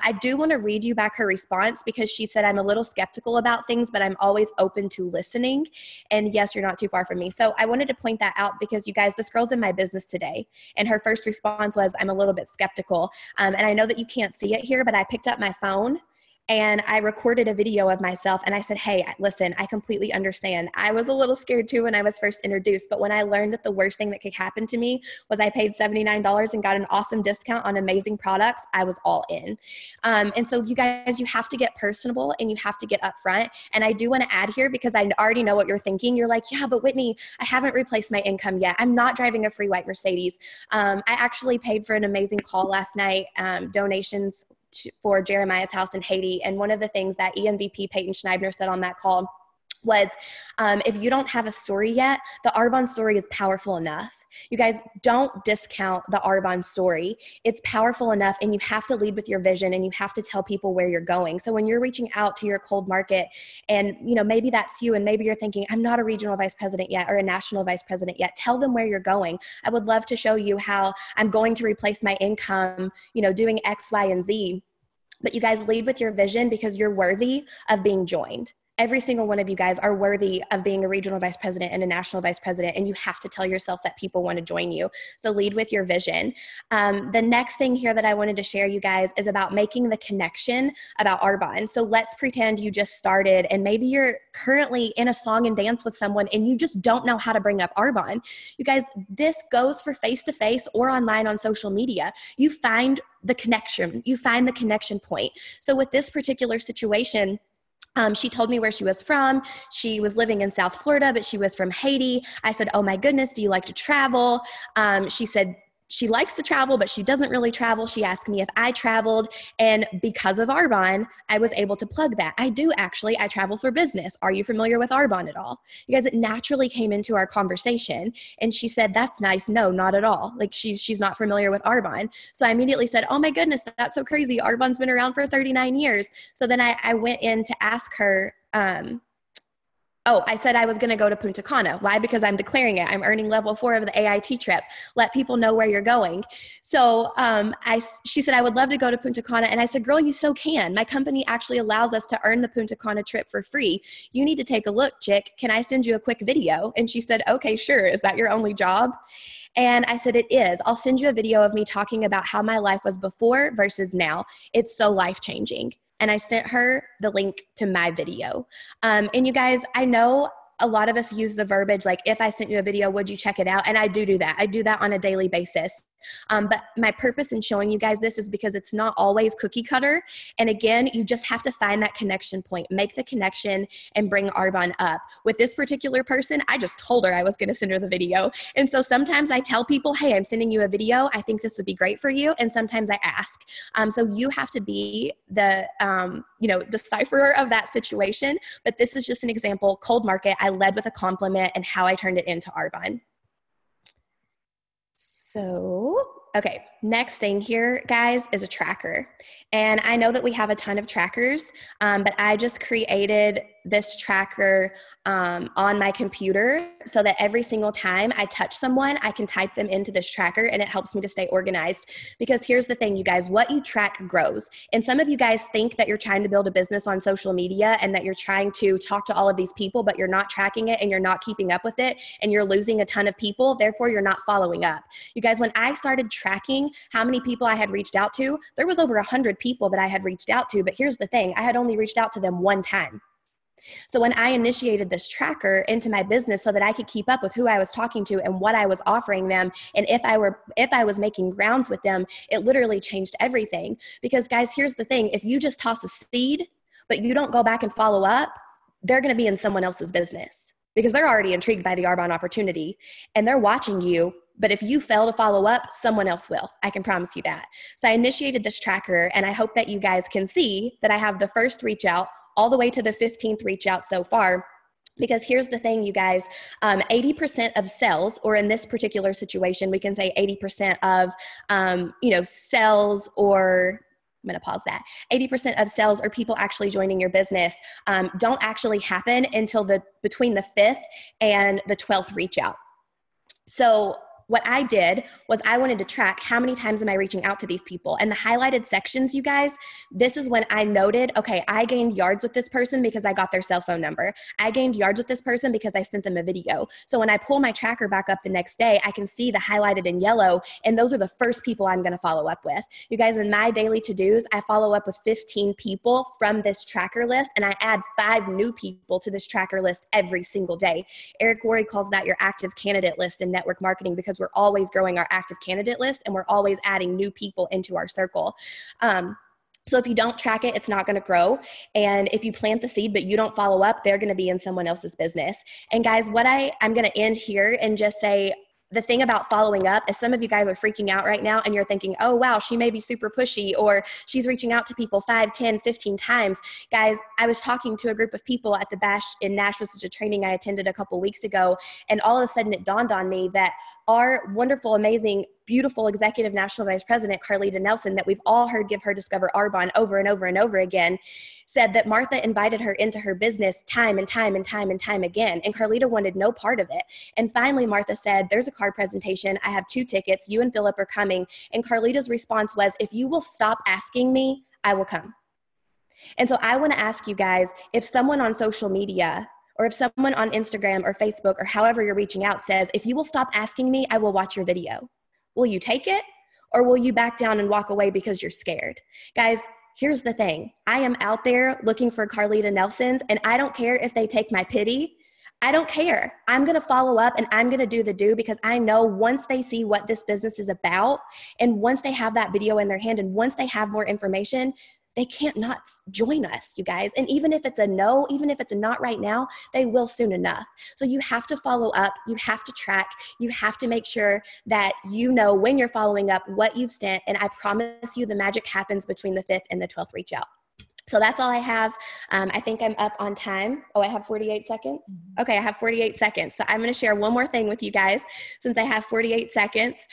I do want to read you back her response because she said, I'm a little skeptical about things, but I'm always open to listening. And yes, you're not too far from me. So I wanted to point that out because you guys, this girl's in my business today. And her first response was, I'm a little bit skeptical. And I know that you can't see it here, but I picked up my phone and I recorded a video of myself and I said, hey, listen, I completely understand. I was a little scared too when I was first introduced, but when I learned that the worst thing that could happen to me was I paid $79 and got an awesome discount on amazing products, I was all in. And so you guys, you have to get personable and you have to get upfront. And I do want to add here because I already know what you're thinking. You're like, yeah, but Whitney, I haven't replaced my income yet. I'm not driving a free white Mercedes. I actually paid for an amazing call last night, donations for Jeremiah's house in Haiti. And one of the things that EMVP Peyton Schneibner said on that call was, if you don't have a story yet, the Arbonne story is powerful enough. You guys, don't discount the Arbonne story. It's powerful enough, and you have to lead with your vision, and you have to tell people where you're going. So when you're reaching out to your cold market, and maybe that's you, and maybe you're thinking, I'm not a regional vice president yet or a national vice president yet. Tell them where you're going. I would love to show you how I'm going to replace my income, doing X, Y, and Z. But you guys, lead with your vision because you're worthy of being joined. Every single one of you guys are worthy of being a regional vice president and a national vice president, and you have to tell yourself that people want to join you. So lead with your vision. The next thing here that I wanted to share, you guys, is about making the connection about Arbonne. So let's pretend you just started and maybe you're currently in a song and dance with someone and you just don't know how to bring up Arbonne. You guys, this goes for face-to-face or online on social media. You find the connection. You find the connection point. So with this particular situation, she told me where she was from. She was living in South Florida, but she was from Haiti. I said, oh my goodness, do you like to travel? She said she likes to travel, but she doesn't really travel. She asked me if I traveled, and because of Arbonne, I was able to plug that. I do actually. I travel for business. Are you familiar with Arbonne at all? You guys, it naturally came into our conversation, and she said, that's nice. No, not at all. Like she's not familiar with Arbonne. So I immediately said, oh my goodness, that's so crazy. Arbonne's been around for 39 years. So then I went in to ask her, I said I was going to go to Punta Cana. Why? Because I'm declaring it. I'm earning level 4 of the AIT trip. Let people know where you're going. So she said, I would love to go to Punta Cana. And I said, girl, you so can. My company actually allows us to earn the Punta Cana trip for free. You need to take a look, chick. Can I send you a quick video? And she said, okay, sure. Is that your only job? And I said, it is. I'll send you a video of me talking about how my life was before versus now. It's so life-changing. and I sent her the link to my video. And you guys, I know a lot of us use the verbiage like, if I sent you a video, would you check it out? And I do that. I do that on a daily basis. But my purpose in showing you guys this is because it's not always cookie cutter. And again, you just have to find that connection point, make the connection, and bring Arbonne up. With this particular person, I just told her I was going to send her the video. And so sometimes I tell people, hey, I'm sending you a video. I think this would be great for you. And sometimes I ask. So you have to be the, decipherer of that situation. But this is just an example. Cold market, I led with a compliment and how I turned it into Arbonne. So, okay, next thing here, guys, is a tracker. And I know that we have a ton of trackers, but I just created this tracker on my computer so that every single time I touch someone, I can type them into this tracker, and it helps me to stay organized. Because here's the thing, you guys, what you track grows. And some of you guys think that you're trying to build a business on social media and that you're trying to talk to all of these people, but you're not tracking it and you're not keeping up with it, and you're losing a ton of people. Therefore, you're not following up. You guys, when I started tracking how many people I had reached out to, there was over 100 people that I had reached out to. But here's the thing, I had only reached out to them one time. So when I initiated this tracker into my business so that I could keep up with who I was talking to and what I was offering them, and if I was making grounds with them, it literally changed everything. Because guys, here's the thing, if you just toss a seed, but you don't go back and follow up, they're going to be in someone else's business because they're already intrigued by the Arbonne opportunity and they're watching you. But if you fail to follow up, someone else will. I can promise you that. So I initiated this tracker, and I hope that you guys can see that I have the first reach out all the way to the 15th reach out so far. Because here's the thing, you guys, 80% of sales, or in this particular situation, we can say 80% of, sales, or I'm going to pause that. 80% of sales or people actually joining your business don't actually happen until between the 5th and the 12th reach out. So what I did was I wanted to track how many times am I reaching out to these people. And the highlighted sections, you guys, this is when I noted, okay, I gained yards with this person because I got their cell phone number. I gained yards with this person because I sent them a video. So when I pull my tracker back up the next day, I can see the highlighted in yellow, and those are the first people I'm going to follow up with. You guys, in my daily to-dos, I follow up with 15 people from this tracker list, and I add 5 new people to this tracker list every single day. Eric Worre calls that your active candidate list in network marketing, because we're always growing our active candidate list and we're always adding new people into our circle. So if you don't track it, it's not going to grow. And if you plant the seed, but you don't follow up, they're going to be in someone else's business. And guys, I'm going to end here and just say, the thing about following up is some of you guys are freaking out right now and you're thinking, oh, wow, she may be super pushy, or she's reaching out to people 5, 10, 15 times. Guys, I was talking to a group of people at the Bash in Nashville, such a training I attended a couple weeks ago. And all of a sudden it dawned on me that our wonderful, amazing, beautiful executive national vice president, Carlita Nelson, that we've all heard give her Discover Arbonne over and over and over again, said that Martha invited her into her business time and time and time and time again. And Carlita wanted no part of it. And finally, Martha said, there's a card presentation. I have 2 tickets. You and Philip are coming. And Carlita's response was, if you will stop asking me, I will come. And so I want to ask you guys, if someone on social media, or if someone on Instagram or Facebook, or however you're reaching out, says, if you will stop asking me, I will watch your video. Will you take it, or will you back down and walk away because you're scared? Guys, here's the thing. I am out there looking for Carlita Nelsons, and I don't care if they take my pity. I don't care. I'm going to follow up and I'm going to do the do, because I know once they see what this business is about, and once they have that video in their hand, and once they have more information, they can't not join us, you guys. And even if it's a no, even if it's a not right now, they will soon enough. So you have to follow up. You have to track. You have to make sure that you know when you're following up what you've sent. And I promise you the magic happens between the 5th and the 12th reach out. So that's all I have. I think I'm up on time. Oh, I have 48 seconds? Okay, I have 48 seconds. So I'm going to share one more thing with you guys since I have 48 seconds.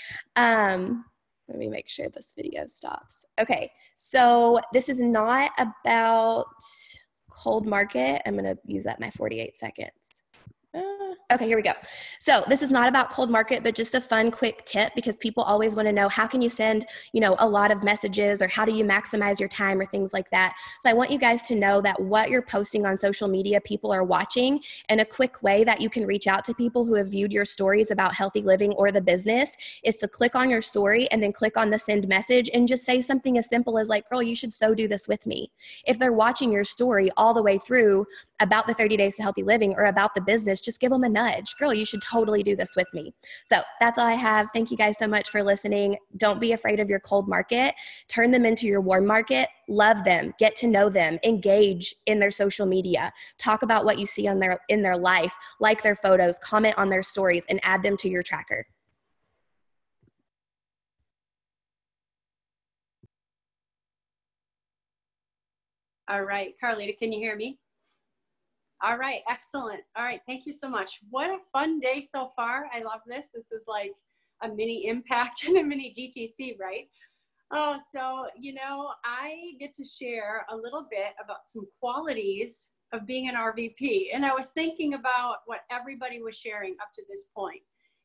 Let me make sure this video stops. Okay, so this is not about cold market. I'm going to use up my 48 seconds. Okay, here we go. So this is not about cold market, but just a fun, quick tip, because people always want to know, how can you send, a lot of messages, or how do you maximize your time, or things like that. So I want you guys to know that what you're posting on social media, people are watching, and a quick way that you can reach out to people who have viewed your stories about healthy living or the business is to click on your story and then click on the send message and just say something as simple as like, girl, you should so do this with me. If they're watching your story all the way through about the 30 days to healthy living or about the business, just give them a nudge. Girl, you should totally do this with me. So that's all I have. Thank you guys so much for listening. Don't be afraid of your cold market. Turn them into your warm market. Love them. Get to know them. Engage in their social media. Talk about what you see in their life. Like their photos. Comment on their stories and add them to your tracker. All right, Carlita, can you hear me? All right, excellent. All right, thank you so much. What a fun day so far. I love this. This is like a mini impact and a mini GTC, right? Oh, so, I get to share a little bit about some qualities of being an RVP. And I was thinking about what everybody was sharing up to this point.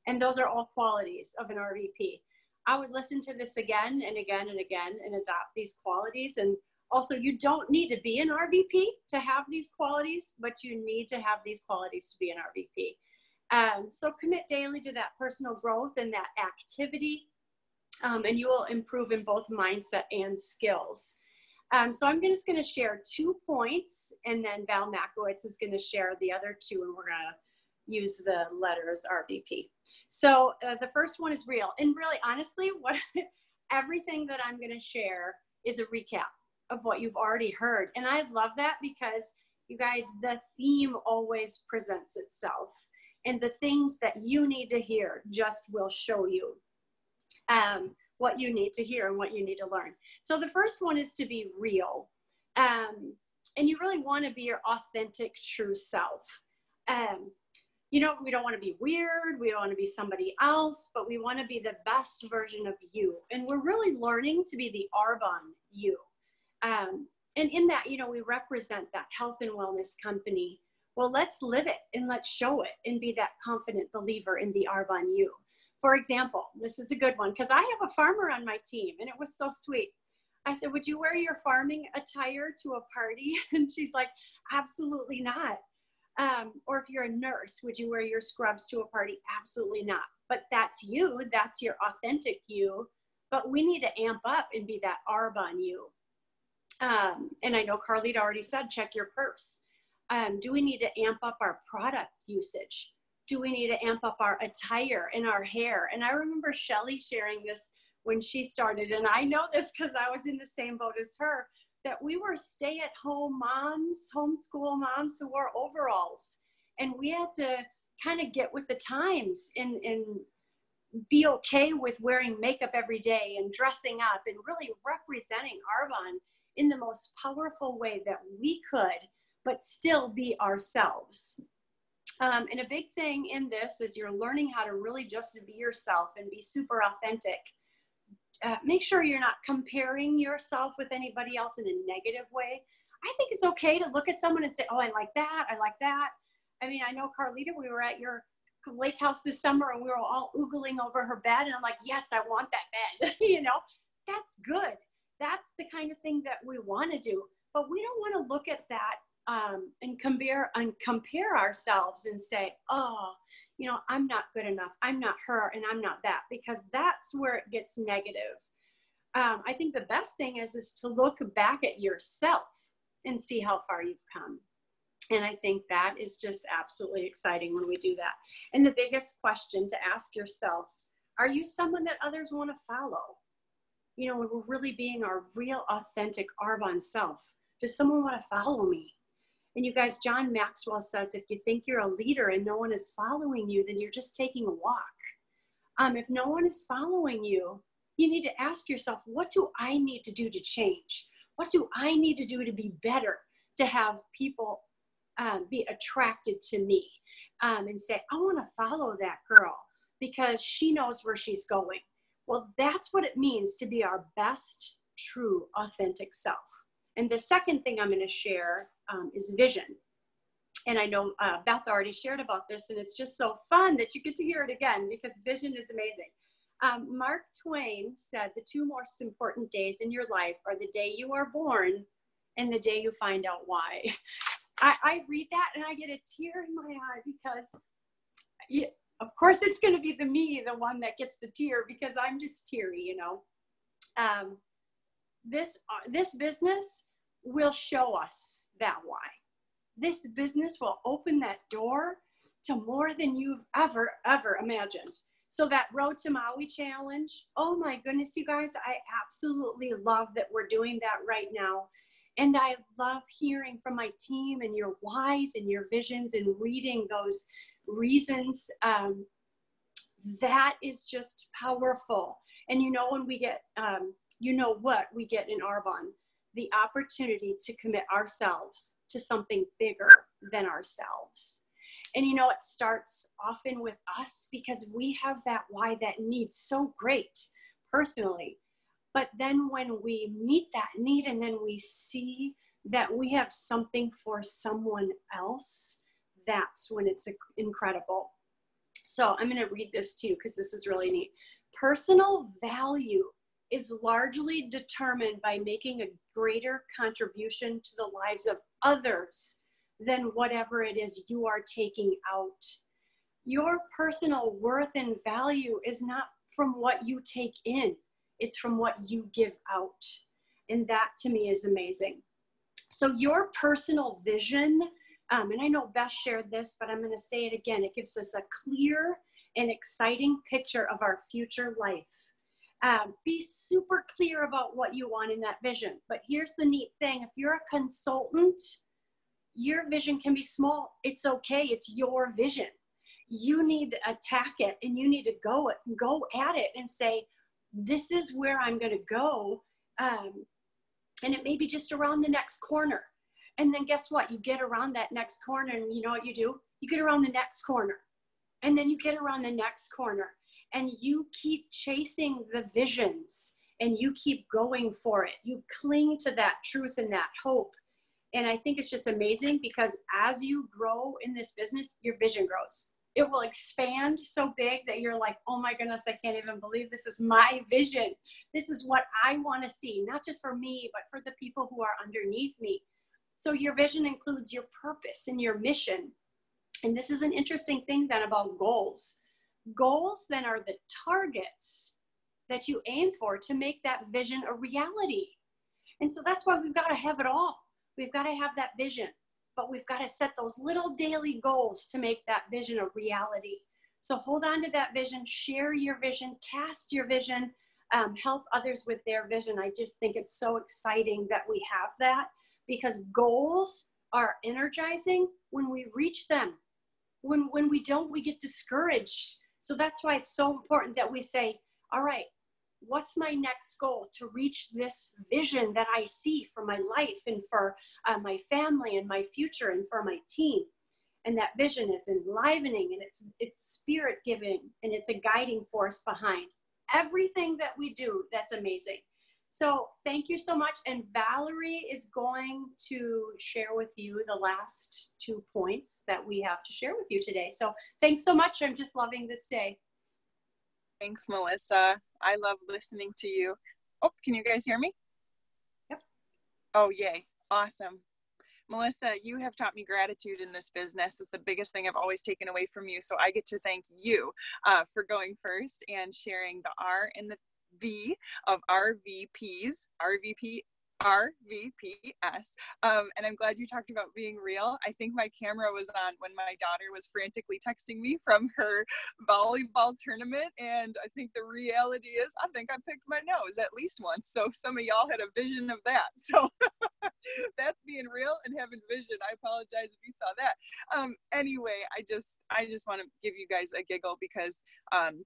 And those are all qualities of an RVP. I would listen to this again and again and again and adopt these qualities. And also, you don't need to be an RVP to have these qualities, but you need to have these qualities to be an RVP. So commit daily to that personal growth and that activity, and you will improve in both mindset and skills. So I'm just going to share 2 points, and then Val Makowitz is going to share the other 2, and we're going to use the letters RVP. So the first one is real. And really, honestly, everything that I'm going to share is a recap of what you've already heard. And I love that because, you guys, the theme always presents itself. And the things that you need to hear just will show you what you need to hear and what you need to learn. So the first one is to be real. And you really want to be your authentic, true self. We don't want to be weird. We don't want to be somebody else, but we want to be the best version of you. And we're really learning to be the Arbonne you. And in that, we represent that health and wellness company. Well, let's live it and let's show it and be that confident believer in the Arbonne you. For example, this is a good one because I have a farmer on my team and it was so sweet. I said, would you wear your farming attire to a party? And she's like, absolutely not. Or if you're a nurse, would you wear your scrubs to a party? Absolutely not. But that's you. That's your authentic you. But we need to amp up and be that Arbonne you. And I know Carlita already said, check your purse. Do we need to amp up our product usage? Do we need to amp up our attire and our hair? And I remember Shelly sharing this when she started, and I know this because I was in the same boat as her, that we were stay-at-home moms, homeschool moms who wore overalls. And we had to kind of get with the times and be okay with wearing makeup every day and dressing up and really representing Arbonne in the most powerful way that we could, but still be ourselves. And a big thing in this is you're learning how to really just be yourself and be super authentic. Make sure you're not comparing yourself with anybody else in a negative way. I think it's okay to look at someone and say, oh, I like that. I like that. I mean, I know, Carlita, we were at your lake house this summer and we were all oogling over her bed. And I'm like, yes, I want that bed. That's good. That's the kind of thing that we want to do. But we don't want to look at that and compare ourselves and say, oh, I'm not good enough. I'm not her and I'm not that, because that's where it gets negative. I think the best thing is to look back at yourself and see how far you've come. And I think that is just absolutely exciting when we do that. And the biggest question to ask yourself, are you someone that others want to follow? When we're really being our real, authentic Arbonne self, does someone want to follow me? And you guys, John Maxwell says, if you think you're a leader and no one is following you, then you're just taking a walk. If no one is following you, you need to ask yourself, what do I need to do to change? What do I need to do to be better, to have people be attracted to me and say, I want to follow that girl because she knows where she's going. Well, that's what it means to be our best, true, authentic self. And the second thing I'm going to share is vision. And I know Beth already shared about this, and it's just so fun that you get to hear it again because vision is amazing. Mark Twain said the two most important days in your life are the day you are born and the day you find out why. I read that and I get a tear in my eye because, of course, it's going to be the one that gets the tear because I'm just teary, you know. This business will show us that why. This business will open that door to more than you've ever imagined. So that Road to Maui challenge, oh my goodness, you guys, I absolutely love that we're doing that right now. And I love hearing from my team and your whys and your visions and reading those reasons. That is just powerful. And you know, when we get, you know what we get in Arbonne, the opportunity to commit ourselves to something bigger than ourselves. And you know, it starts often with us because we have that why, that need so great personally. But then when we meet that need and then we see that we have something for someone else, that's when it's incredible. So I'm going to read this too because this is really neat. Personal value is largely determined by making a greater contribution to the lives of others than whatever it is you are taking out. Your personal worth and value is not from what you take in, it's from what you give out. And that to me is amazing. So your personal vision, and I know Beth shared this, but I'm going to say it again. It gives us a clear and exciting picture of our future life. Be super clear about what you want in that vision. But here's the neat thing. If you're a consultant, your vision can be small. It's okay. It's your vision. You need to attack it and you need to go at it and say, this is where I'm going to go. And it may be just around the next corner. And then guess what? You get around that next corner and you know what you do? You get around the next corner. And then you get around the next corner. And you keep chasing the visions and you keep going for it. You cling to that truth and that hope. And I think it's just amazing because as you grow in this business, your vision grows. It will expand so big that you're like, oh my goodness, I can't even believe this is my vision. This is what I want to see, not just for me, but for the people who are underneath me. So your vision includes your purpose and your mission. And this is an interesting thing then about goals. Goals then are the targets that you aim for to make that vision a reality. And so that's why we've got to have it all. We've got to have that vision, but we've got to set those little daily goals to make that vision a reality. So hold on to that vision, share your vision, cast your vision, help others with their vision. I just think it's so exciting that we have that because goals are energizing when we reach them. When we don't, we get discouraged. So that's why it's so important that we say, all right, what's my next goal to reach this vision that I see for my life and for my family and my future and for my team? And that vision is enlivening and it's spirit giving and it's a guiding force behind everything that we do. That's amazing. So thank you so much. And Valerie is going to share with you the last 2 points that we have to share with you today. So thanks so much. I'm just loving this day. Thanks, Melissa. I love listening to you. Oh, can you guys hear me? Yep. Oh, yay. Awesome. Melissa, you have taught me gratitude in this business. It's the biggest thing I've always taken away from you. So I get to thank you for going first and sharing the R and the V of RVPs, RVPS. And I'm glad you talked about being real. I think my camera was on when my daughter was frantically texting me from her volleyball tournament. And I think the reality is, I think I picked my nose at least once. So some of y'all had a vision of that. So that's being real and having vision. I apologize if you saw that. Anyway, I just want to give you guys a giggle because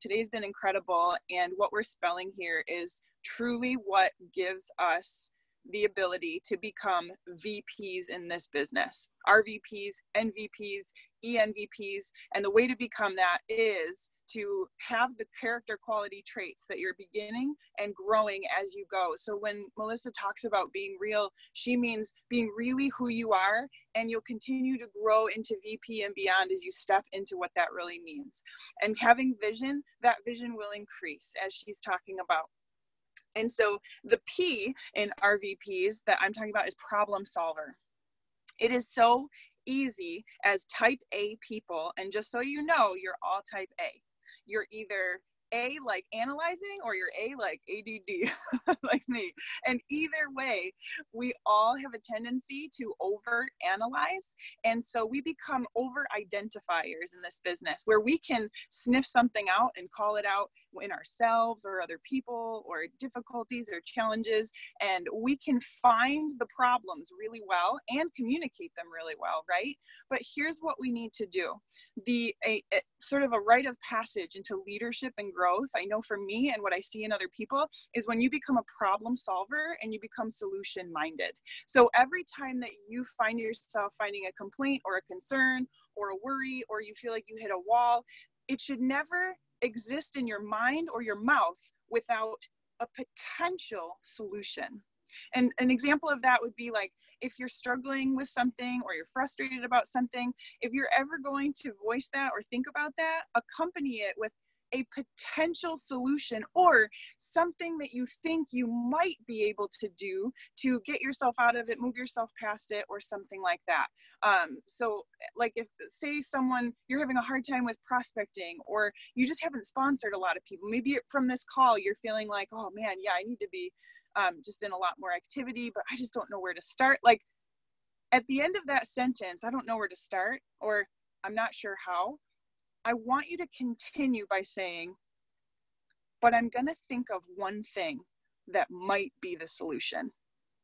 today's been incredible. And what we're spelling here is truly what gives us the ability to become VPs in this business, RVPs, NVPs, ENVPs. And the way to become that is to have the character quality traits that you're beginning and growing as you go. So when Melissa talks about being real, she means being really who you are, and you'll continue to grow into VP and beyond as you step into what that really means. And having vision, that vision will increase, as she's talking about. And so the P in RVPs that I'm talking about is problem solver. It is so easy as type A people, and just so you know, you're all type A. You're either A like analyzing, or you're A like ADD like me. And either way, we all have a tendency to over analyze. And so we become over identifiers in this business, where we can sniff something out and call it out in ourselves or other people or difficulties or challenges. And we can find the problems really well and communicate them really well, right? But here's what we need to do. Sort of a rite of passage into leadership and growth, I know for me and what I see in other people, is when you become a problem solver and you become solution minded. So every time that you find yourself finding a complaint or a concern or a worry, or you feel like you hit a wall, it should never exist in your mind or your mouth without a potential solution. And an example of that would be like, if you're struggling with something or you're frustrated about something, if you're ever going to voice that or think about that, accompany it with a potential solution or something that you think you might be able to do to get yourself out of it, move yourself past it, or something like that. So like if, say you're having a hard time with prospecting, or you just haven't sponsored a lot of people, maybe from this call, you're feeling like, oh man, yeah, I need to be just in a lot more activity, but I just don't know where to start. Like at the end of that sentence, I don't know where to start, or I'm not sure how, I want you to continue by saying, but I'm going to think of one thing that might be the solution.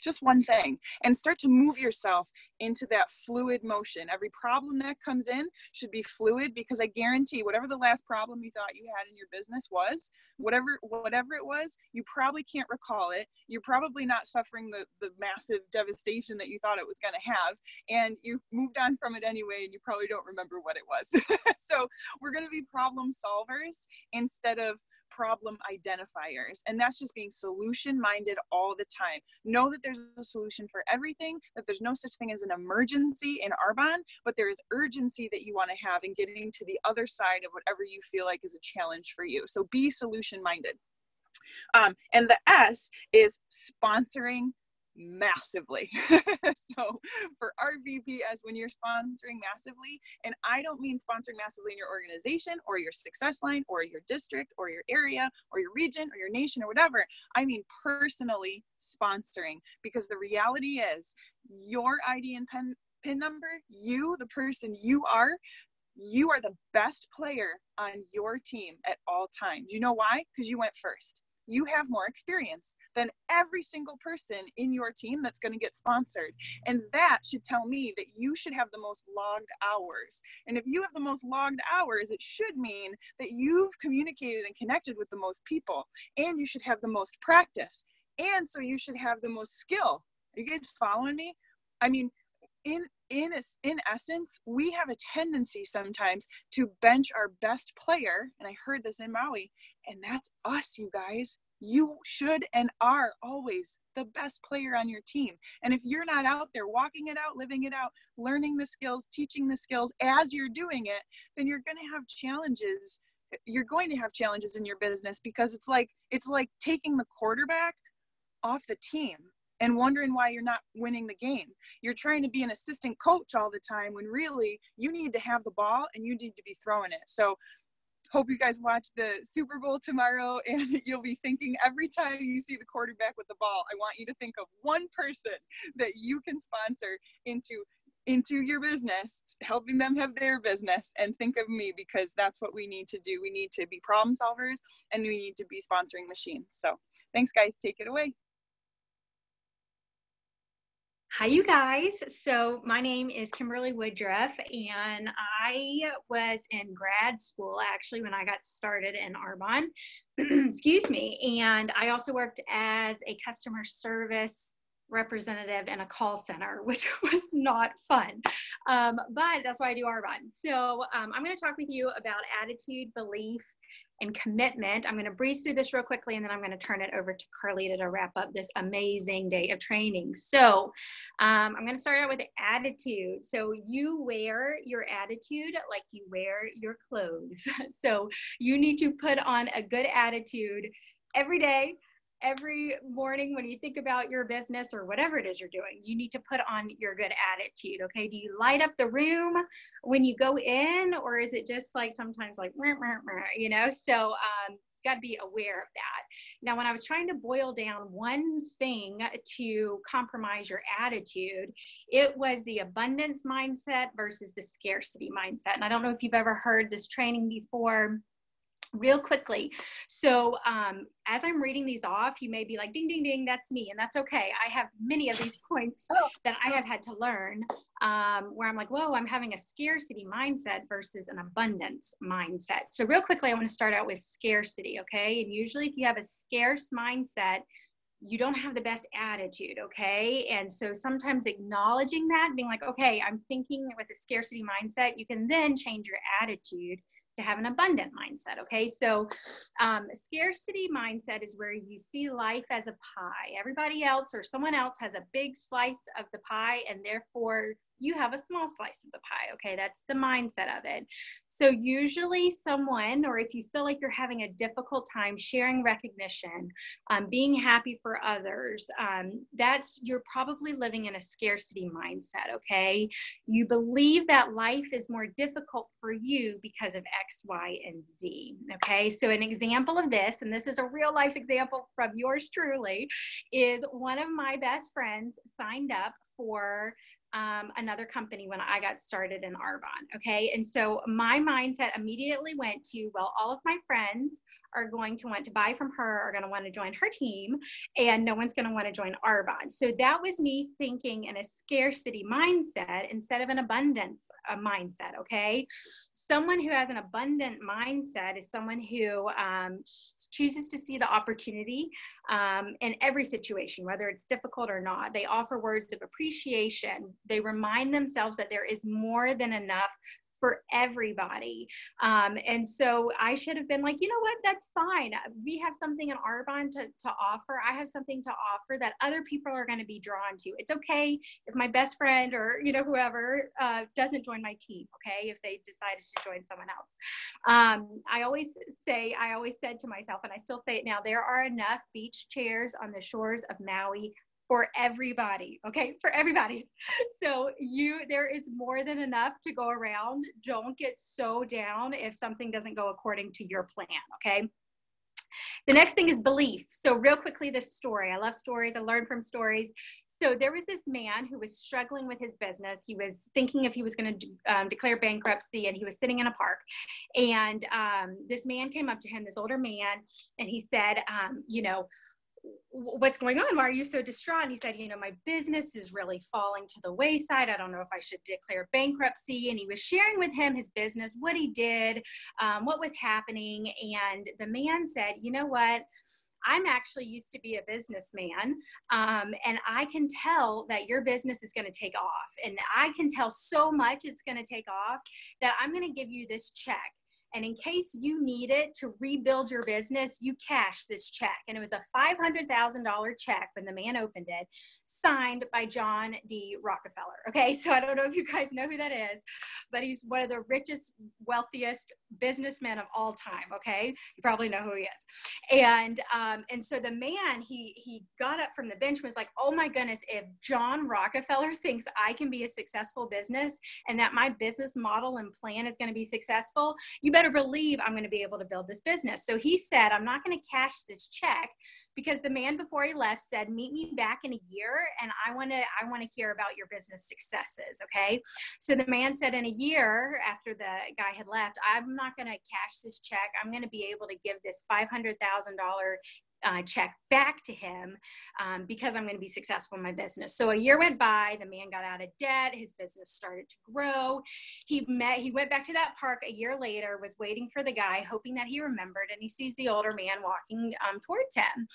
Just one thing, and start to move yourself into that fluid motion. Every problem that comes in should be fluid, because I guarantee whatever the last problem you thought you had in your business was, whatever it was, you probably can't recall it. You're probably not suffering the massive devastation that you thought it was going to have, and you moved on from it anyway, and you probably don't remember what it was. So we're going to be problem solvers instead of problem identifiers, and that's just being solution minded all the time. Know that there's a solution for everything, that there's no such thing as an emergency in Arbonne, but there is urgency that you want to have in getting to the other side of whatever you feel like is a challenge for you. So be solution minded. And the S is sponsoring massively. So for RVPs, when you're sponsoring massively, and I don't mean sponsoring massively in your organization or your success line or your district or your area or your region or your nation or whatever, I mean personally sponsoring, because the reality is your ID and PIN number, you, the person you are the best player on your team at all times. You know why? Because you went first. You have more experience than every single person in your team that's going to get sponsored. And that should tell me that you should have the most logged hours. And if you have the most logged hours, it should mean that you've communicated and connected with the most people, and you should have the most practice. And so you should have the most skill. Are you guys following me? I mean, in essence, we have a tendency sometimes to bench our best player, and I heard this in Maui, and that's us, you guys. You should and are always the best player on your team. And if you're not out there walking it out, living it out, learning the skills, teaching the skills as you're doing it, then you're going to have challenges. You're going to have challenges in your business, because it's like taking the quarterback off the team and wondering why you're not winning the game. You're trying to be an assistant coach all the time, when really you need to have the ball and you need to be throwing it. So hope you guys watch the Super Bowl tomorrow, and you'll be thinking every time you see the quarterback with the ball, I want you to think of one person that you can sponsor into your business, helping them have their business, and think of me, because that's what we need to do. We need to be problem solvers, and we need to be sponsoring machines. So thanks, guys. Take it away. Hi, you guys. So my name is Kimberly Woodruff, and I was in grad school actually when I got started in Arbonne. Excuse me. And I also worked as a customer service representative in a call center, which was not fun. But that's why I do Arbonne. So I'm going to talk with you about attitude, belief, and commitment. I'm going to breeze through this real quickly, and then I'm going to turn it over to Carlita to wrap up this amazing day of training. So I'm going to start out with attitude. So you wear your attitude like you wear your clothes. So you need to put on a good attitude every day. Every morning when you think about your business or whatever it is you're doing, you need to put on your good attitude, okay? Do you light up the room when you go in, or is it just like sometimes like, you know? So got to be aware of that. Now, when I was trying to boil down one thing to compromise your attitude, it was the abundance mindset versus the scarcity mindset. And I don't know if you've ever heard this training before. Real quickly. So as I'm reading these off, you may be like, ding, ding, ding, that's me. And that's okay. I have many of these points that I have had to learn where I'm like, whoa, I'm having a scarcity mindset versus an abundance mindset. So real quickly, I want to start out with scarcity, okay? And usually if you have a scarce mindset, you don't have the best attitude, okay? And so sometimes acknowledging that, being like, okay, I'm thinking with a scarcity mindset, you can then change your attitude to have an abundant mindset, okay? So scarcity mindset is where you see life as a pie. Everybody else or someone else has a big slice of the pie, and therefore you have a small slice of the pie, okay? That's the mindset of it. So usually someone, or if you feel like you're having a difficult time sharing recognition, being happy for others, you're probably living in a scarcity mindset, okay? You believe that life is more difficult for you because of X, Y, and Z, okay? So an example of this, and this is a real life example from yours truly, is one of my best friends signed up for another company when I got started in Arbonne, okay? And so my mindset immediately went to, well, all of my friends are going to want to buy from her, are going to want to join her team, and no one's going to want to join Arbonne. So that was me thinking in a scarcity mindset instead of an abundance mindset, okay? Someone who has an abundant mindset is someone who chooses to see the opportunity in every situation, whether it's difficult or not. They offer words of appreciation. They remind themselves that there is more than enough for everybody. And so I should have been like, you know what, that's fine. We have something in Arbonne to offer. I have something to offer that other people are going to be drawn to. It's okay if my best friend or, you know, whoever doesn't join my team, okay, if they decided to join someone else. I always said to myself, and I still say it now, there are enough beach chairs on the shores of Maui for everybody, okay, for everybody. So there is more than enough to go around. Don't get so down if something doesn't go according to your plan, okay? The next thing is belief. So real quickly, this story. I love stories. I learn from stories. So there was this man who was struggling with his business. He was thinking if he was going to declare bankruptcy, and he was sitting in a park. And this man came up to him, this older man, and he said, you know, what's going on? Why are you so distraught? And he said, you know, my business is really falling to the wayside. I don't know if I should declare bankruptcy. And he was sharing with him his business, what he did, what was happening. And the man said, you know what? I'm actually used to be a businessman, and I can tell that your business is going to take off. And I can tell so much it's going to take off that I'm going to give you this check. And in case you need it to rebuild your business, you cash this check. And it was a $500,000 check when the man opened it, signed by John D. Rockefeller. Okay, so I don't know if you guys know who that is, but he's one of the richest, wealthiest businessmen of all time. Okay, you probably know who he is. And so the man, he got up from the bench and was like, oh my goodness, if John Rockefeller thinks I can be a successful business and that my business model and plan is going to be successful, you better believe I'm going to be able to build this business. So he said, I'm not going to cash this check, because the man before he left said, meet me back in a year and I want to hear about your business successes. Okay. So the man said, in a year after the guy had left, I'm not going to cash this check. I'm going to be able to give this $500,000 check back to him because I'm going to be successful in my business. So a year went by, the man got out of debt, his business started to grow. He went back to that park a year later, was waiting for the guy, hoping that he remembered, and he sees the older man walking towards him.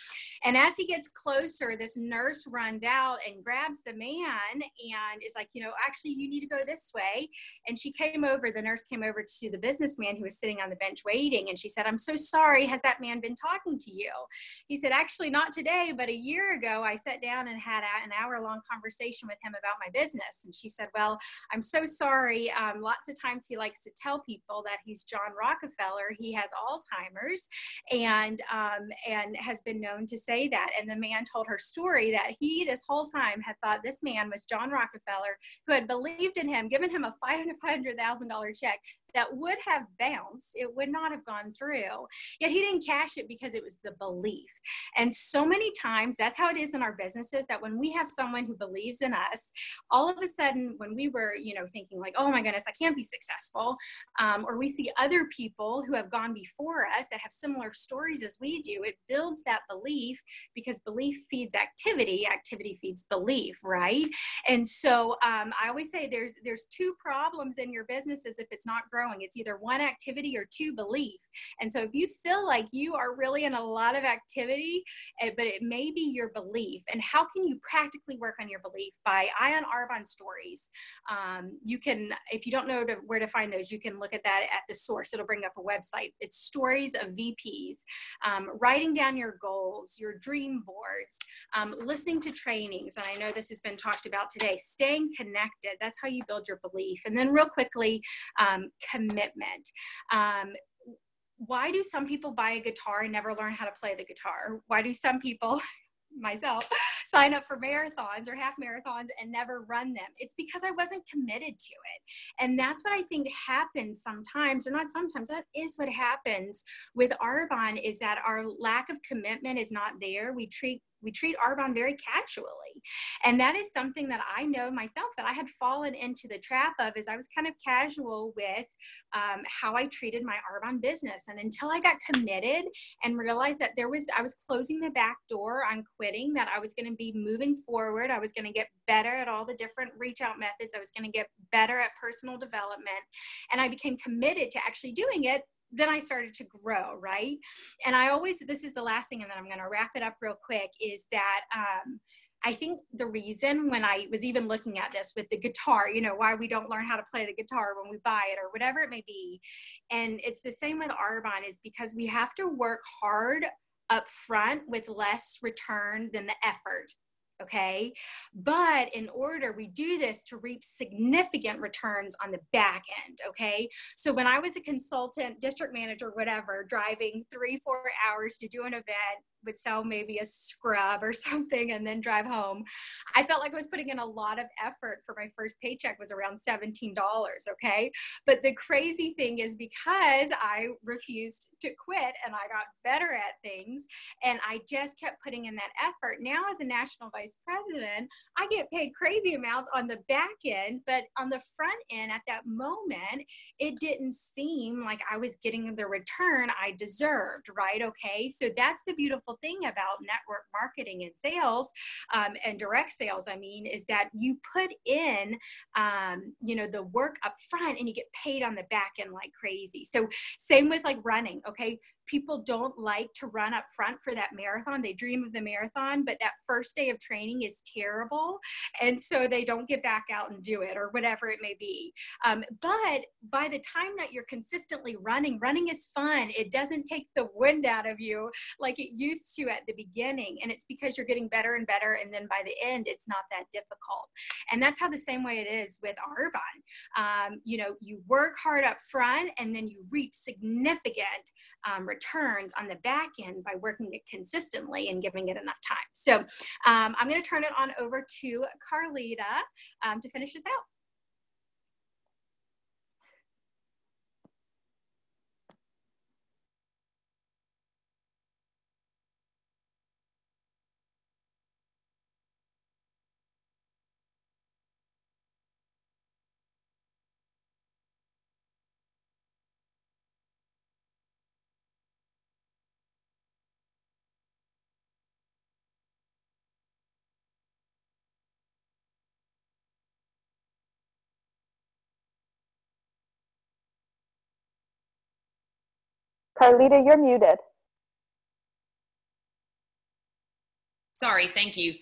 And as he gets closer, this nurse runs out and grabs the man and is like, actually, you need to go this way. And the nurse came over to the businessman who was sitting on the bench waiting, and she said, I'm so sorry, has that man been talking to you? He said, actually, not today, but a year ago, I sat down and had an hour-long conversation with him about my business. And she said, well, I'm so sorry. Lots of times he likes to tell people that he's John Rockefeller. He has Alzheimer's and has been known to say that. And the man told her story that he, this whole time, had thought this man was John Rockefeller, who had believed in him, given him a $500,000 check that would have bounced. It would not have gone through. Yet he didn't cash it because it was the belief. And so many times, that's how it is in our businesses, that when we have someone who believes in us, all of a sudden, when we were, thinking like, oh my goodness, I can't be successful, or we see other people who have gone before us that have similar stories as we do, it builds that belief, because belief feeds activity, activity feeds belief, right? And so I always say there's two problems in your businesses if it's not growing. It's either one, activity, or two, belief. And so if you feel like you are really in a lot of activity, but it may be your belief. And how can you practically work on your belief? By Arbonne stories. You can, if you don't know where to find those, you can look at that at the source. It'll bring up a website. It's stories of VPs, writing down your goals, your dream boards, listening to trainings. And I know this has been talked about today, staying connected. That's how you build your belief. And then real quickly, commitment. Why do some people buy a guitar and never learn how to play the guitar? Why do some people, myself, sign up for marathons or half marathons and never run them? It's because I wasn't committed to it. And that's what I think happens sometimes, or not sometimes, that is what happens with Arbonne, is that our lack of commitment is not there. We treat Arbonne very casually. And that is something that I know myself that I had fallen into the trap of, is I was kind of casual with how I treated my Arbonne business. And until I got committed and realized that I was closing the back door on quitting, that I was going to be moving forward. I was going to get better at all the different reach out methods. I was going to get better at personal development. And I became committed to actually doing it. Then I started to grow, right? And this is the last thing, and then I'm going to wrap it up real quick, is that I think the reason, when I was even looking at this with the guitar, why we don't learn how to play the guitar when we buy it or whatever it may be. And it's the same with Arbonne, is because we have to work hard up front with less return than the effort. Okay. But in order, we do this to reap significant returns on the back end. Okay. So when I was a consultant, district manager, whatever, driving 3-4 hours to do an event, would sell maybe a scrub or something and then drive home, I felt like I was putting in a lot of effort. For my first paycheck was around $17. Okay. But the crazy thing is, because I refused to quit and I got better at things and I just kept putting in that effort, now as a national vice president, I get paid crazy amounts on the back end, but on the front end at that moment, it didn't seem like I was getting the return I deserved, right? Okay. So that's the beautiful thing about network marketing and sales, and direct sales, is that you put in, the work up front and you get paid on the back end like crazy. So same with like running. Okay. People don't like to run up front for that marathon. They dream of the marathon, but that first day of training is terrible. And so they don't get back out and do it, or whatever it may be. But by the time that you're consistently running is fun. It doesn't take the wind out of you like it used to at the beginning. And it's because you're getting better and better. And then by the end, it's not that difficult. And that's how the same way it is with Arbonne. You work hard up front and then you reap significant returns on the back end by working it consistently and giving it enough time. So I'm going to turn it on over to Carlita to finish this out. Carlita, you're muted. Sorry, thank you.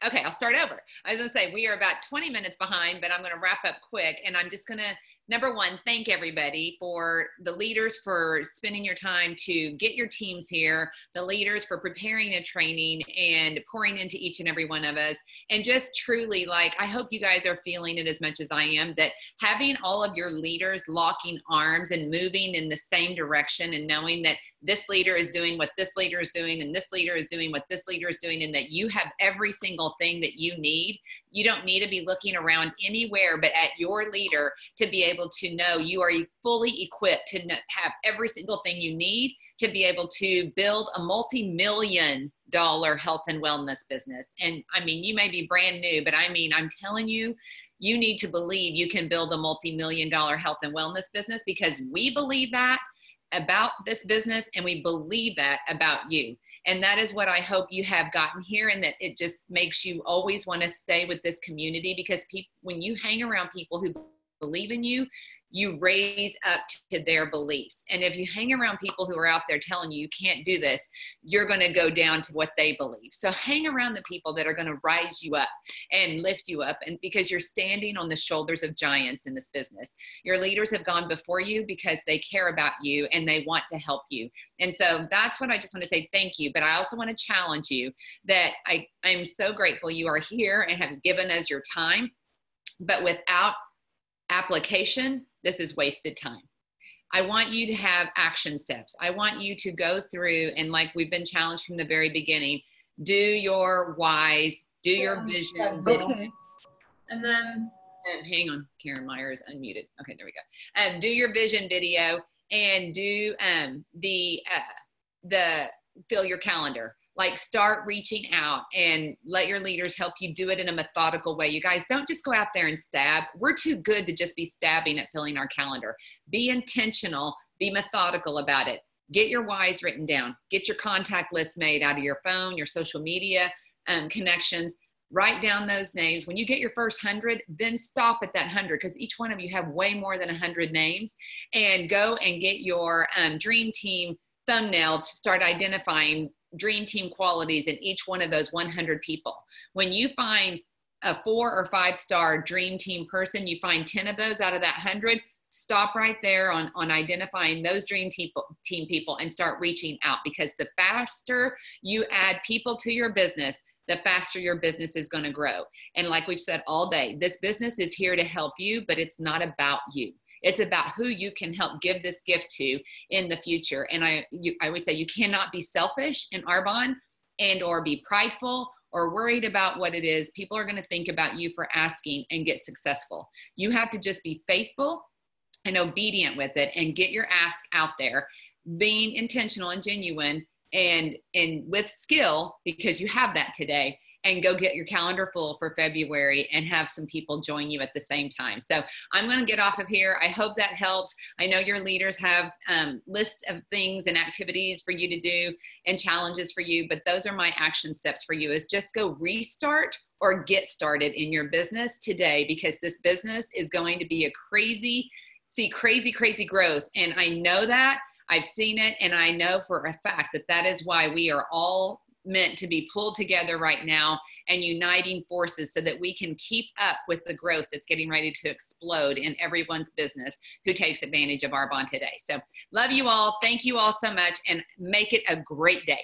Okay, I'll start over. I was gonna say we are about 20 minutes behind, but I'm gonna wrap up quick, and I'm just gonna, number one, thank everybody, for the leaders for spending your time to get your teams here, the leaders for preparing a training and pouring into each and every one of us, and just truly, like, I hope you guys are feeling it as much as I am, that having all of your leaders locking arms and moving in the same direction, and knowing that this leader is doing what this leader is doing, and this leader is doing what this leader is doing, and that you have every single thing that you need. You don't need to be looking around anywhere but at your leader to be able to know you are fully equipped to have every single thing you need to be able to build a multi-million-dollar health and wellness business. And I mean, you may be brand new, but I mean, I'm telling you, you need to believe you can build a multi-million-dollar health and wellness business, because we believe that about this business, and we believe that about you. And that is what I hope you have gotten here, and that it just makes you always want to stay with this community, because when you hang around people who believe in you, you raise up to their beliefs. And if you hang around people who are out there telling you you can't do this, you're going to go down to what they believe. So hang around the people that are going to rise you up and lift you up, and because you're standing on the shoulders of giants in this business. Your leaders have gone before you because they care about you and they want to help you. And so that's what I just want to say, thank you. But I also want to challenge you that I'm so grateful you are here and have given us your time, but without application, this is wasted time. I want you to have action steps. I want you to go through, and like we've been challenged from the very beginning, do your whys, do your vision. Okay. And then, hang on, Karen Meyer is unmuted. Okay, there we go. Do your vision video, and do the fill your calendar. Like, start reaching out and let your leaders help you do it in a methodical way. You guys, don't just go out there and stab. We're too good to just be stabbing at filling our calendar. Be intentional, be methodical about it. Get your whys written down. Get your contact list made out of your phone, your social media connections. Write down those names. When you get your first 100, then stop at that 100, because each one of you have way more than 100 names. And go and get your dream team thumbnail to start identifying dream team qualities in each one of those 100 people. When you find a 4 or 5 star dream team person, you find 10 of those out of that 100, stop right there on identifying those dream team people and start reaching out, because the faster you add people to your business, the faster your business is going to grow. And like we've said all day, this business is here to help you, but it's not about you. It's about who you can help give this gift to in the future. And I always say you cannot be selfish in Arbonne and or be prideful or worried about what it is people are going to think about you for asking and get successful. You have to just be faithful and obedient with it and get your ask out there, being intentional and genuine and with skill, because you have that today. And go get your calendar full for February and have some people join you at the same time. So I'm going to get off of here. I hope that helps. I know your leaders have lists of things and activities for you to do and challenges for you, but those are my action steps for you, is just go restart or get started in your business today, because this business is going to be a crazy growth. And I know that. I've seen it, and I know for a fact that that is why we are all meant to be pulled together right now and uniting forces so that we can keep up with the growth that's getting ready to explode in everyone's business who takes advantage of Arbonne today. So love you all. Thank you all so much, and make it a great day.